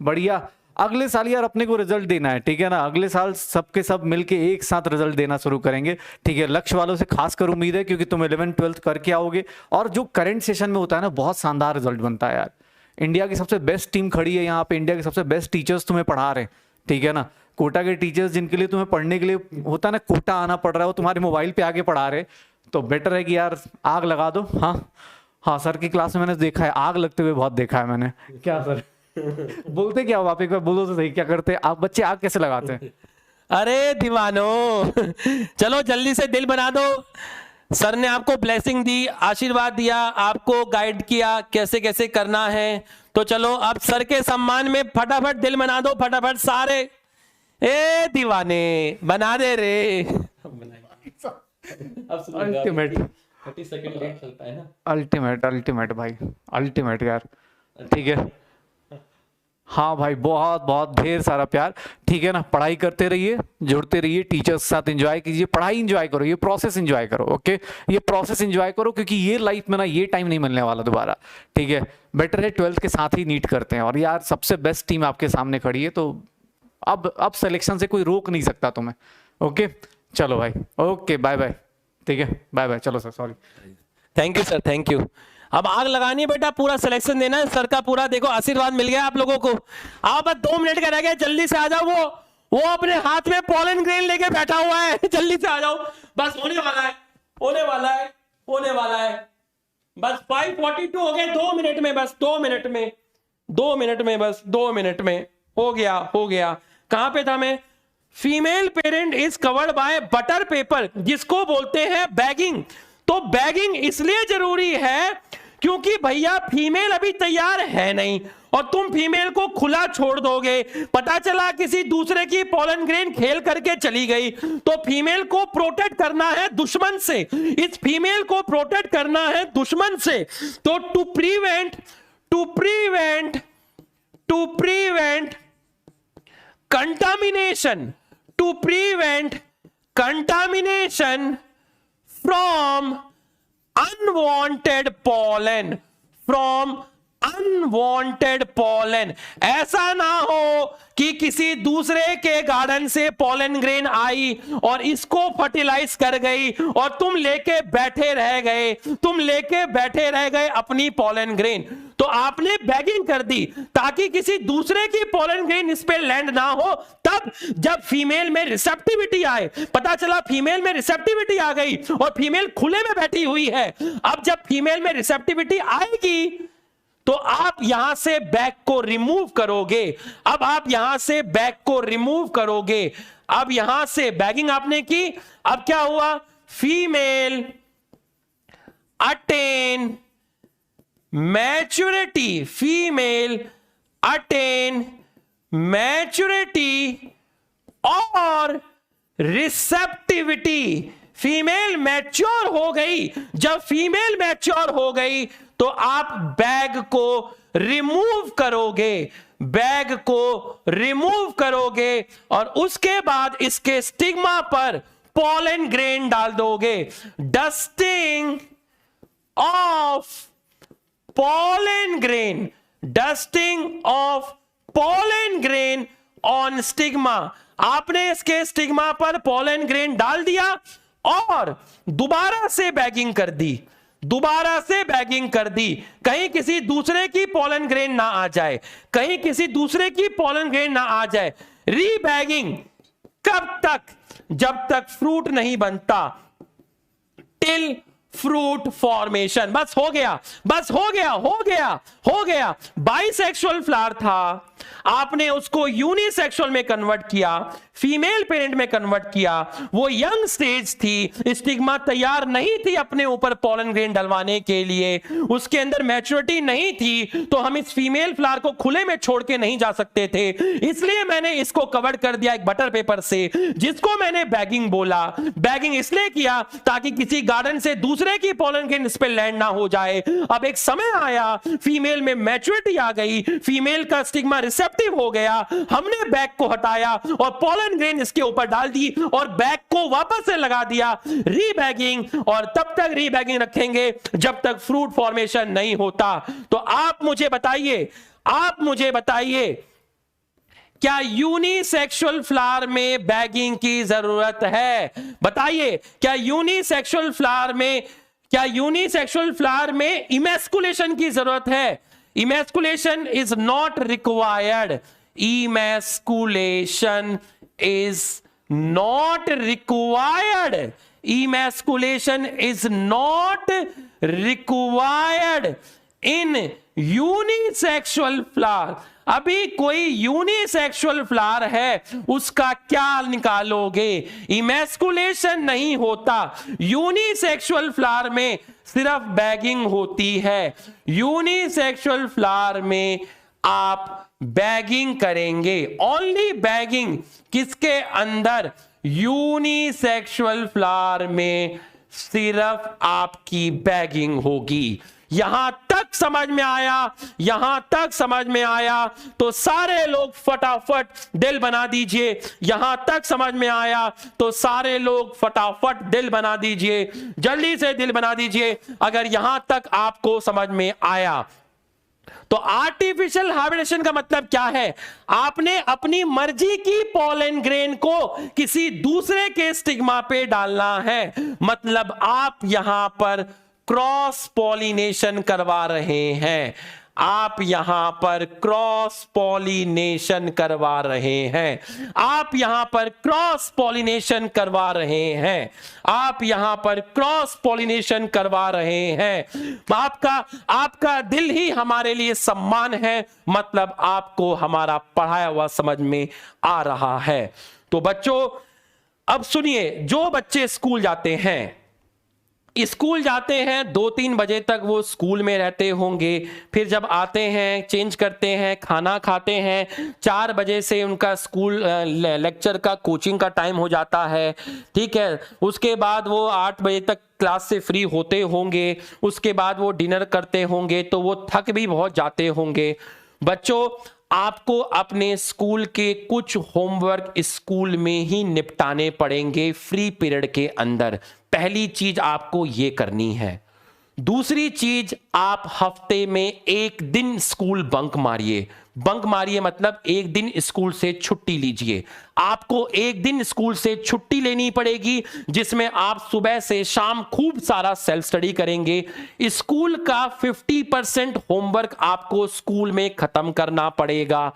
बढ़िया। अगले साल यार अपने को रिजल्ट देना है, ठीक है ना। अगले साल सबके सब मिलके एक साथ रिजल्ट देना शुरू करेंगे, ठीक है। लक्ष्य वालों से खासकर उम्मीद है, क्योंकि तुम 11th-12th करके आओगे और जो करंट सेशन में होता है ना, बहुत शानदार रिजल्ट बनता है यार। इंडिया की सबसे बेस्ट टीम खड़ी है यहाँ पे, इंडिया के सबसे बेस्ट टीचर्स तुम्हें पढ़ा रहे हैं, ठीक है ना। कोटा के टीचर्स जिनके लिए तुम्हें पढ़ने के लिए होता है ना, कोटा आना पड़ रहा है, वो तुम्हारे मोबाइल पे आके पढ़ा रहे, तो बेटर है कि यार आग लगा दो। हाँ सर की क्लास में मैंने देखा है, आग लगते हुए बहुत देखा है मैंने। क्या सर बोलते क्या हो आप, एक बार बोलो तो सही, क्या करते आप बच्चे, आग कैसे लगाते हैं? अरे दीवानो चलो जल्दी से दिल बना दो। सर ने आपको ब्लेसिंग दी, आशीर्वाद दिया, आपको गाइड किया कैसे कैसे करना है। तो चलो अब सर के सम्मान में फटाफट दिल बना दो, फटाफट सारे। ए दीवाने बना दे रे। अल्टीमेट 30 सेकंड लेट चलता है ना। अल्टीमेट भाई, अल्टीमेट यार, ठीक है। हाँ भाई बहुत बहुत ढेर सारा प्यार, ठीक है ना। पढ़ाई करते रहिए, जुड़ते रहिए, टीचर्स के साथ एंजॉय कीजिए, पढ़ाई एंजॉय करो, ये प्रोसेस एंजॉय करो, ओके। ये प्रोसेस एंजॉय करो, क्योंकि ये लाइफ में ना ये टाइम नहीं मिलने वाला दोबारा, ठीक है। बेटर है 12th के साथ ही नीट करते हैं। और यार सबसे बेस्ट टीम आपके सामने खड़ी है, तो अब सिलेक्शन से कोई रोक नहीं सकता तुम्हें, ओके। चलो भाई, ओके बाय बाय, ठीक है, बाय बाय। चलो sir, sorry. Thank you sir, thank you. अब आग लगानी है बेटा, पूरा सिलेक्शन देना है सर का पूरा। देखो आशीर्वाद मिल गया आप लोगों को। आप बस 2 मिनट का रह गया, जल्दी से आ जाओ। वो अपने हाथ में पोलन ग्रेन लेके बैठा हुआ है, जल्दी से आ जाओ। बस होने वाला है, होने वाला है, होने वाला है। बस 5:42 हो गए, 2 मिनट में, बस 2 मिनट में, 2 मिनट में, बस 2 मिनट में हो गया, हो गया। कहां पे था मैं? Female parent is covered by butter paper, जिसको बोलते हैं बैगिंग। तो बैगिंग इसलिए जरूरी है क्योंकि भैया फीमेल अभी तैयार है नहीं और तुम फीमेल को खुला छोड़ दोगे, पता चला किसी दूसरे की पोलन ग्रेन खेल करके चली गई, तो फीमेल को प्रोटेक्ट करना है दुश्मन से। इस फीमेल को प्रोटेक्ट करना है दुश्मन से। तो to prevent contamination, to prevent contamination from unwanted pollen, ऐसा ना हो कि किसी दूसरे के गार्डन से पोलन ग्रेन आई और इसको फर्टिलाइज कर गई और तुम लेके बैठे रह गए अपनी पोलन ग्रेन। तो आपने बैगिंग कर दी ताकि किसी दूसरे की पोलन ग्रेन इस पे लैंड ना हो। तब जब फीमेल में रिसेप्टिविटी आए, पता चला फीमेल में रिसेप्टिविटी आ गई और फीमेल खुले में बैठी हुई है। अब जब फीमेल में रिसेप्टिविटी आएगी तो आप यहां से बैग को रिमूव करोगे। अब आप यहां से बैग को रिमूव करोगे। अब यहां से बैगिंग आपने की। अब क्या हुआ? Female attain maturity, female attain maturity और रिसेप्टिविटी, फीमेल मैच्योर हो गई। जब फीमेल मैच्योर हो गई तो आप बैग को रिमूव करोगे, बैग को रिमूव करोगे और उसके बाद इसके स्टिग्मा पर पॉलन ग्रेन डाल दोगे। Dusting of pollen grain, dusting of pollen grain on stigma. आपने इसके स्टिग्मा पर पॉलन ग्रेन डाल दिया और दोबारा से बैगिंग कर दी, दोबारा से बैगिंग कर दी। कहीं किसी दूसरे की पॉलन ग्रेन ना आ जाए, कहीं किसी दूसरे की पॉलन ग्रेन ना आ जाए। रीबैगिंग कब तक? जब तक फ्रूट नहीं बनता, टिल फ्रूट फॉर्मेशन। बस हो गया, बस हो गया, हो गया, हो गया। बाइसेक्सुअल फ्लावर था, आपने उसको यूनिसेक्सुअल में कन्वर्ट किया, फीमेल पेरेंट में कन्वर्ट किया। वो यंग स्टेज थी, स्टिग्मा तैयार नहीं थी अपने ऊपर पॉलन ग्रेन डलवाने के लिए, उसके अंदर मैच्योरिटी नहीं थी, तो हम इस फीमेल फ्लावर को खुले में छोड़ के नहीं जा सकते थे। इसलिए मैंने इसको कवर कर दिया एक बटर पेपर से, जिसको मैंने बैगिंग बोला। बैगिंग इसलिए किया ताकि किसी गार्डन से दूसरे की पॉलन ग्रेन इस पे लैंड ना हो जाए। अब एक समय आया, फीमेल में मैच्योरिटी आ गई, फीमेल का स्टिग्मा रिसेप्टिव हो गया, हमने बैग को हटाया और पॉलन ग्रेन इसके ऊपर डाल दी और बैग को वापस से लगा दिया। रीबैगिंग, और तब तक रीबैगिंग रखेंगे जब तक फ्रूट फॉर्मेशन नहीं होता। तो आप मुझे बताइए, आप मुझे बताइए, क्या यूनिसेक्सुअल फ्लावर में बैगिंग की जरूरत है? बताइए, क्या यूनिसेक्सुअल फ्लावर में, क्या यूनिसेक्सुअल फ्लावर में इमैस्कुलेशन की जरूरत है? Emasculation is not required, emasculation is not required, emasculation is not required in unisexual flower। अभी कोई यूनिसेक्सुअल फ्लावर है, उसका क्या निकालोगे? इमैस्कुलेशन नहीं होता, यूनिसेक्सुअल फ्लावर में सिर्फ बैगिंग होती है। यूनिसेक्सुअल फ्लावर में आप बैगिंग करेंगे, ओनली बैगिंग। किसके अंदर? यूनिसेक्सुअल फ्लावर में सिर्फ आपकी बैगिंग होगी। यहां तक समझ में आया? यहां तक समझ में आया तो सारे लोग फटाफट दिल बना दीजिए। यहां तक समझ में आया तो सारे लोग फटाफट दिल बना दीजिए, जल्दी से दिल बना दीजिए अगर यहां तक आपको समझ में आया। तो आर्टिफिशियल हाइब्रिडेशन का मतलब क्या है? आपने अपनी मर्जी की पॉलन ग्रेन को किसी दूसरे के स्टिग्मा पे डालना है। मतलब आप यहां पर क्रॉस पॉलिनेशन करवा रहे हैं, आप यहां पर क्रॉस पॉलिनेशन करवा रहे हैं, आप यहां पर क्रॉस पॉलिनेशन करवा रहे हैं, आप यहां पर क्रॉस पॉलिनेशन करवा रहे हैं। आपका दिल ही हमारे लिए सम्मान है, मतलब आपको हमारा पढ़ाया हुआ समझ में आ रहा है। तो बच्चों अब सुनिए, जो बच्चे स्कूल जाते हैं, स्कूल जाते हैं 2-3 बजे तक वो स्कूल में रहते होंगे, फिर जब आते हैं चेंज करते हैं, खाना खाते हैं, 4 बजे से उनका स्कूल लेक्चर का कोचिंग का टाइम हो जाता है, ठीक है। उसके बाद वो 8 बजे तक क्लास से फ्री होते होंगे, उसके बाद वो डिनर करते होंगे, तो वो थक भी बहुत जाते होंगे। बच्चों आपको अपने स्कूल के कुछ होमवर्क स्कूल में ही निपटाने पड़ेंगे फ्री पीरियड के अंदर। पहली चीज आपको ये करनी है। दूसरी चीज, आप हफ्ते में 1 दिन स्कूल बंक मारिए। बंक मारिए मतलब 1 दिन स्कूल से छुट्टी लीजिए। आपको 1 दिन स्कूल से छुट्टी लेनी पड़ेगी, जिसमें आप सुबह से शाम खूब सारा सेल्फ स्टडी करेंगे। स्कूल का 50% होमवर्क आपको स्कूल में खत्म करना पड़ेगा।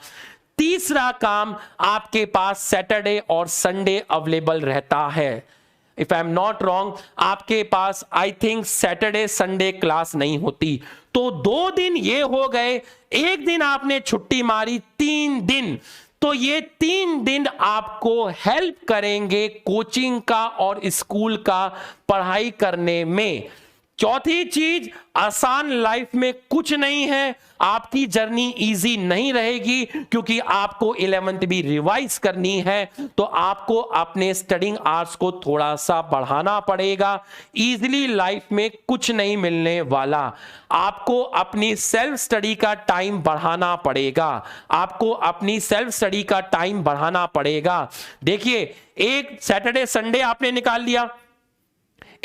तीसरा काम, आपके पास सैटरडे और संडे अवेलेबल रहता है। If I am not wrong, आपके पास I think Saturday Sunday class नहीं होती। तो 2 दिन ये हो गए, एक दिन आपने छुट्टी मारी, 3 दिन। तो ये 3 दिन आपको हेल्प करेंगे कोचिंग का और स्कूल का पढ़ाई करने में। चौथी चीज, आसान लाइफ में कुछ नहीं है, आपकी जर्नी इजी नहीं रहेगी क्योंकि आपको 11th भी रिवाइज करनी है, तो आपको अपने स्टडिंग आवर्स को थोड़ा सा बढ़ाना पड़ेगा। इजीली लाइफ में कुछ नहीं मिलने वाला, आपको अपनी सेल्फ स्टडी का टाइम बढ़ाना पड़ेगा, आपको अपनी सेल्फ स्टडी का टाइम बढ़ाना पड़ेगा। देखिए, एक सैटरडे संडे आपने निकाल लिया,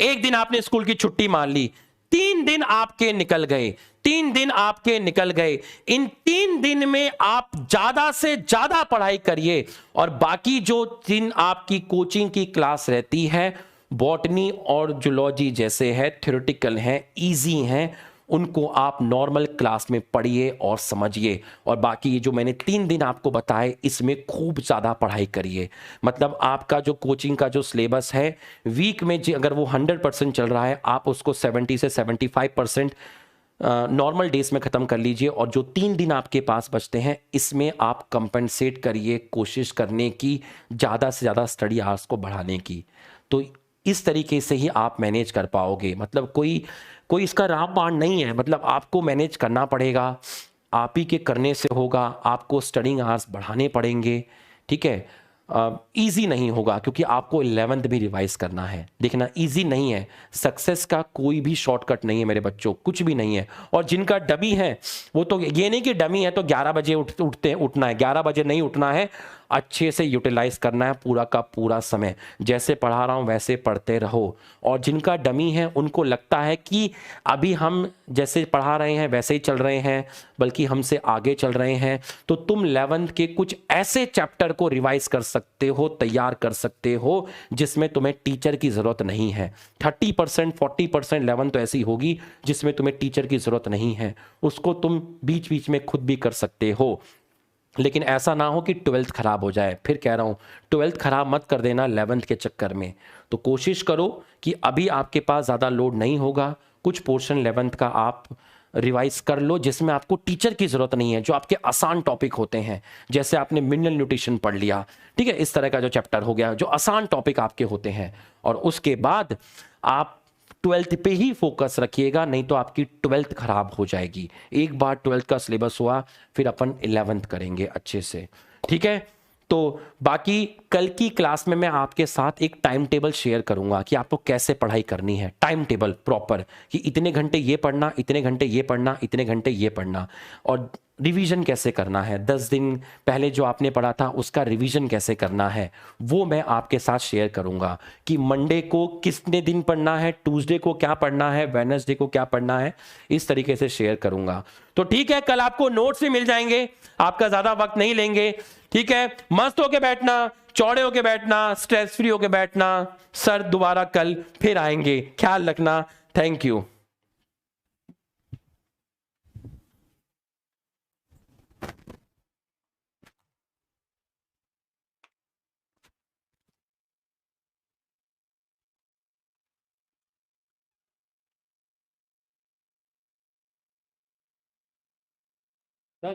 एक दिन आपने स्कूल की छुट्टी मान ली, 3 दिन आपके निकल गए, 3 दिन आपके निकल गए। इन 3 दिन में आप ज्यादा से ज्यादा पढ़ाई करिए और बाकी जो दिन आपकी कोचिंग की क्लास रहती है, बॉटनी और जूलॉजी जैसे है, थ्योरेटिकल हैं, इजी हैं, उनको आप नॉर्मल क्लास में पढ़िए और समझिए। और बाकी ये जो मैंने 3 दिन आपको बताए, इसमें खूब ज़्यादा पढ़ाई करिए। मतलब आपका जो कोचिंग का जो सिलेबस है, वीक में अगर वो 100% चल रहा है, आप उसको 70 से 75% नॉर्मल डेज में ख़त्म कर लीजिए। और जो 3 दिन आपके पास बचते हैं, इसमें आप कंपनसेट करिए, कोशिश करने की ज़्यादा से ज़्यादा स्टडी आवर्स को बढ़ाने की। तो इस तरीके से ही आप मैनेज कर पाओगे। मतलब कोई इसका रामबाण नहीं है, मतलब आपको मैनेज करना पड़ेगा, आप ही के करने से होगा, आपको स्टडिंग आवर्स बढ़ाने पड़ेंगे, ठीक है। इजी नहीं होगा क्योंकि आपको 11th भी रिवाइज करना है। देखना, इजी नहीं है, सक्सेस का कोई भी शॉर्टकट नहीं है मेरे बच्चों, कुछ भी नहीं है। और जिनका डमी है, वो तो ये नहीं कि डमी है तो 11 बजे उठना है, 11 बजे नहीं उठना है, अच्छे से यूटिलाइज करना है पूरा का पूरा समय। जैसे पढ़ा रहा हूँ वैसे पढ़ते रहो। और जिनका डमी है, उनको लगता है कि अभी हम जैसे पढ़ा रहे हैं वैसे ही चल रहे हैं, बल्कि हमसे आगे चल रहे हैं, तो तुम 11th के कुछ ऐसे चैप्टर को रिवाइज कर सकते हो, तैयार कर सकते हो, जिसमें तुम्हें टीचर की ज़रूरत नहीं है। 30% 40% 11th तो ऐसी होगी जिसमें तुम्हें टीचर की ज़रूरत नहीं है, उसको तुम बीच बीच में खुद भी कर सकते हो। लेकिन ऐसा ना हो कि 12th खराब हो जाए। फिर कह रहा हूँ, 12th खराब मत कर देना 11th के चक्कर में। तो कोशिश करो कि अभी आपके पास ज़्यादा लोड नहीं होगा, कुछ पोर्शन 11th का आप रिवाइज कर लो जिसमें आपको टीचर की ज़रूरत नहीं है, जो आपके आसान टॉपिक होते हैं। जैसे आपने मिनरल न्यूट्रिशन पढ़ लिया, ठीक है, इस तरह का जो चैप्टर हो गया, जो आसान टॉपिक आपके होते हैं। और उसके बाद आप 12th पे ही फोकस रखिएगा, नहीं तो आपकी 12th खराब हो जाएगी। एक बार 12th का सिलेबस हुआ, फिर अपन 11th करेंगे अच्छे से, ठीक है। तो बाकी कल की क्लास में मैं आपके साथ एक टाइम टेबल शेयर करूंगा कि आपको कैसे पढ़ाई करनी है, टाइम टेबल प्रॉपर, कि इतने घंटे ये पढ़ना, इतने घंटे ये पढ़ना, इतने घंटे ये पढ़ना। और रिवीजन कैसे करना है, 10 दिन पहले जो आपने पढ़ा था उसका रिवीजन कैसे करना है, वो मैं आपके साथ शेयर करूंगा। कि मंडे को कितने दिन पढ़ना है, ट्यूसडे को क्या पढ़ना है, वेडनेसडे को क्या पढ़ना है, इस तरीके से शेयर करूंगा। तो ठीक है, कल आपको नोट्स भी मिल जाएंगे, आपका ज्यादा वक्त नहीं लेंगे, ठीक है। मस्त होके बैठना, चौड़े होके बैठना, स्ट्रेस फ्री होके बैठना। सर दोबारा कल फिर आएंगे, ख्याल रखना। Thank you. सर